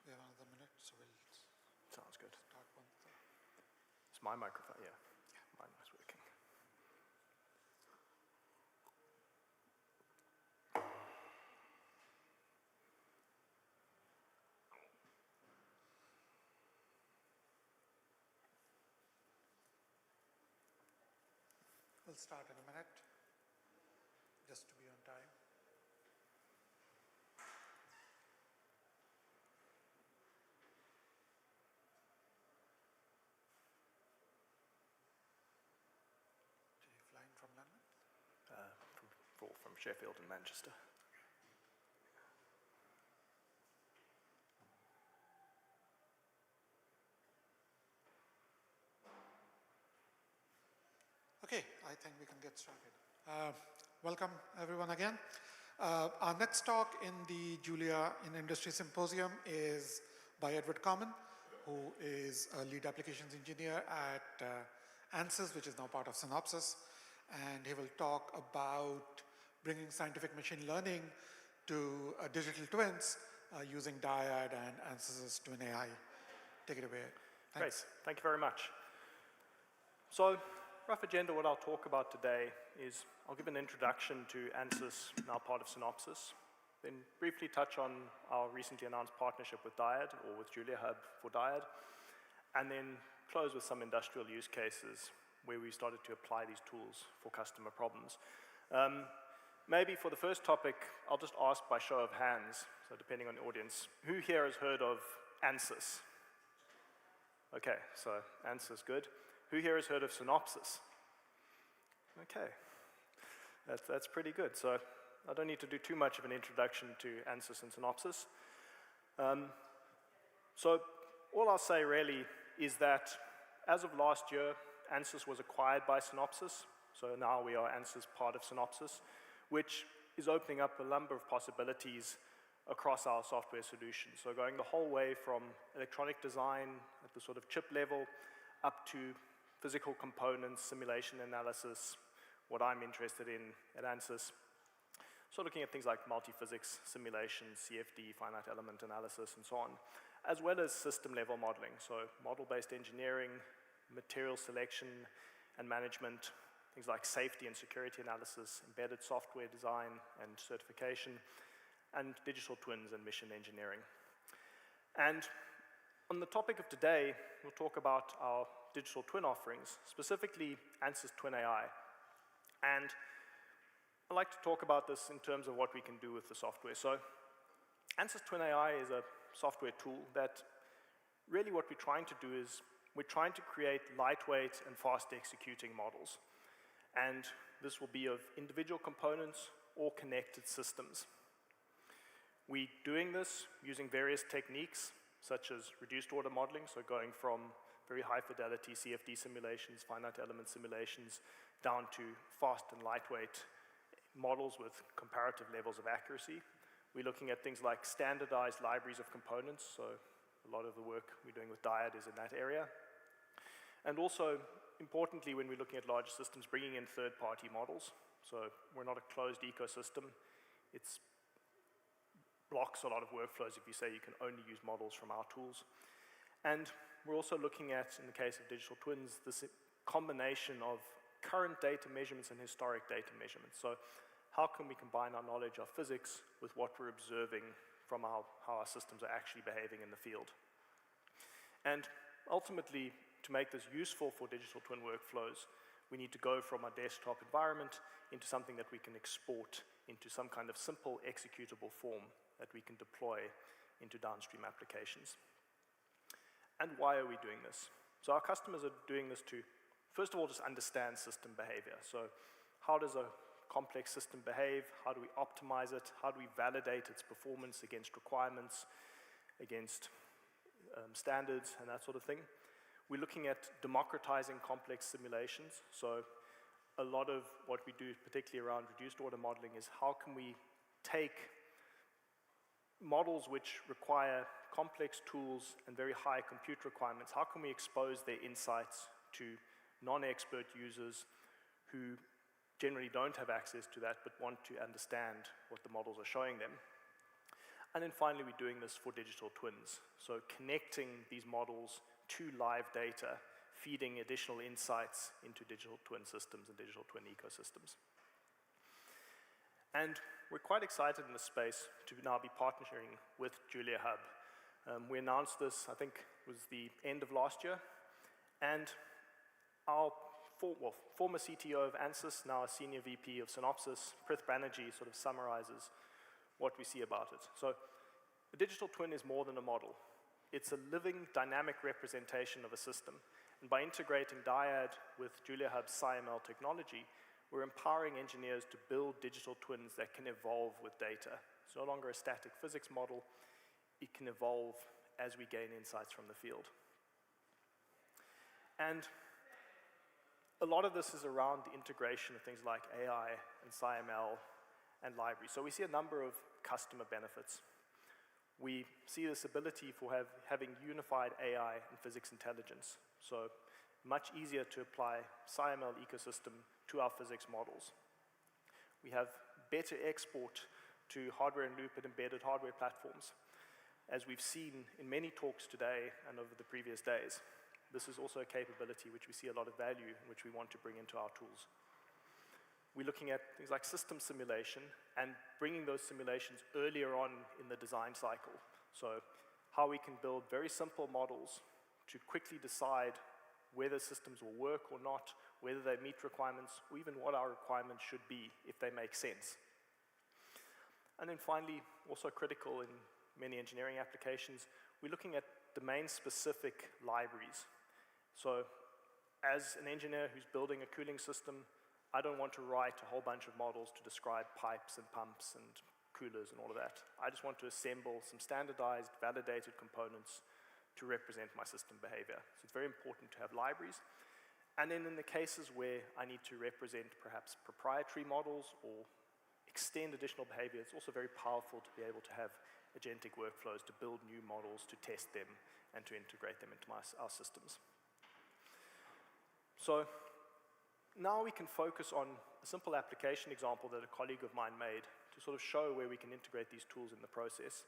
We have another minute, so we'll Sounds good. start once. It's my microphone, yeah. Mine was working. We'll start in a minute, just to be on time. Are you flying from London? From Sheffield and Manchester. Okay, I think we can get started. Welcome everyone again. Our next talk in the Julia in Industry Symposium is by Edward Common, who is a lead applications engineer at ANSYS, which is now part of Synopsys. And he will talk about bringing scientific machine learning to digital twins using Dyad and ANSYS's Twin AI. Take it away. Thanks. Great, thank you very much. So, rough agenda, what I'll talk about today is I'll give an introduction to ANSYS, now part of Synopsys, then briefly touch on our recently announced partnership with Dyad, or with JuliaHub for Dyad, and then close with some industrial use cases where we started to apply these tools for customer problems. Maybe for the first topic, I'll just ask by show of hands, so depending on the audience, who here has heard of ANSYS? Okay, so ANSYS, good. Who here has heard of Synopsys? Okay, that's pretty good. So I don't need to do too much of an introduction to ANSYS and Synopsys. So all I'll say really is that as of last year, ANSYS was acquired by Synopsys. So now we are ANSYS part of Synopsys, which is opening up a number of possibilities across our software solutions. So going the whole way from electronic design at the sort of chip level up to physical components, simulation analysis, what I'm interested in at ANSYS. So looking at things like multi-physics simulation, CFD, finite element analysis, and so on, as well as system-level modeling, so model-based engineering, material selection and management, things like safety and security analysis, embedded software design and certification, and digital twins and mission engineering. And on the topic of today, we'll talk about our digital twin offerings, specifically ANSYS Twin AI. And I'd like to talk about this in terms of what we can do with the software. So ANSYS Twin AI is a software tool that really what we're trying to do is we're trying to create lightweight and fast executing models. And this will be of individual components or connected systems. We're doing this using various techniques, such as reduced order modeling, so going from very high fidelity CFD simulations, finite element simulations, down to fast and lightweight models with comparative levels of accuracy. We're looking at things like standardized libraries of components, so a lot of the work we're doing with Dyad is in that area. And also, importantly, when we're looking at large systems, bringing in third-party models. So we're not a closed ecosystem. It blocks a lot of workflows if you say you can only use models from our tools. And we're also looking at, in the case of digital twins, this combination of current data measurements and historic data measurements. So how can we combine our knowledge of physics with what we're observing from how our systems are actually behaving in the field? And ultimately, to make this useful for digital twin workflows, we need to go from our desktop environment into something that we can export into some kind of simple executable form that we can deploy into downstream applications. And why are we doing this? So our customers are doing this to, first of all, just understand system behavior. So how does a complex system behave? How do we optimize it? How do we validate its performance against requirements, against standards, and that sort of thing? We're looking at democratizing complex simulations. So a lot of what we do, particularly around reduced order modeling, is how can we take models which require complex tools and very high compute requirements, how can we expose their insights to non-expert users who generally don't have access to that but want to understand what the models are showing them? And then finally, we're doing this for digital twins. So connecting these models to live data, feeding additional insights into digital twin systems and digital twin ecosystems. And we're quite excited in this space to now be partnering with JuliaHub. We announced this, I think, was the end of last year, and our former CTO of ANSYS, now a senior VP of Synopsys, Prith Banerjee, sort of summarizes what we see about it. So a digital twin is more than a model. It's a living, dynamic representation of a system. And by integrating Dyad with JuliaHub's SciML technology, we're empowering engineers to build digital twins that can evolve with data. It's no longer a static physics model. It can evolve as we gain insights from the field. And a lot of this is around the integration of things like AI and SciML and libraries. So we see a number of customer benefits. We see this ability for having unified AI and physics intelligence. So much easier to apply SciML ecosystem to our physics models. We have better export to hardware in loop and embedded hardware platforms, as we've seen in many talks today and over the previous days. This is also a capability which we see a lot of value and which we want to bring into our tools. We're looking at things like system simulation and bringing those simulations earlier on in the design cycle. So how we can build very simple models to quickly decide whether systems will work or not, whether they meet requirements, or even what our requirements should be if they make sense. And then finally, also critical in many engineering applications, we're looking at domain-specific libraries. So as an engineer who's building a cooling system, I don't want to write a whole bunch of models to describe pipes and pumps and coolers and all of that. I just want to assemble some standardized, validated components to represent my system behavior. So it's very important to have libraries. And then in the cases where I need to represent perhaps proprietary models or extend additional behavior, it's also very powerful to be able to have agentic workflows to build new models, to test them, and to integrate them into our systems. So now we can focus on a simple application example that a colleague of mine made to sort of show where we can integrate these tools in the process.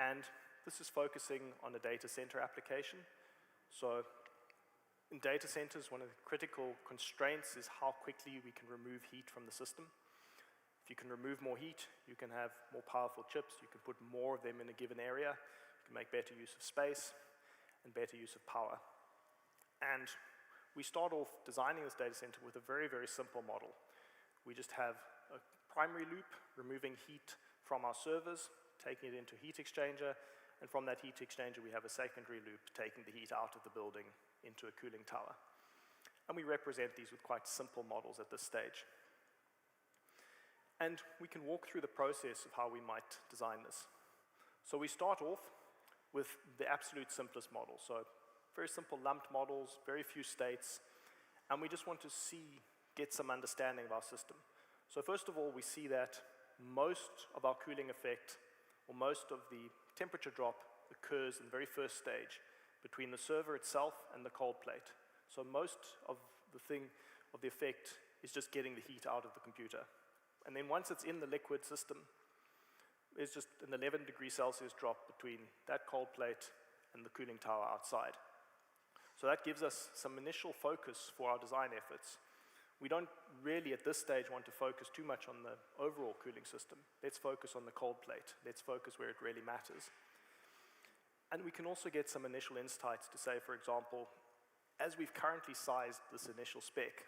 And this is focusing on a data center application. So in data centers, one of the critical constraints is how quickly we can remove heat from the system. If you can remove more heat, you can have more powerful chips, you can put more of them in a given area, you can make better use of space and better use of power. And we start off designing this data center with a very, very simple model. We just have a primary loop removing heat from our servers, taking it into a heat exchanger, and from that heat exchanger we have a secondary loop taking the heat out of the building into a cooling tower. And we represent these with quite simple models at this stage. And we can walk through the process of how we might design this. So we start off with the absolute simplest model. So very simple lumped models, very few states, and we just want to get some understanding of our system. So first of all, we see that most of our cooling effect, or most of the temperature drop, occurs in the very first stage between the server itself and the cold plate. So most of the effect is just getting the heat out of the computer. And then once it's in the liquid system, there's just an 11 degrees Celsius drop between that cold plate and the cooling tower outside. So that gives us some initial focus for our design efforts. We don't really, at this stage, want to focus too much on the overall cooling system. Let's focus on the cold plate. Let's focus where it really matters. And we can also get some initial insights to say, for example, as we've currently sized this initial spec,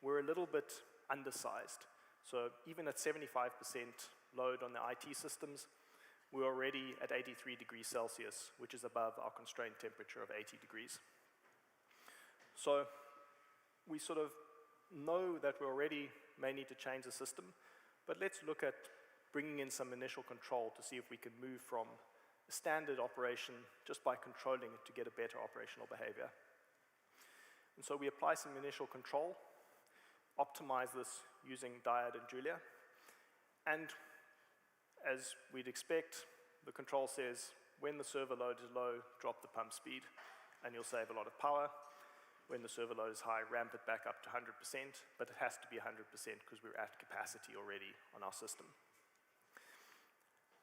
we're a little bit undersized. So even at 75% load on the IT systems, we're already at 83 degrees Celsius, which is above our constrained temperature of 80 degrees. So we sort of know that we already may need to change the system, but let's look at bringing in some initial control to see if we can move from a standard operation just by controlling it to get a better operational behavior. And so we apply some initial control, optimize this using Diode and Julia, and as we'd expect, the control says when the server load is low, drop the pump speed, and you'll save a lot of power. When the server load is high, ramp it back up to 100%, but it has to be 100% because we're at capacity already on our system.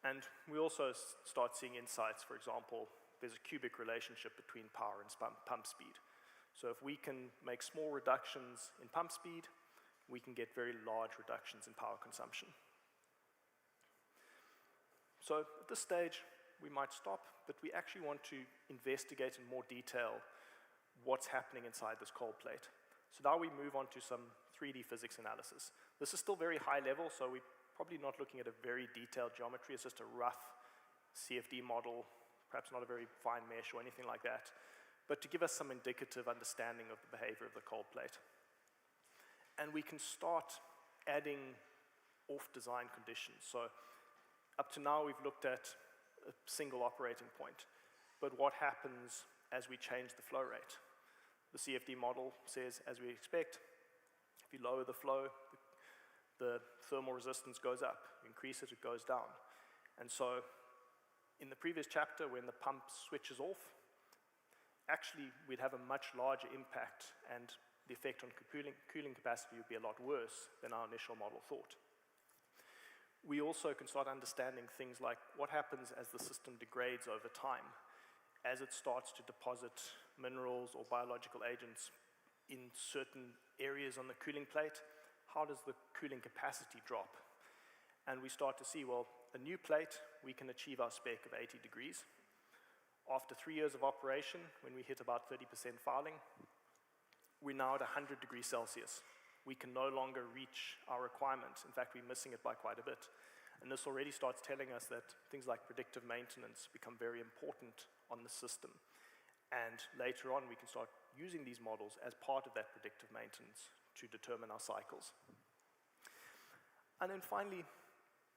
And we also start seeing insights. For example, there's a cubic relationship between power and pump speed. So if we can make small reductions in pump speed, we can get very large reductions in power consumption. So at this stage, we might stop, but we actually want to investigate in more detail what's happening inside this cold plate. So now we move on to some 3D physics analysis. This is still very high level, so we're probably not looking at a very detailed geometry. It's just a rough CFD model, perhaps not a very fine mesh or anything like that, but to give us some indicative understanding of the behavior of the cold plate. And we can start adding off-design conditions. So up to now, we've looked at a single operating point, but what happens as we change the flow rate? The CFD model says, as we expect, if you lower the flow, the thermal resistance goes up. You increase it, it goes down. And so in the previous chapter, when the pump switches off, actually we'd have a much larger impact, and the effect on cooling capacity would be a lot worse than our initial model thought. We also can start understanding things like what happens as the system degrades over time, as it starts to deposit minerals or biological agents in certain areas on the cooling plate. How does the cooling capacity drop? And we start to see, well, a new plate, we can achieve our spec of 80 degrees. After 3 years of operation, when we hit about 30% fouling, we're now at 100 degrees Celsius. We can no longer reach our requirement. In fact, we're missing it by quite a bit. And this already starts telling us that things like predictive maintenance become very important on the system. And later on, we can start using these models as part of that predictive maintenance to determine our cycles. And then finally,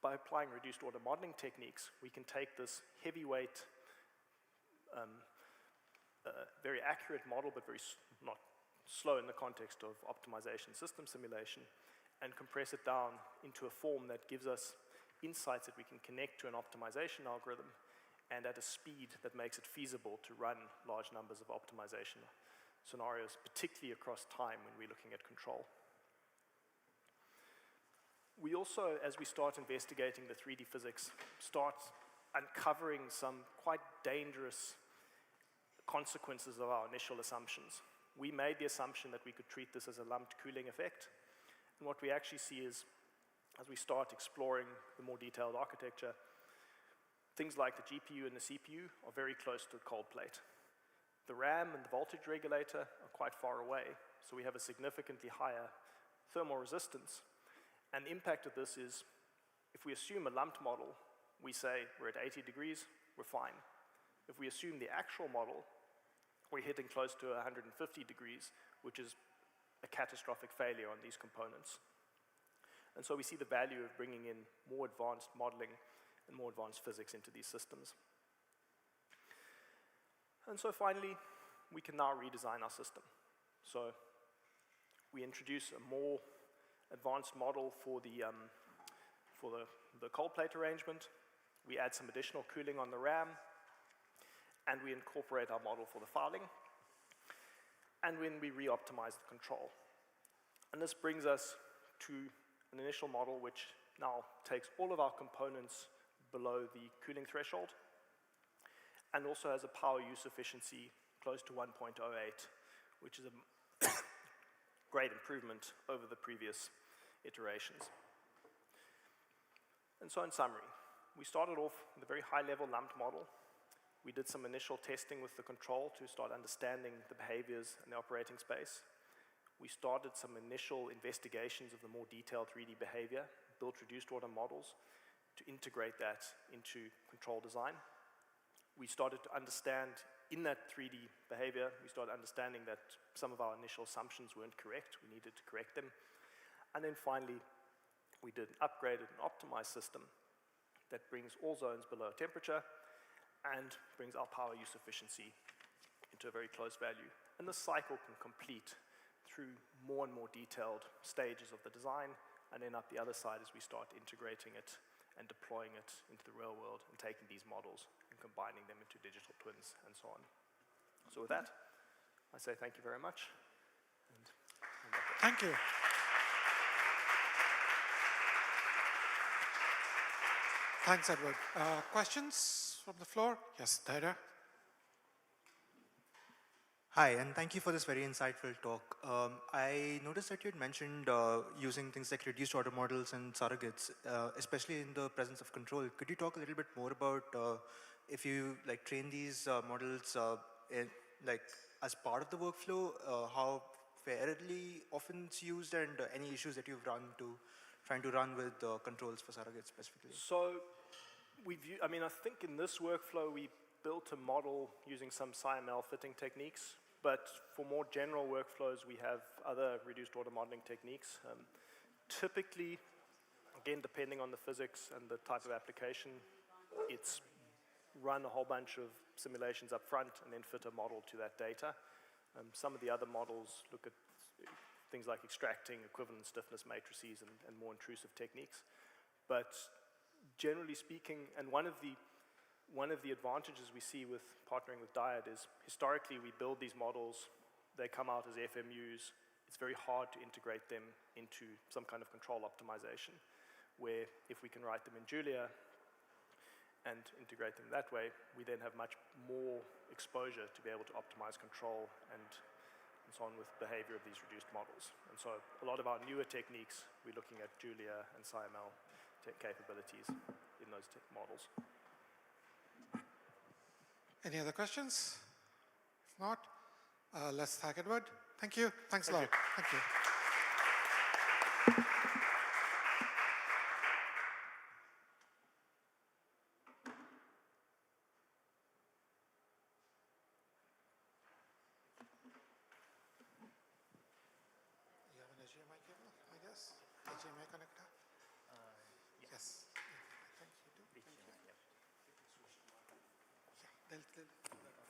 by applying reduced order modeling techniques, we can take this heavyweight, very accurate model, but not slow in the context of optimization system simulation, and compress it down into a form that gives us insights that we can connect to an optimization algorithm, and at a speed that makes it feasible to run large numbers of optimization scenarios, particularly across time when we're looking at control. We also, as we start investigating the 3D physics, start uncovering some quite dangerous consequences of our initial assumptions. We made the assumption that we could treat this as a lumped cooling effect, and what we actually see is, as we start exploring the more detailed architecture, things like the GPU and the CPU are very close to the cold plate. The RAM and the voltage regulator are quite far away, so we have a significantly higher thermal resistance. And the impact of this is, if we assume a lumped model, we say we're at 80 degrees, we're fine. If we assume the actual model, we're hitting close to 150 degrees, which is a catastrophic failure on these components. And so we see the value of bringing in more advanced modeling and more advanced physics into these systems. And so finally, we can now redesign our system. So we introduce a more advanced model for the cold plate arrangement. We add some additional cooling on the RAM, and we incorporate our model for the fouling, and when we re-optimize the control. And this brings us to an initial model which now takes all of our components below the cooling threshold, and also has a power use efficiency close to 1.08, which is a great improvement over the previous iterations. And so in summary, we started off with a very high-level lumped model. We did some initial testing with the control to start understanding the behaviors in the operating space. We started some initial investigations of the more detailed 3D behavior, built reduced order models to integrate that into control design. We started to understand in that 3D behavior, we started understanding that some of our initial assumptions weren't correct. We needed to correct them. And then finally, we did an upgraded and optimized system that brings all zones below temperature and brings our power use efficiency into a very close value. And this cycle can complete through more and more detailed stages of the design, and then up the other side as we start integrating it and deploying it into the real world and taking these models and combining them into digital twins and so on. So with that, I say thank you very much. Thank you. Thanks, Edward. Questions from the floor? Yes, Dara. Hi, and thank you for this very insightful talk. I noticed that you had mentioned using things like reduced order models and surrogates, especially in the presence of control. Could you talk a little bit more about if you train these models as part of the workflow, how fairly often it's used, and any issues that you've run to trying to run with controls for surrogates specifically? So I think in this workflow we built a model using some SciML fitting techniques, but for more general workflows we have other reduced order modeling techniques. Typically, again, depending on the physics and the type of application, it's run a whole bunch of simulations up front and then fit a model to that data. Some of the other models look at things like extracting equivalent stiffness matrices and more intrusive techniques. But generally speaking, and one of the advantages we see with partnering with Diad is historically we build these models, they come out as FMUs. It's very hard to integrate them into some kind of control optimization, where if we can write them in Julia and integrate them that way, we then have much more exposure to be able to optimize control and so on with behavior of these reduced models. And so a lot of our newer techniques, we're looking at Julia and SciML capabilities in those models. Any other questions? If not, let's thank Edward. Thank you. Thanks a lot. Thank you. You have an HDMI cable, I guess? HDMI connector? Yes. I think you do. Thank you. Yeah, they'll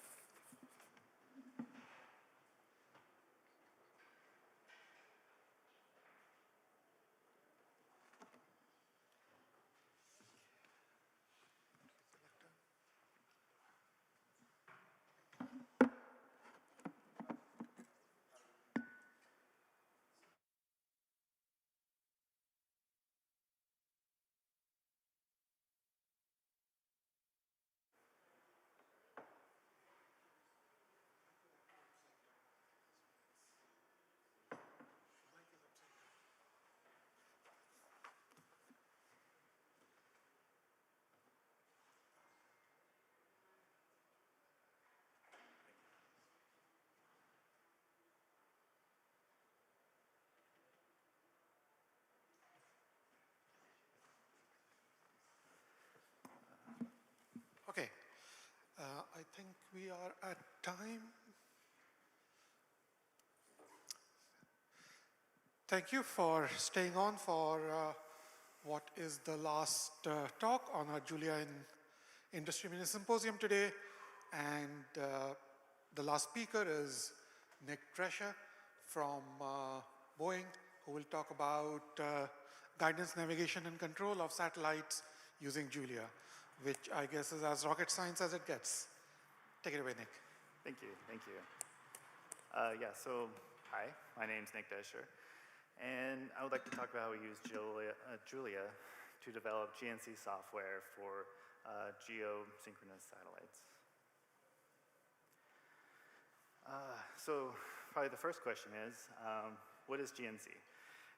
Okay, I think we are at time. Thank you for staying on for what is the last talk on our Julia in Industry Mini Symposium today. And the last speaker is Nick Drescher from Boeing, who will talk about guidance, navigation, and control of satellites using Julia, which I guess is as rocket science as it gets. Take it away, Nick. Thank you, thank you. So hi, my name's Nick Drescher, and I would like to talk about how we use Julia to develop GNC software for geosynchronous satellites. So probably the first question is, what is GNC?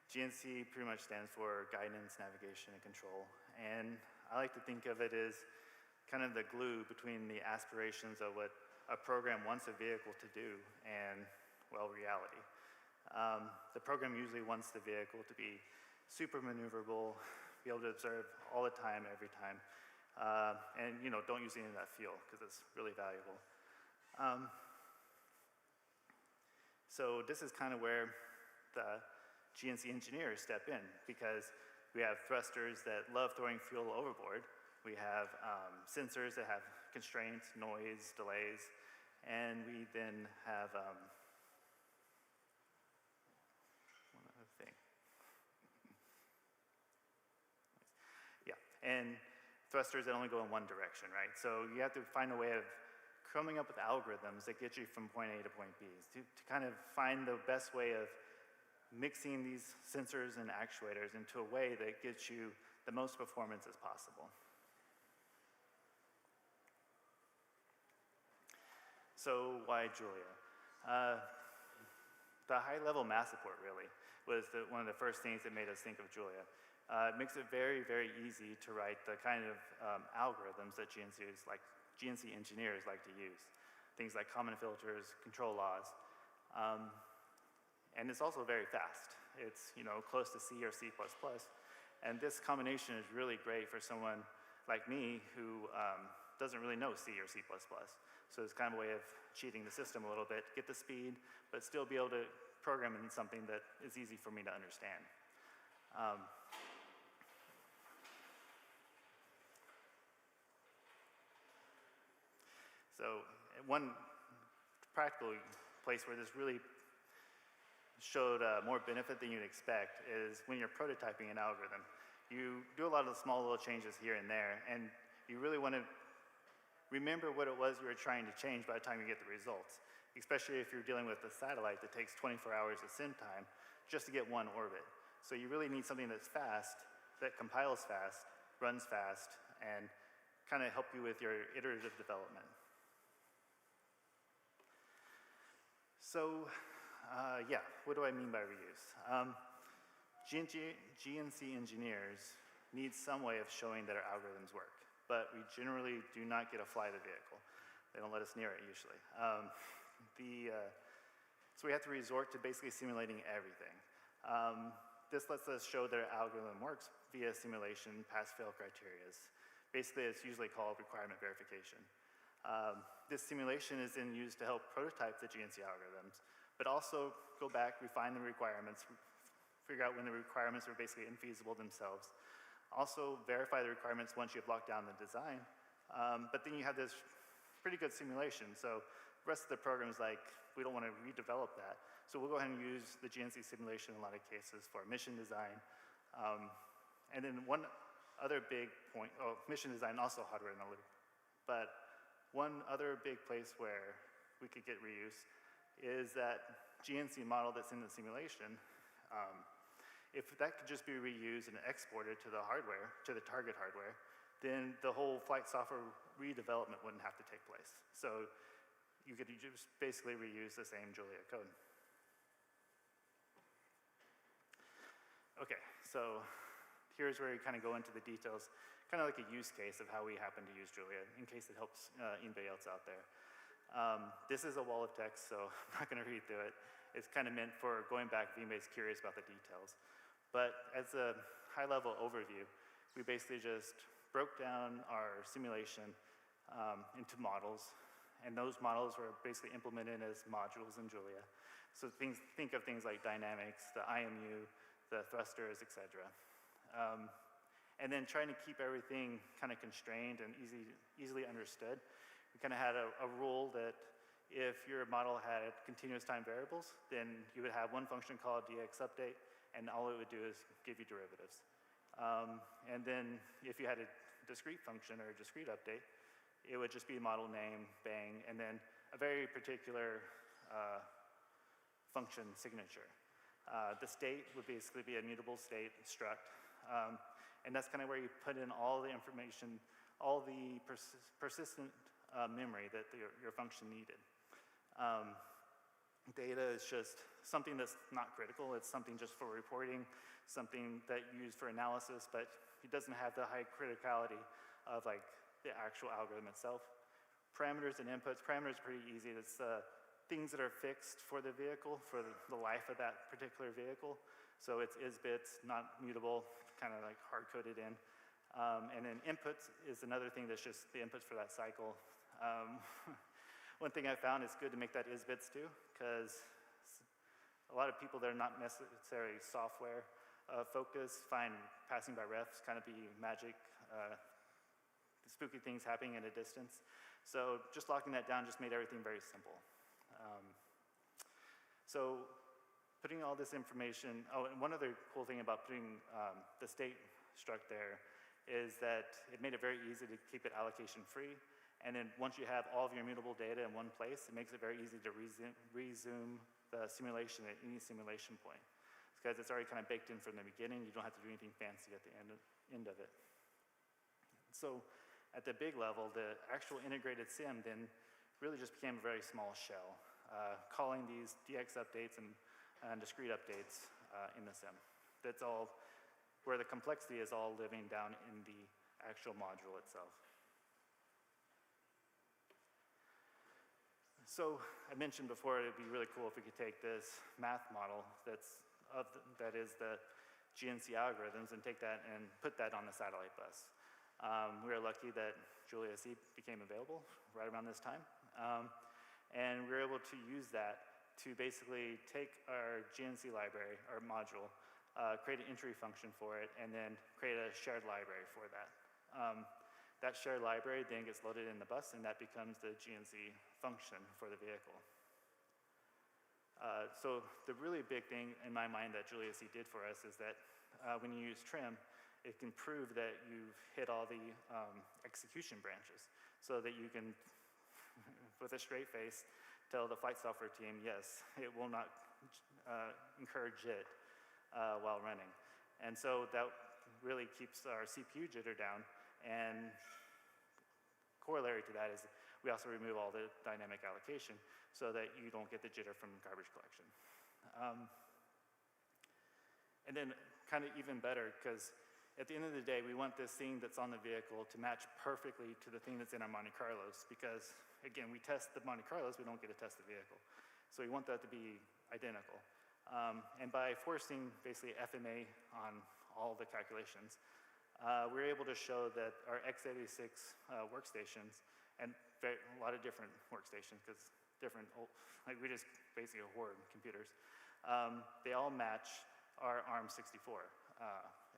GNC pretty much stands for guidance, navigation, and control. And I like to think of it as kind of the glue between the aspirations of what a program wants a vehicle to do and, well, reality. The program usually wants the vehicle to be super maneuverable, be able to observe all the time, every time, and don't use any of that fuel because it's really valuable. So this is kind of where the GNC engineers step in, because we have thrusters that love throwing fuel overboard. We have sensors that have constraints, noise, delays, and we then have one other thing. Yeah, and thrusters that only go in one direction, right? So you have to find a way of coming up with algorithms that get you from point A to point B, to kind of find the best way of mixing these sensors and actuators into a way that gets you the most performance as possible. So why Julia? The high-level math support really was one of the first things that made us think of Julia. It makes it very, very easy to write the kind of algorithms that GNC engineers like to use. Things like common filters, control laws. And it's also very fast. It's close to C or C++. And this combination is really great for someone like me who doesn't really know C or C++. So it's kind of a way of cheating the system a little bit, get the speed, but still be able to program in something that is easy for me to understand. So one practical place where this really showed more benefit than you'd expect is when you're prototyping an algorithm. You do a lot of the small little changes here and there, and you really want to remember what it was you were trying to change by the time you get the results, especially if you're dealing with a satellite that takes 24 hours of sim time just to get one orbit. So you really need something that's fast, that compiles fast, runs fast, and kind of help you with your iterative development. So, yeah, what do I mean by reuse? GNC engineers need some way of showing that our algorithms work, but we generally do not get to fly the vehicle. They don't let us near it usually. So we have to resort to basically simulating everything. This lets us show that our algorithm works via simulation pass-fail criteria. Basically, it's usually called requirement verification. This simulation is then used to help prototype the GNC algorithms, but also go back, refine the requirements, figure out when the requirements are basically infeasible themselves. Also verify the requirements once you've locked down the design, but then you have this pretty good simulation. So the rest of the program is like, we don't want to redevelop that. So we'll go ahead and use the GNC simulation in a lot of cases for mission design. And then one other big point, mission design, also hardware in the loop. But one other big place where we could get reuse is that GNC model that's in the simulation. If that could just be reused and exported to the hardware, to the target hardware, then the whole flight software redevelopment wouldn't have to take place. So you could just basically reuse the same Julia code. Okay, so here's where you kind of go into the details, kind of like a use case of how we happen to use Julia, in case it helps anybody else out there. This is a wall of text, so I'm not going to read through it. It's kind of meant for going back if anybody's curious about the details. But as a high-level overview, we basically just broke down our simulation into models, and those models were basically implemented as modules in Julia. So think of things like dynamics, the IMU, the thrusters, etc. And then trying to keep everything kind of constrained and easily understood. We kind of had a rule that if your model had continuous time variables, then you would have one function called dxUpdate, and all it would do is give you derivatives. And then if you had a discrete function or a discrete update, it would just be model name, bang, and then a very particular function signature. The state would basically be a mutable state struct. And that's kind of where you put in all the information, all the persistent memory that your function needed. Data is just something that's not critical. It's something just for reporting, something that you use for analysis, but it doesn't have the high criticality of like the actual algorithm itself. Parameters and inputs. Parameters are pretty easy. It's things that are fixed for the vehicle, for the life of that particular vehicle. So it's is bits, not mutable, kind of like hard-coded in. And then inputs is another thing that's just the inputs for that cycle. One thing I found is good to make that is bits too, because a lot of people that are not necessarily software focused find passing by refs kind of be magic, spooky things happening at a distance. So just locking that down just made everything very simple. So putting all this information, oh, and one other cool thing about putting the state struct there is that it made it very easy to keep it allocation free. And then once you have all of your mutable data in one place, it makes it very easy to resume the simulation at any simulation point. Because it's already kind of baked in from the beginning. You don't have to do anything fancy at the end of it. So at the big level, the actual integrated sim then really just became a very small shell, calling these DX updates and discrete updates in the sim. That's all where the complexity is all living down in the actual module itself. So I mentioned before it'd be really cool if we could take this math model that is the GNC algorithms and take that and put that on the satellite bus. We were lucky that JuliaC became available right around this time. And we were able to use that to basically take our GNC library, our module, create an entry function for it, and then create a shared library for that. That shared library then gets loaded in the bus, and that becomes the GNC function for the vehicle. So the really big thing in my mind that JuliaC did for us is that when you use trim, it can prove that you've hit all the execution branches so that you can, with a straight face, tell the flight software team, yes, it will not incur JIT while running. And so that really keeps our CPU jitter down, and corollary to that is we also remove all the dynamic allocation so that you don't get the jitter from garbage collection. And then kind of even better, because at the end of the day, we want this thing that's on the vehicle to match perfectly to the thing that's in our Monte Carlos, because again, we test the Monte Carlos, we don't get to test the vehicle. So we want that to be identical. And by forcing basically FMA on all the calculations, we're able to show that our x86 workstations, and a lot of different workstations, because different, like we just basically hoard computers, they all match our ARM64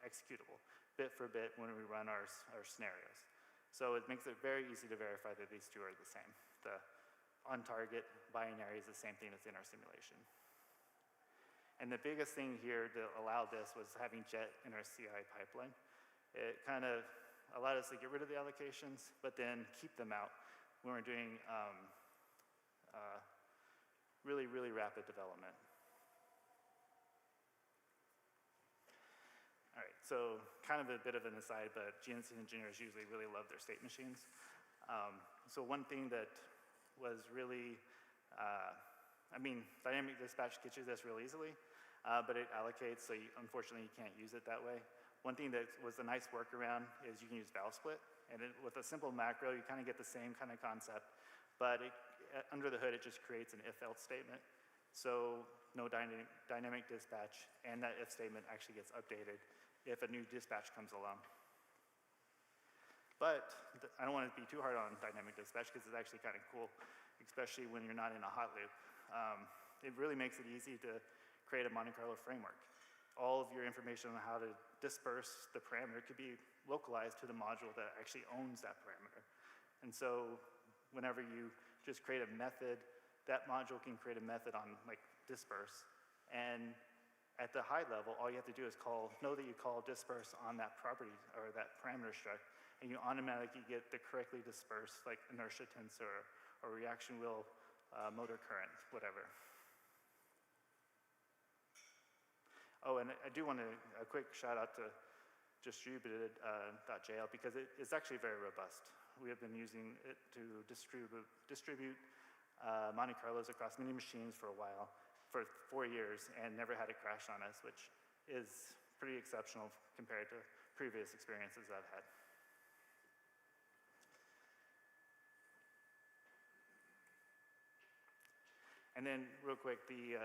executable, bit for bit when we run our scenarios. So it makes it very easy to verify that these two are the same. The on-target binary is the same thing that's in our simulation. And the biggest thing here that allowed this was having JET in our CI pipeline. It kind of allowed us to get rid of the allocations, but then keep them out when we're doing really, really rapid development. All right, so kind of a bit of an aside, but GNC engineers usually really love their state machines. So one thing that was really, dynamic dispatch gets you this real easily, but it allocates, so unfortunately you can't use it that way. One thing that was a nice workaround is you can use valve split, and with a simple macro, you kind of get the same kind of concept, but under the hood, it just creates an if-else statement. So no dynamic dispatch, and that if statement actually gets updated if a new dispatch comes along. But I don't want to be too hard on dynamic dispatch because it's actually kind of cool, especially when you're not in a hot loop. It really makes it easy to create a Monte Carlo framework. All of your information on how to disperse the parameter could be localized to the module that actually owns that parameter. And so whenever you just create a method, that module can create a method on like disperse. And at the high level, all you have to do is know that you call disperse on that property or that parameter struct, and you automatically get the correctly dispersed like inertia tensor or reaction wheel motor current, whatever. Oh, and I do want a quick shout out to distributed.jl because it's actually very robust. We have been using it to distribute Monte Carlos across many machines for a while. for 4 years and never had it crash on us, which is pretty exceptional compared to previous experiences I've had. And then real quick, the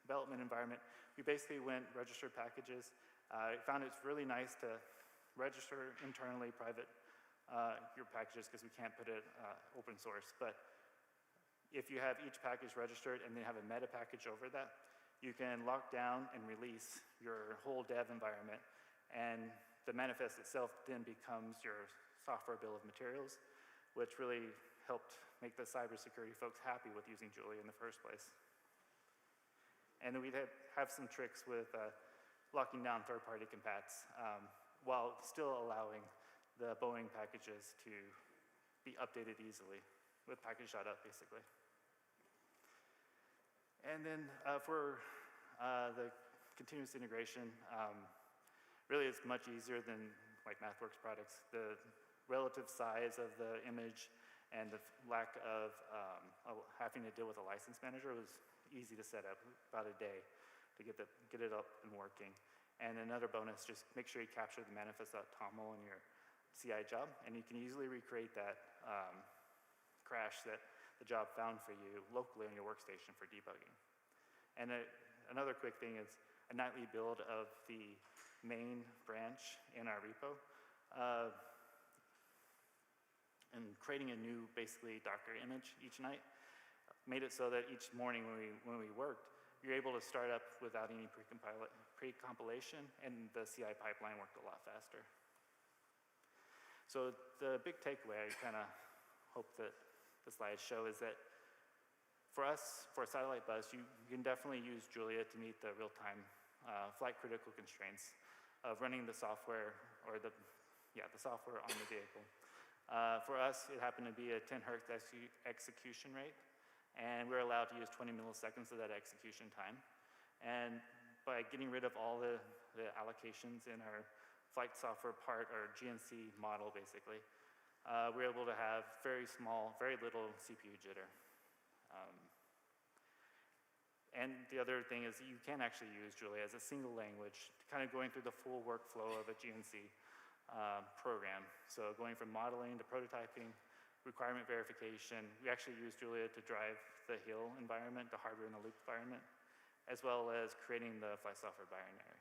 development environment, we basically went registered packages. I found it's really nice to register internally private your packages because we can't put it open source. But if you have each package registered and then have a meta package over that, you can lock down and release your whole dev environment. And the manifest itself then becomes your software bill of materials, which really helped make the cybersecurity folks happy with using Julia in the first place. And then we'd have some tricks with locking down third-party compats while still allowing the Boeing packages to be updated easily with package.up, basically. And then for the continuous integration, really it's much easier than like MathWorks products. The relative size of the image and the lack of having to deal with a license manager was easy to set up, about a day to get it up and working. And another bonus, just make sure you capture the manifest.toml in your CI job, and you can easily recreate that crash that the job found for you locally on your workstation for debugging. And another quick thing is a nightly build of the main branch in our repo. And creating a new, basically, Docker image each night made it so that each morning when we worked, you're able to start up without any pre-compilation, and the CI pipeline worked a lot faster. So the big takeaway I kind of hope that the slides show is that for us, for a satellite bus, you can definitely use Julia to meet the real-time flight-critical constraints of running the software, or the software on the vehicle. For us, it happened to be a 10 hertz execution rate, and we're allowed to use 20 milliseconds of that execution time. And by getting rid of all the allocations in our flight software part, or GNC model, basically, we're able to have very little CPU jitter. And the other thing is you can actually use Julia as a single language, kind of going through the full workflow of a GNC program. So going from modeling to prototyping, requirement verification. We actually use Julia to drive the Hill environment, the hardware in the loop environment, as well as creating the flight software binary.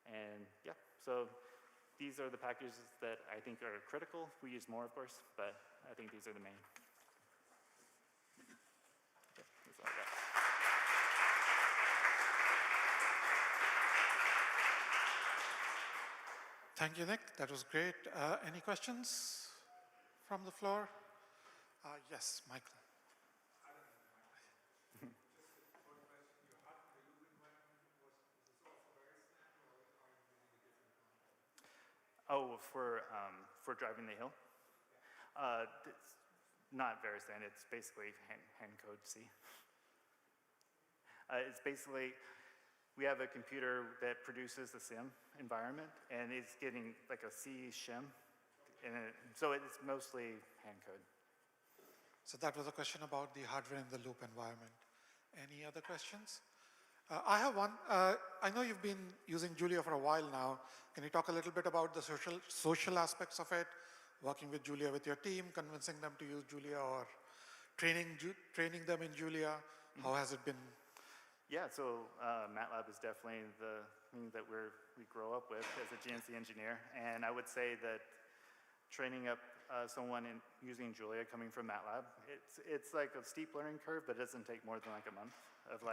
And yeah, so these are the packages that I think are critical. We use more, of course, but I think these are the main. Okay, that's all I got. Thank you, Nick. That was great. Any questions from the floor? Yes, Michael. Oh, for driving the hill? It's not Veristand, it's basically hand code C. It's basically, we have a computer that produces the sim environment, and it's getting like a C shim, and so it's mostly hand code. So that was a question about the hardware in the loop environment. Any other questions? I have one. I know you've been using Julia for a while now. Can you talk a little bit about the social aspects of it, working with Julia with your team, convincing them to use Julia, or training them in Julia? How has it been? Yeah, so MATLAB is definitely the thing that we grow up with as a GNC engineer. And I would say that training up someone in using Julia coming from MATLAB, it's like a steep learning curve, but it doesn't take more than like a month of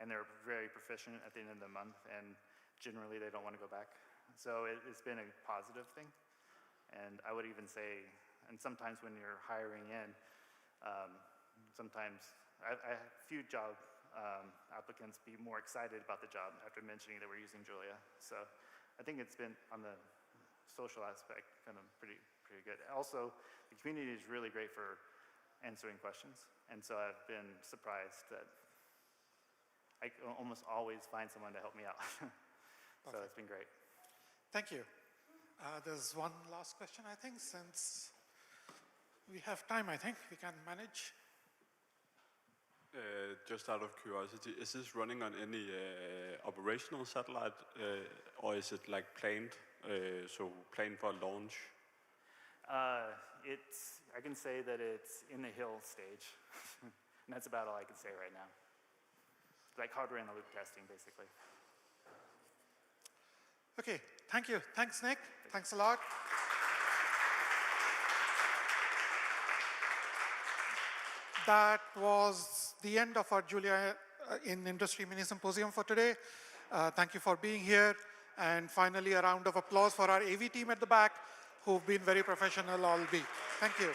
and they're very proficient at the end of the month, and generally they don't want to go back. So it's been a positive thing. And I would even say, and sometimes when you're hiring in, sometimes I have a few job applicants be more excited about the job after mentioning that we're using Julia. So I think it's been, on the social aspect, kind of pretty good. Also, the community is really great for answering questions. And so I've been surprised that I almost always find someone to help me out. So it's been great. Thank you. There's one last question, I think, since we have time, I think we can manage. Just out of curiosity, is this running on any operational satellite, or is it like planned, so planned for launch? I can say that it's in the hill stage, and that's about all I can say right now. Like hardware in the loop testing, basically. Okay, thank you. Thanks, Nick. Thanks a lot. That was the end of our Julia in Industry Mini Symposium for today. Thank you for being here. And finally, a round of applause for our AV team at the back, who've been very professional all week. Thank you.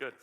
Good.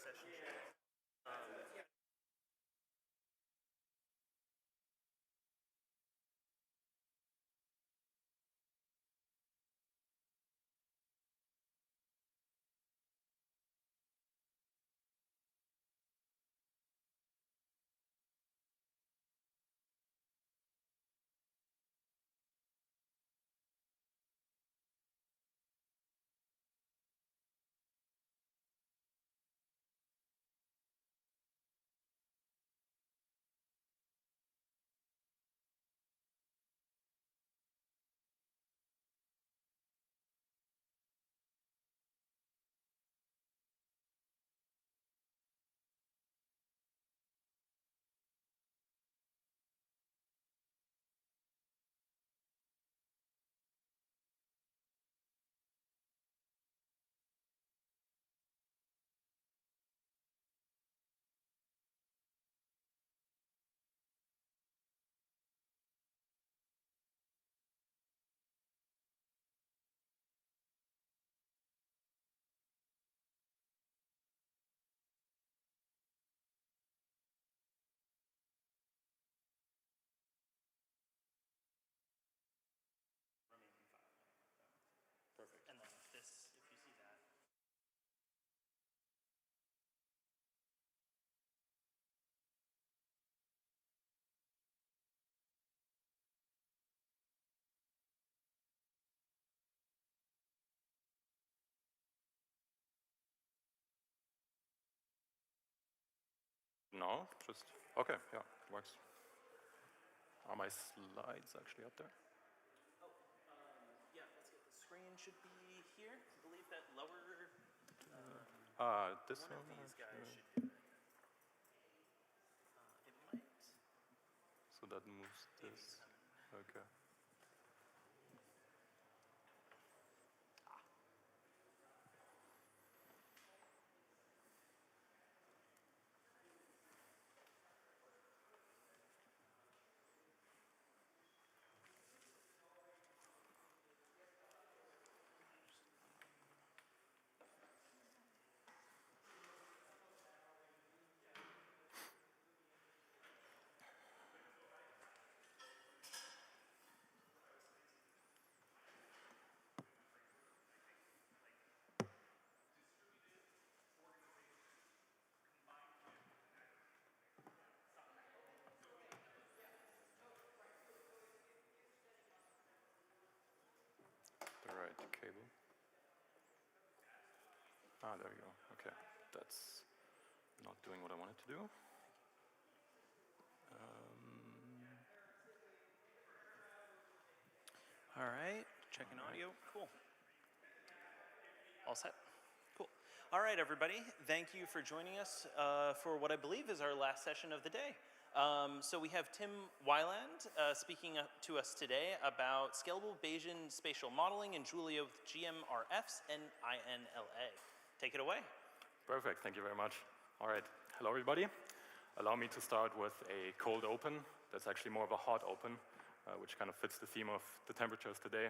Perfect. And then this, if you see that. No, just, okay, yeah, works. Are my slides actually up there? Oh, yeah, let's get the screen should be here. I believe that lower, This one one? of these guys actually. should do it. It might. So that moves this. Okay. The right cable. Ah, there we go. Okay, that's not doing what I wanted to do. All right, checking audio. Cool. All set? Cool. All right, everybody. Thank you for joining us for what I believe is our last session of the day. So we have Tim Weiland speaking to us today about scalable Bayesian spatial modeling in Julia with GMRFs and INLA. Take it away. Perfect, thank you very much. All right, hello everybody. Allow me to start with a cold open. That's actually more of a hot open, which kind of fits the theme of the temperatures today.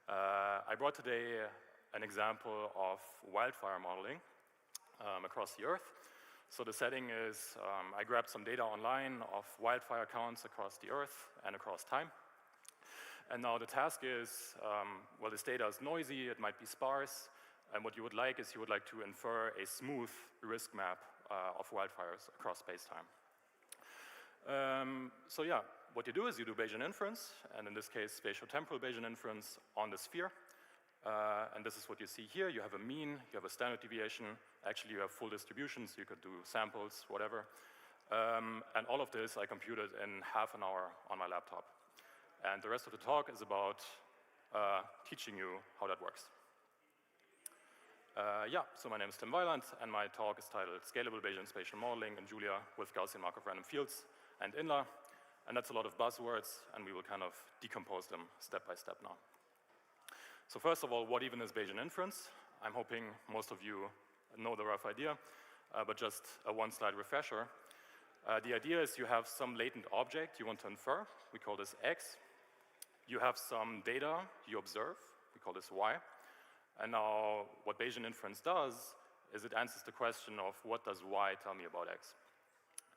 I brought today an example of wildfire modeling across the Earth. So the setting is, I grabbed some data online of wildfire counts across the Earth and across time. And now the task is, well, this data is noisy, it might be sparse, and what you would like is you would like to infer a smooth risk map of wildfires across space-time. So yeah, what you do is you do Bayesian inference, and in this case, spatial-temporal Bayesian inference on the sphere. And this is what you see here. You have a mean, you have a standard deviation. Actually, you have full distributions. You could do samples, whatever. And all of this I computed in half an hour on my laptop. And the rest of the talk is about teaching you how that works. Yeah, so my name is Tim Weiland, and my talk is titled Scalable Bayesian Spatial Modeling in Julia with Gaussian Markov Random Fields and INLA. And that's a lot of buzzwords, and we will kind of decompose them step by step now. So first of all, what even is Bayesian inference? I'm hoping most of you know the rough idea, but just a one-slide refresher. The idea is you have some latent object you want to infer. We call this X. You have some data you observe. We call this Y. And now what Bayesian inference does is it answers the question of what does y tell me about x?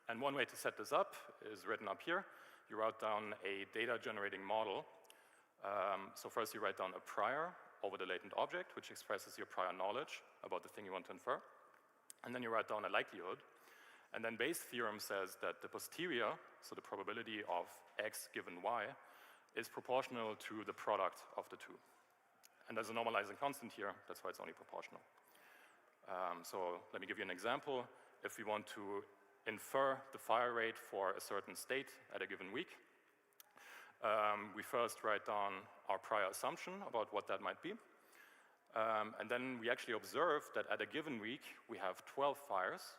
And one way to set this up is written up here. You write down a data generating model. So first you write down a prior over the latent object, which expresses your prior knowledge about the thing you want to infer. And then you write down a likelihood. And then Bayes' theorem says that the posterior, so the probability of x given y, is proportional to the product of the two. And there's a normalizing constant here, that's why it's only proportional. So let me give you an example. If we want to infer the fire rate for a certain state at a given week, we first write down our prior assumption about what that might be. And then we actually observe that at a given week, we have 12 fires.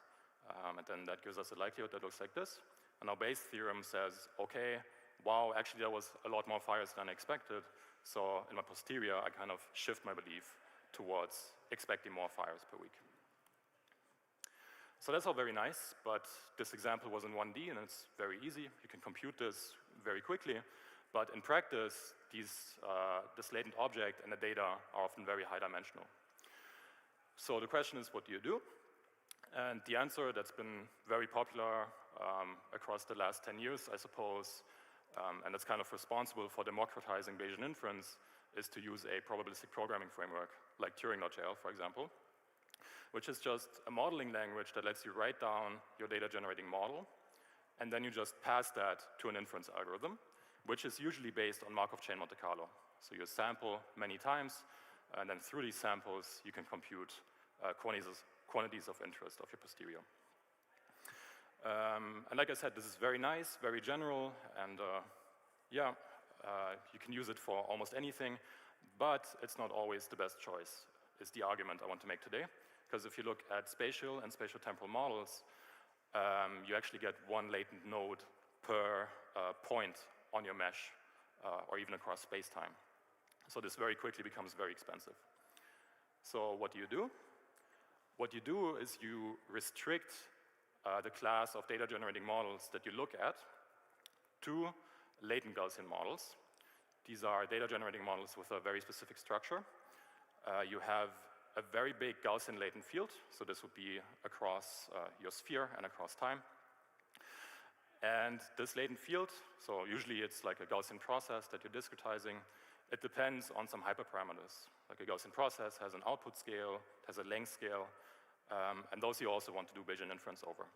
And then that gives us a likelihood that looks like this. And our Bayes' theorem says, okay, wow, actually there was a lot more fires than expected. So in my posterior, I kind of shift my belief towards expecting more fires per week. So that's all very nice, but this example was in 1D and it's very easy. You can compute this very quickly. But in practice, this latent object and the data are often very high dimensional. So the question is, what do you do? And the answer that's been very popular across the last 10 years, I suppose, and that's kind of responsible for democratizing Bayesian inference, is to use a probabilistic programming framework, like Turing.jl, for example, which is just a modeling language that lets you write down your data generating model, and then you just pass that to an inference algorithm, which is usually based on Markov chain Monte Carlo. So you sample many times, and then through these samples, you can compute quantities of interest of your posterior. And like I said, this is very nice, very general, and you can use it for almost anything, but it's not always the best choice, is the argument I want to make today. Because if you look at spatial and spatial temporal models, you actually get one latent node per point on your mesh, or even across space-time. So this very quickly becomes very expensive. So what do? What you do is you restrict the class of data generating models that you look at to latent Gaussian models. These are data generating models with a very specific structure. You have a very big Gaussian latent field, so this would be across your sphere and across time. And this latent field, so usually it's like a Gaussian process that you're discretizing, it depends on some hyperparameters. Like a Gaussian process has an output scale, it has a length scale, and those you also want to do Bayesian inference over.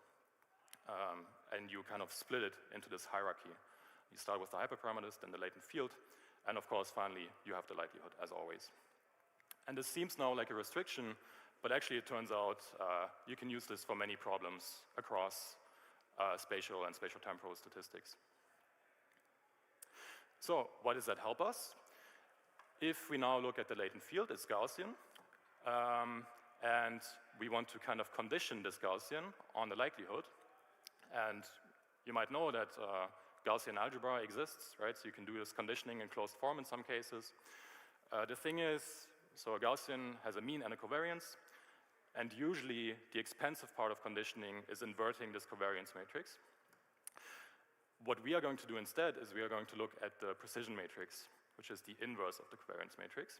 And you kind of split it into this hierarchy. You start with the hyperparameters, then the latent field, and of course, finally, you have the likelihood, as always. And this seems now like a restriction, but actually it turns out you can use this for many problems across spatial and spatial temporal statistics. So why does that help us? If we now look at the latent field, it's Gaussian, and we want to kind of condition this Gaussian on the likelihood. And you might know that Gaussian algebra exists, right? So you can do this conditioning in closed form in some cases. The thing is, so a Gaussian has a mean and a covariance, and usually the expensive part of conditioning is inverting this covariance matrix. What we are going to do instead is we are going to look at the precision matrix, which is the inverse of the covariance matrix.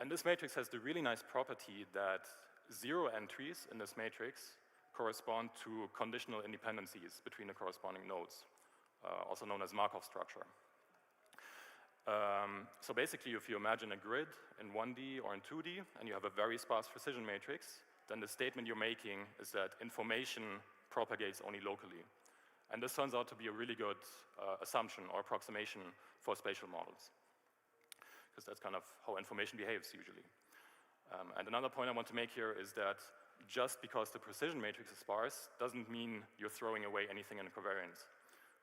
And this matrix has the really nice property that 0 entries in this matrix correspond to conditional independencies between the corresponding nodes, also known as Markov structure. So basically, if you imagine a grid in 1D or in 2D, and you have a very sparse precision matrix, then the statement you're making is that information propagates only locally. And this turns out to be a really good assumption or approximation for spatial models, because that's kind of how information behaves usually. And another point I want to make here is that just because the precision matrix is sparse doesn't mean you're throwing away anything in the covariance.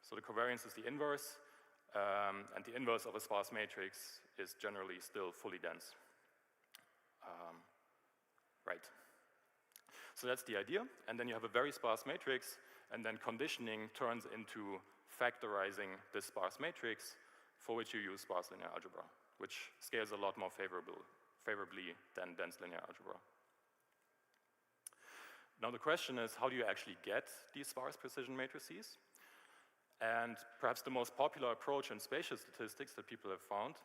So the covariance is the inverse, and the inverse of a sparse matrix is generally still fully dense. Right. So that's the idea, and then you have a very sparse matrix, and then conditioning turns into factorizing this sparse matrix, for which you use sparse linear algebra, which scales a lot more favorably than dense linear algebra. Now the question is, how do you actually get these sparse precision matrices? And perhaps the most popular approach in spatial statistics that people have found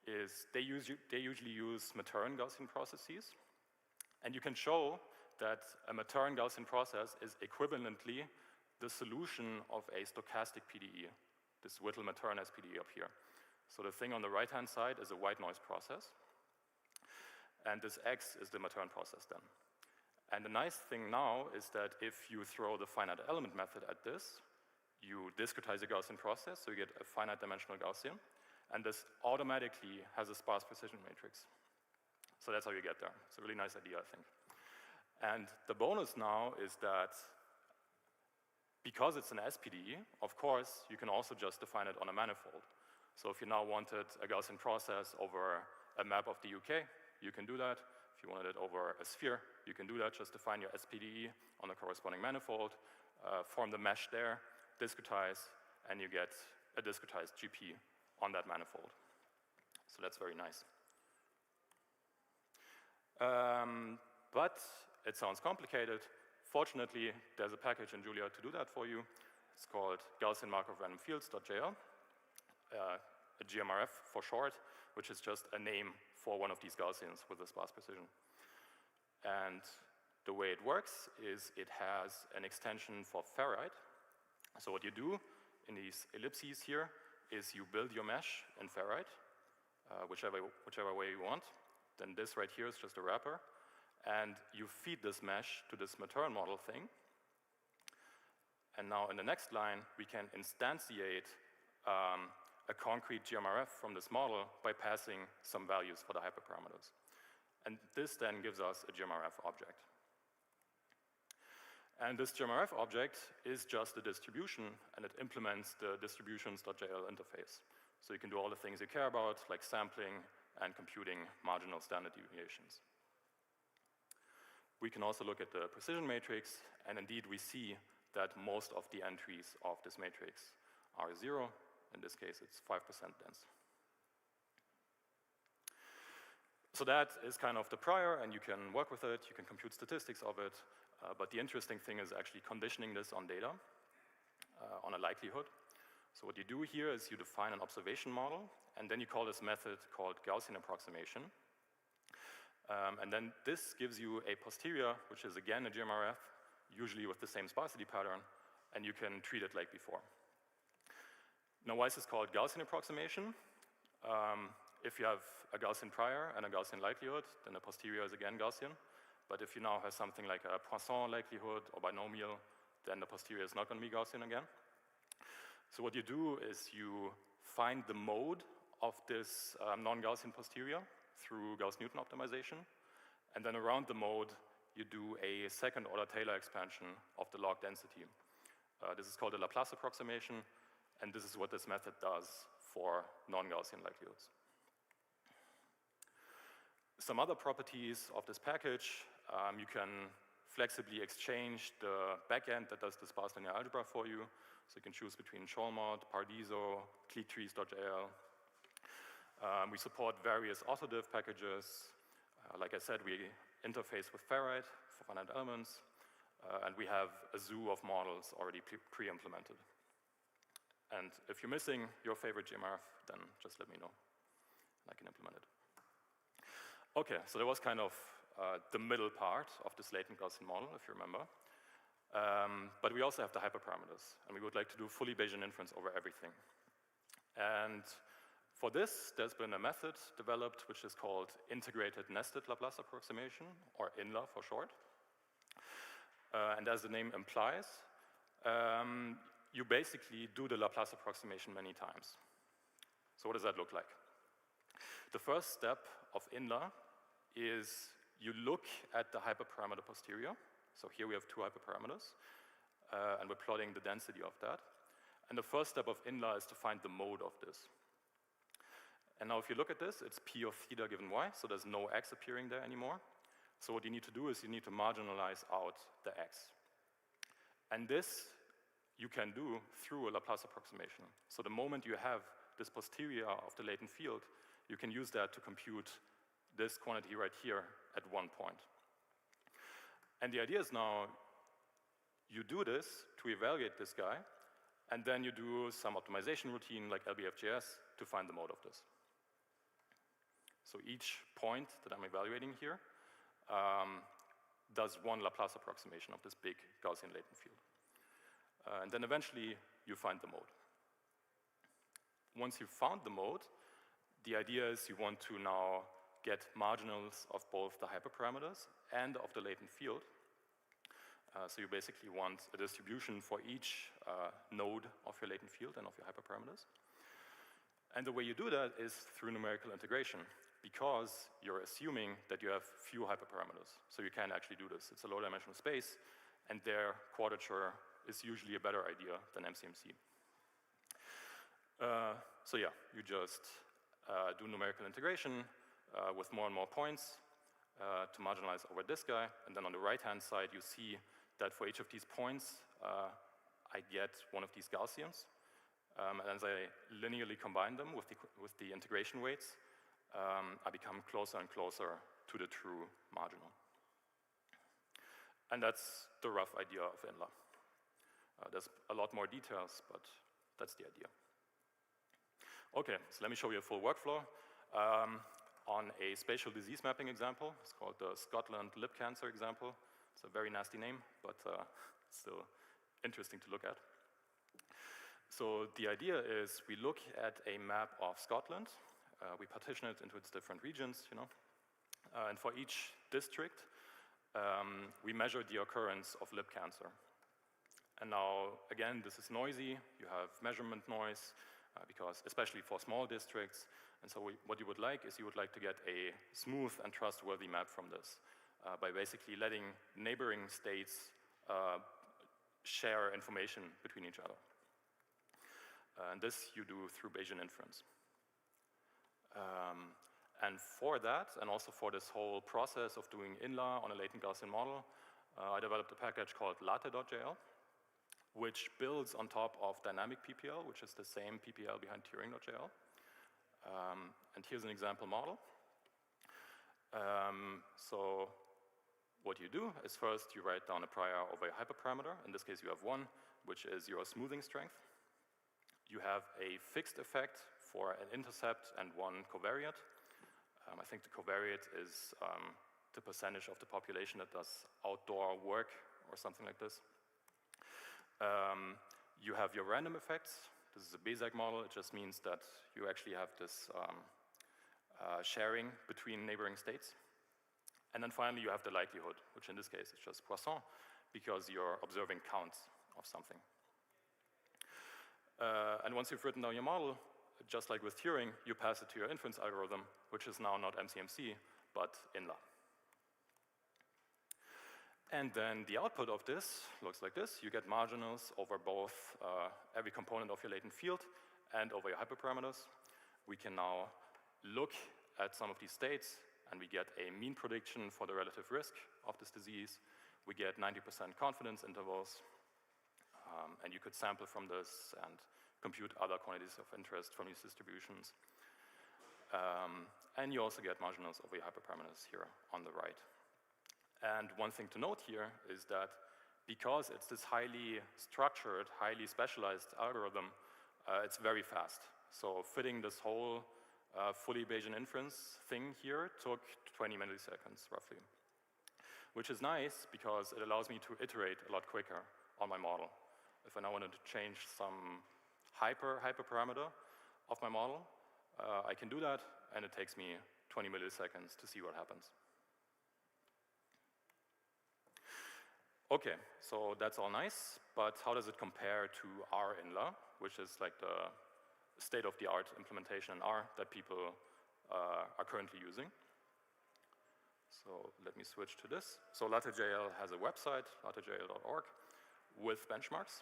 is they usually use Matern Gaussian processes. And you can show that a Matern Gaussian process is equivalently the solution of a stochastic PDE, this Whittle-Matern SPDE up here. So the thing on the right-hand side is a white noise process, and this X is the Matern process then. And the nice thing now is that if you throw the finite element method at this, you discretize a Gaussian process, so you get a finite dimensional Gaussian, and this automatically has a sparse precision matrix. So that's how you get there. It's a really nice idea, I think. And the bonus now is that because it's an SPDE, of course, you can also just define it on a manifold. So if you now wanted a Gaussian process over a map of the UK, you can do that. If you wanted it over a sphere, you can do that. Just define your SPDE on the corresponding manifold, form the mesh there, discretize, and you get a discretized GP on that manifold. So that's very nice. But it sounds complicated. Fortunately, there's a package in Julia to do that for you. It's called Gaussian Markov Random Fields.jl, a GMRF for short, which is just a name for one of these Gaussians with a sparse precision. And the way it works is it has an extension for ferrite. So what you do in these ellipses here is you build your mesh in ferrite, whichever way you want. Then this right here is just a wrapper. And you feed this mesh to this Matern model thing. And now in the next line, we can instantiate a concrete GMRF from this model by passing some values for the hyperparameters. And this then gives us a GMRF object. And this GMRF object is just a distribution, and it implements the distributions.jl interface. So you can do all the things you care about, like sampling and computing marginal standard deviations. We can also look at the precision matrix, and indeed we see that most of the entries of this matrix are 0. In this case, it's 5% dense. So that is kind of the prior, and you can work with it, you can compute statistics of it, but the interesting thing is actually conditioning this on data, on a likelihood. So what you do here is you define an observation model, and then you call this method called Gaussian approximation. And then this gives you a posterior, which is again a GMRF, usually with the same sparsity pattern, and you can treat it like before. Now, why is this called Gaussian approximation? If you have a Gaussian prior and a Gaussian likelihood, then the posterior is again Gaussian. But if you now have something like a Poisson likelihood or binomial, then the posterior is not going to be Gaussian again. So what you do is you find the mode of this non-Gaussian posterior through Gauss-Newton optimization, and then around the mode, you do a second-order Taylor expansion of the log density. This is called a Laplace approximation, and this is what this method does for non-Gaussian likelihoods. Some other properties of this package, you can flexibly exchange the backend that does the sparse linear algebra for you. So you can choose between Cholmod, Paradiso, cliquetrees.jl. We support various autodiff packages. Like I said, we interface with ferrite for finite elements, and we have a zoo of models already pre-implemented. And if you're missing your favorite GMRF, then just let me know, and I can implement it. Okay, so that was kind of the middle part of this latent Gaussian model, if you remember. But we also have the hyperparameters, and we would like to do fully Bayesian inference over everything. And for this, there's been a method developed which is called integrated nested Laplace approximation, or INLA for short. And as the name implies, you basically do the Laplace approximation many times. So what does that look like? The first step of INLA is you look at the hyperparameter posterior. So here we have two hyperparameters, and we're plotting the density of that. And the first step of INLA is to find the mode of this. And now if you look at this, it's P of theta given y, so there's no x appearing there anymore. So what you need to do is you need to marginalize out the x. And this you can do through a Laplace approximation. So the moment you have this posterior of the latent field, you can use that to compute this quantity right here at one point. And the idea is now you do this to evaluate this guy, and then you do some optimization routine like LBFJS to find the mode of this. So each point that I'm evaluating here does one Laplace approximation of this big Gaussian latent field. And then eventually you find the mode. Once you've found the mode, the idea is you want to now get marginals of both the hyperparameters and of the latent field. So you basically want a distribution for each node of your latent field and of your hyperparameters. And the way you do that is through numerical integration, because you're assuming that you have few hyperparameters. So you can actually do this. It's a low-dimensional space, and their quadrature is usually a better idea than MCMC. So yeah, you just do numerical integration with more and more points to marginalize over this guy. And then on the right-hand side, you see that for each of these points, I get one of these Gaussians. And as I linearly combine them with the integration weights, I become closer and closer to the true marginal. And that's the rough idea of INLA. There's a lot more details, but that's the idea. Okay, so let me show you a full workflow. On a spatial disease mapping example, it's called the Scotland lip cancer example. It's a very nasty name, but still interesting to look at. So the idea is we look at a map of Scotland. We partition it into its different regions, you know. And for each district, we measure the occurrence of lip cancer. And now, again, this is noisy. You have measurement noise, because especially for small districts. And so what you would like is you would like to get a smooth and trustworthy map from this by basically letting neighboring states share information between each other. And this you do through Bayesian inference. And for that, and also for this whole process of doing INLA on a latent Gaussian model, I developed a package called latte.jl, which builds on top of dynamic PPL, which is the same PPL behind Turing.jl. And here's an example model. So what you do is first you write down a prior over a hyperparameter. In this case, you have one, which is your smoothing strength. You have a fixed effect for an intercept and one covariate. I think the covariate is the percentage of the population that does outdoor work or something like this. You have your random effects. This is a Bézak model. It just means that you actually have this sharing between neighboring states. And then finally, you have the likelihood, which in this case is just Poisson, because you're observing counts of something. And once you've written down your model, just like with Turing, you pass it to your inference algorithm, which is now not MCMC, but INLA. And then the output of this looks like this. You get marginals over both every component of your latent field and over your hyperparameters. We can now look at some of these states, and we get a mean prediction for the relative risk of this disease. We get 90% confidence intervals. And you could sample from this and compute other quantities of interest from these distributions. And you also get marginals over your hyperparameters here on the right. And one thing to note here is that because it's this highly structured, highly specialized algorithm, it's very fast. So fitting this whole fully Bayesian inference thing here took 20 milliseconds, roughly. Which is nice because it allows me to iterate a lot quicker on my model. If I now wanted to change some hyperparameter of my model, I can do that, and it takes me 20 milliseconds to see what happens. Okay, so that's all nice, but how does it compare to R INLA, which is like the state-of-the-art implementation in R that people are currently using? So let me switch to this. So latte.jl has a website, latte.jl.org, with benchmarks.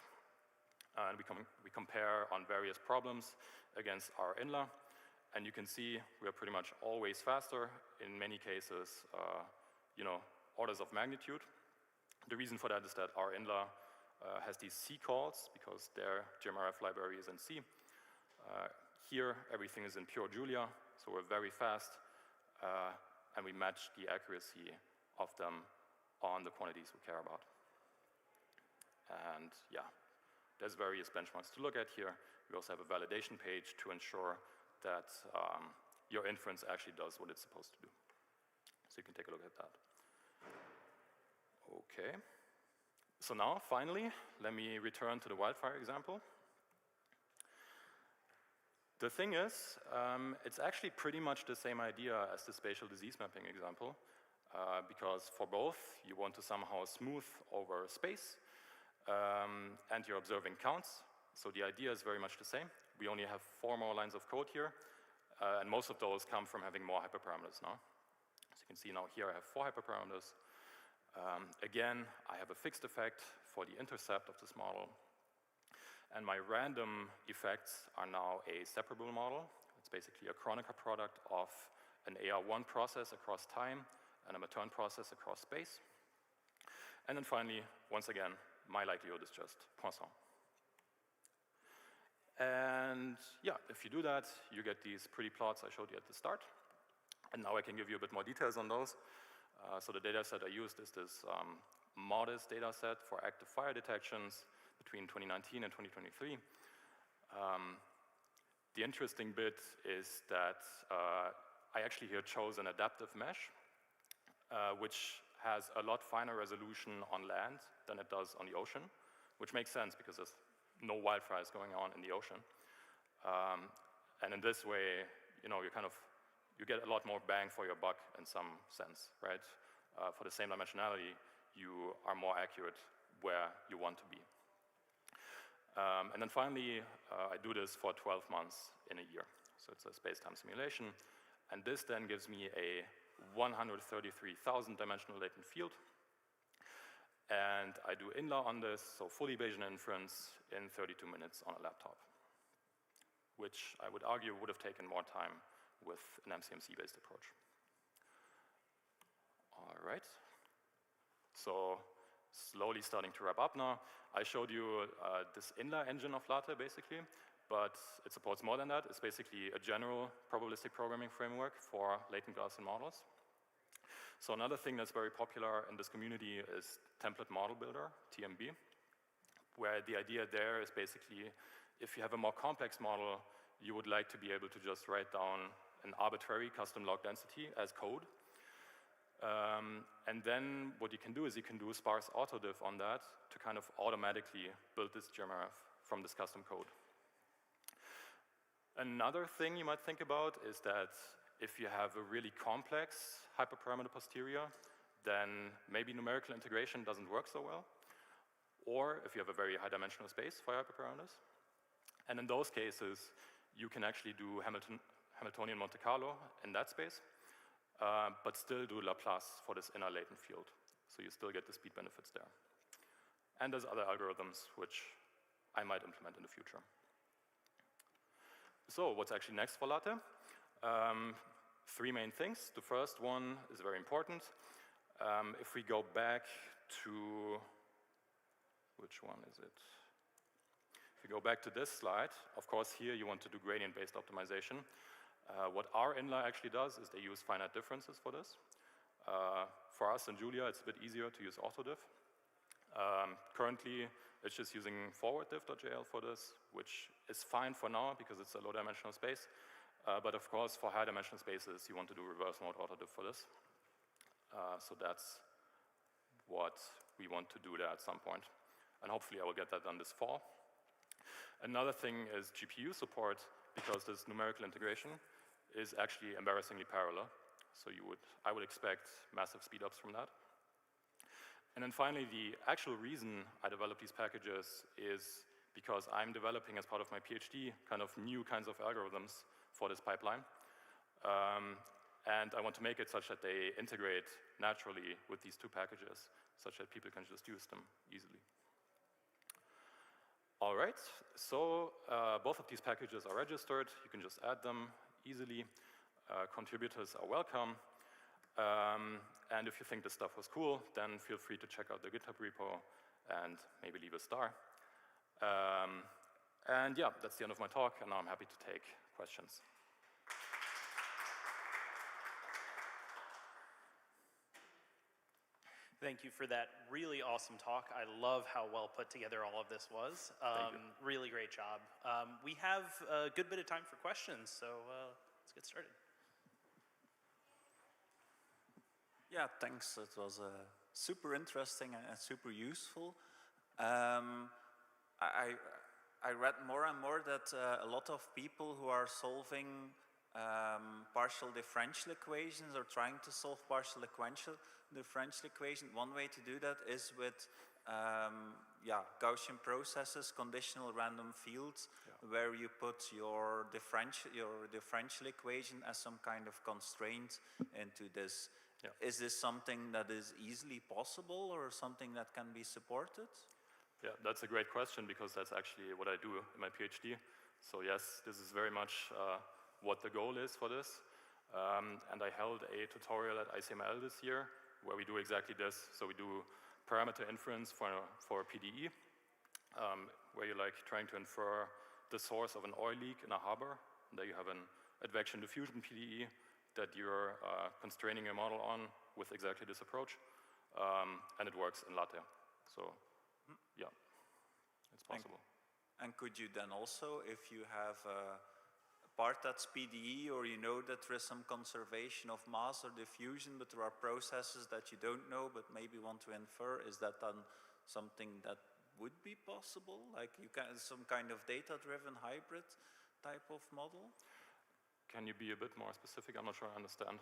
And we compare on various problems against R INLA. And you can see we are pretty much always faster, in many cases, orders of magnitude. The reason for that is that R INLA has these C calls, because their GMRF library is in C. Here, everything is in pure Julia, so we're very fast, and we match the accuracy of them on the quantities we care about. And yeah, there's various benchmarks to look at here. We also have a validation page to ensure that your inference actually does what it's supposed to do. So you can take a look at that. Okay. So now, finally, let me return to the wildfire example. The thing is, it's actually pretty much the same idea as the spatial disease mapping example, because for both, you want to somehow smooth over space, and you're observing counts. So the idea is very much the same. We only have 4 more lines of code here, and most of those come from having more hyperparameters now. As you can see now here, I have 4 hyperparameters. Again, I have a fixed effect for the intercept of this model. And my random effects are now a separable model. It's basically a Kronecker product of an AR1 process across time and a Matern process across space. And then finally, once again, my likelihood is just Poisson. And yeah, if you do that, you get these pretty plots I showed you at the start. And now I can give you a bit more details on those. So the data set I used is this modest data set for active fire detections between 2019 and 2023. The interesting bit is that I actually here chose an adaptive mesh, which has a lot finer resolution on land than it does on the ocean, which makes sense because there's no wildfires going on in the ocean. And in this way, you know, you get a lot more bang for your buck in some sense, right? For the same dimensionality, you are more accurate where you want to be. And then finally, I do this for 12 months in a year. So it's a space-time simulation. And this then gives me a 133,000 dimensional latent field. And I do inlaw on this, so fully Bayesian inference in 32 minutes on a laptop, which I would argue would have taken more time with an MCMC-based approach. All right. So slowly starting to wrap up now. I showed you this inline engine of Latte, basically, but it supports more than that. It's basically a general probabilistic programming framework for latent Gaussian models. So another thing that's very popular in this community is Template Model Builder, TMB, where the idea there is basically if you have a more complex model, you would like to be able to just write down an arbitrary custom log density as code. And then what you can do is you can do sparse autodiff on that to kind of automatically build this GMRF from this custom code. Another thing you might think about is that if you have a really complex hyperparameter posterior, then maybe numerical integration doesn't work so well. Or if you have a very high dimensional space for hyperparameters. And in those cases, you can actually do Hamiltonian Monte Carlo in that space, but still do Laplace for this inner latent field. So you still get the speed benefits there. And there's other algorithms which I might implement in the future. So what's actually next for Latte? 3 main things. The first one is very important. If we go back to, which one is it? If we go back to this slide, of course here you want to do gradient-based optimization. What our inline actually does is they use finite differences for this. For us in Julia, it's a bit easier to use autodiff. Currently, it's just using forwarddiff.jl for this, which is fine for now because it's a low-dimensional space. But of course, for high-dimensional spaces, you want to do reverse mode autodiff for this. So that's what we want to do there at some point. And hopefully, I will get that done this fall. Another thing is GPU support, because this numerical integration is actually embarrassingly parallel. So I would expect massive speedups from that. And then finally, the actual reason I developed these packages is because I'm developing as part of my PhD kind of new kinds of algorithms for this pipeline. And I want to make it such that they integrate naturally with these 2 packages, such that people can just use them easily. All right, so both of these packages are registered. You can just add them easily. Contributors are welcome. And if you think this stuff was cool, then feel free to check out the GitHub repo and maybe leave a star. And yeah, that's the end of my talk, and now I'm happy to take questions. Thank you for that really awesome talk. I love how well put together all of this was. Really great job. We have a good bit of time for questions, so let's get started. Yeah, thanks. It was super interesting and super useful. I read more and more that a lot of people who are solving partial differential equations or trying to solve partial differential equations, one way to do that is with Gaussian processes, conditional random fields, where you put your differential equation as some kind of constraint into this. Yeah. Is this something that is easily possible or something that can be supported? Yeah, that's a great question because that's actually what I do in my PhD. So yes, this is very much what the goal is for this. And I held a tutorial at ICML this year where we do exactly this. So we do parameter inference for PDE, where you're like trying to infer the source of an oil leak in a harbor. And there you have an advection diffusion PDE that you're constraining your model on with exactly this approach. And it works in latte. So yeah, it's possible. And could you then also, if you have a part that's PDE, or you know that there is some conservation of mass or diffusion, but there are processes that you don't know but maybe want to infer, is that then something that would be possible? Like you can, some kind of data-driven hybrid type of model? Can you be a bit more specific? I'm not sure I understand.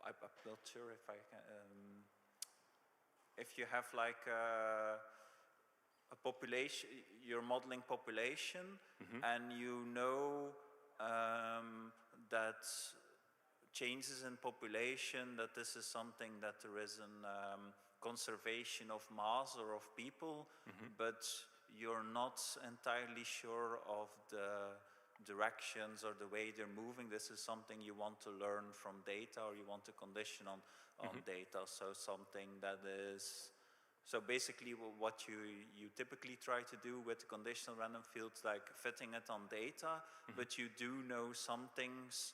I'm not sure if I can. If you have like a population, you're modeling population, and you know that changes in population, that this is something that there is a conservation of mass or of people, but you're not entirely sure of the directions or the way they're moving. This is something you want to learn from data, or you want to condition on data. So something that is, so basically what you typically try to do with conditional random fields, like fitting it on data, but you do know some things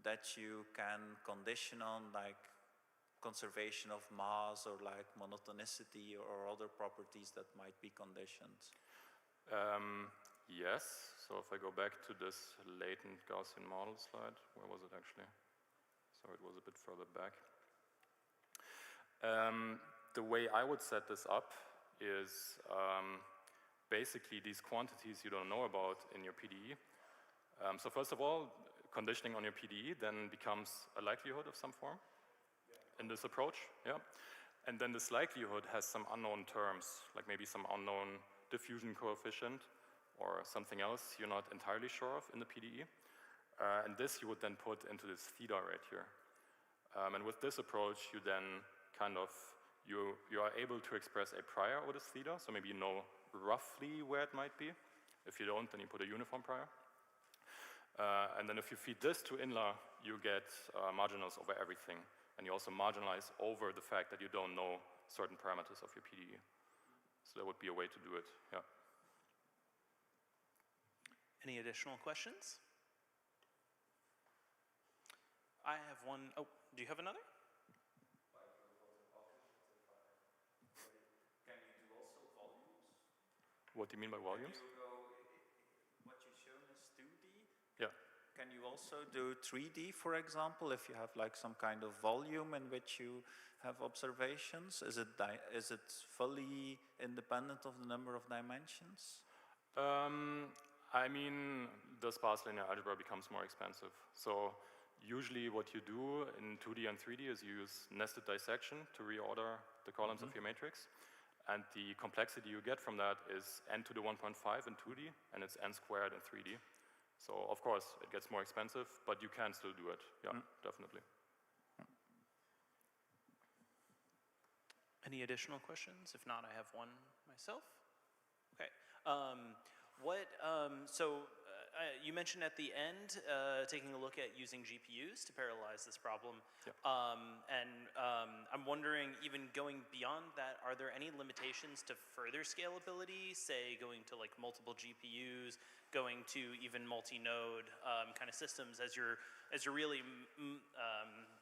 that you can condition on, like conservation of mass or like monotonicity or other properties that might be conditioned. Yes, so if I go back to this latent Gaussian model slide, where was it actually? Sorry, it was a bit further back. The way I would set this up is basically these quantities you don't know about in your PDE. So first of all, conditioning on your PDE then becomes a likelihood of some form in this approach, yeah. And then this likelihood has some unknown terms, like maybe some unknown diffusion coefficient or something else you're not entirely sure of in the PDE. And this you would then put into this theta right here. And with this approach, you then kind of, you are able to express a prior over this theta, so maybe you know roughly where it might be. If you don't, then you put a uniform prior. And then if you feed this to inla, you get marginals over everything. And you also marginalize over the fact that you don't know certain parameters of your PDE. So that would be a way to do it, yeah. Any additional questions? I have one. Oh, do you have another? Can you do also volumes? What do you mean by volumes? Can you go, what you've shown is 2D. Yeah. Can you also do 3D, for example, if you have like some kind of volume in which you have observations? Is it fully independent of the number of dimensions? I mean, the sparse linear algebra becomes more expensive. So usually what you do in 2D and 3D is you use nested dissection to reorder the columns of your matrix. And the complexity you get from that is n to the 1.5 in 2D, and it's n squared in 3D. So of course, it gets more expensive, but you can still do it. Yeah, definitely. Any additional questions? If not, I have one myself. Okay. You mentioned at the end taking a look at using GPUs to parallelize this problem. Yep. I'm wondering, even going beyond that, are there any limitations to further scalability, say going to like multiple GPUs, going to even multi-node kind of systems as you're really,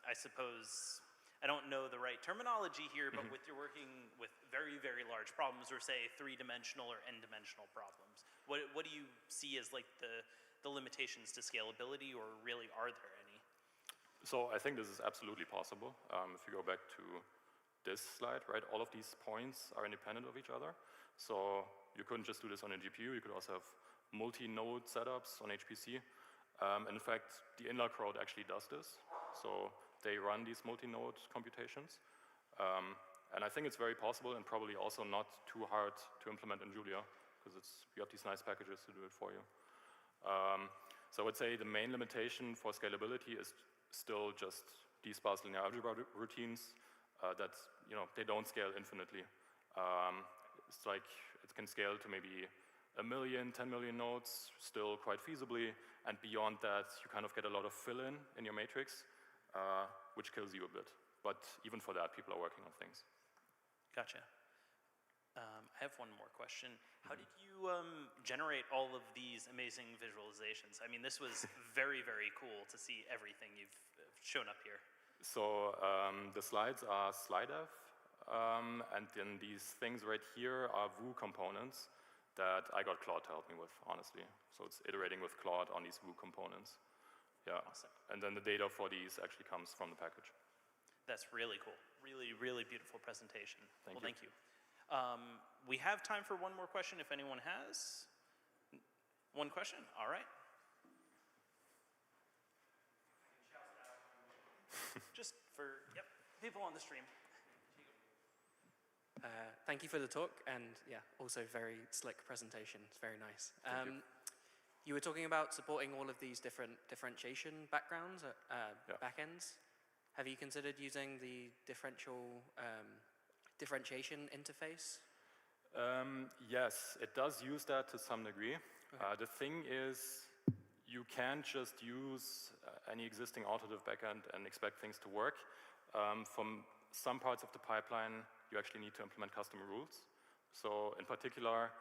I suppose, I don't know the right terminology here, but with you're working with very, very large problems, or say 3-dimensional or n-dimensional problems. What do you see as like the limitations to scalability, or really are there any? So I think this is absolutely possible. If you go back to this slide, right, all of these points are independent of each other. So you couldn't just do this on a GPU, you could also have multi-node setups on HPC. And in fact, the Inla crowd actually does this. So they run these multi-node computations. And I think it's very possible and probably also not too hard to implement in Julia, because you have these nice packages to do it for you. So I would say the main limitation for scalability is still just these sparse linear algebra routines that they don't scale infinitely. It's like it can scale to maybe 1 million, 10 million nodes, still quite feasibly, and beyond that you kind of get a lot of fill-in in your matrix, which kills you a bit. But even for that, people are working on things. Gotcha. I have one more question. How did you generate all of these amazing visualizations? I mean, this was very, very cool to see everything you've shown up here. So the slides are SlideF, and then these things right here are Vue components that I got Claude to help me with, honestly. So it's iterating with Claude on these Vue components. Yeah. Awesome. And then the data for these actually comes from the package. That's really cool. Really, really beautiful presentation. Thank you. Thank you. We have time for one more question if anyone has. One question? All right. Just for, people on the stream. Thank you for the talk, and yeah, also very slick presentation. It's very nice. You were talking about supporting all of these different differentiation backgrounds, backends. Have you considered using the differentiation interface? Yes, it does use that to some degree. Okay. The thing is, you can't just use any existing auto-diff backend and expect things to work. From some parts of the pipeline, you actually need to implement custom rules. So in particular,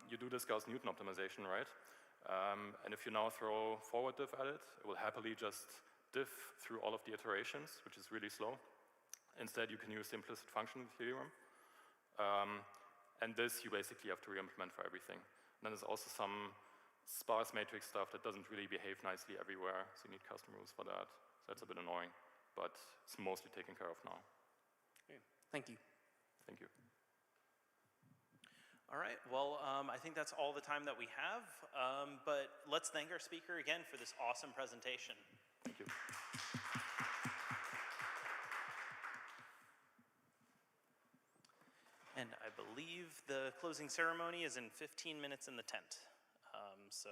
you do this Gauss-Newton optimization, right? And if you now throw forward diff at it, it will happily just diff through all of the iterations, which is really slow. Instead, you can use the implicit function theorem. And this you basically have to re-implement for everything. And then there's also some sparse matrix stuff that doesn't really behave nicely everywhere, so you need custom rules for that. So that's a bit annoying, but it's mostly taken care of now. Okay. Thank you. Thank you. All right, well, I think that's all the time that we have, but let's thank our speaker again for this awesome presentation. Thank you. And I believe the closing ceremony is in 15 minutes in the tent. So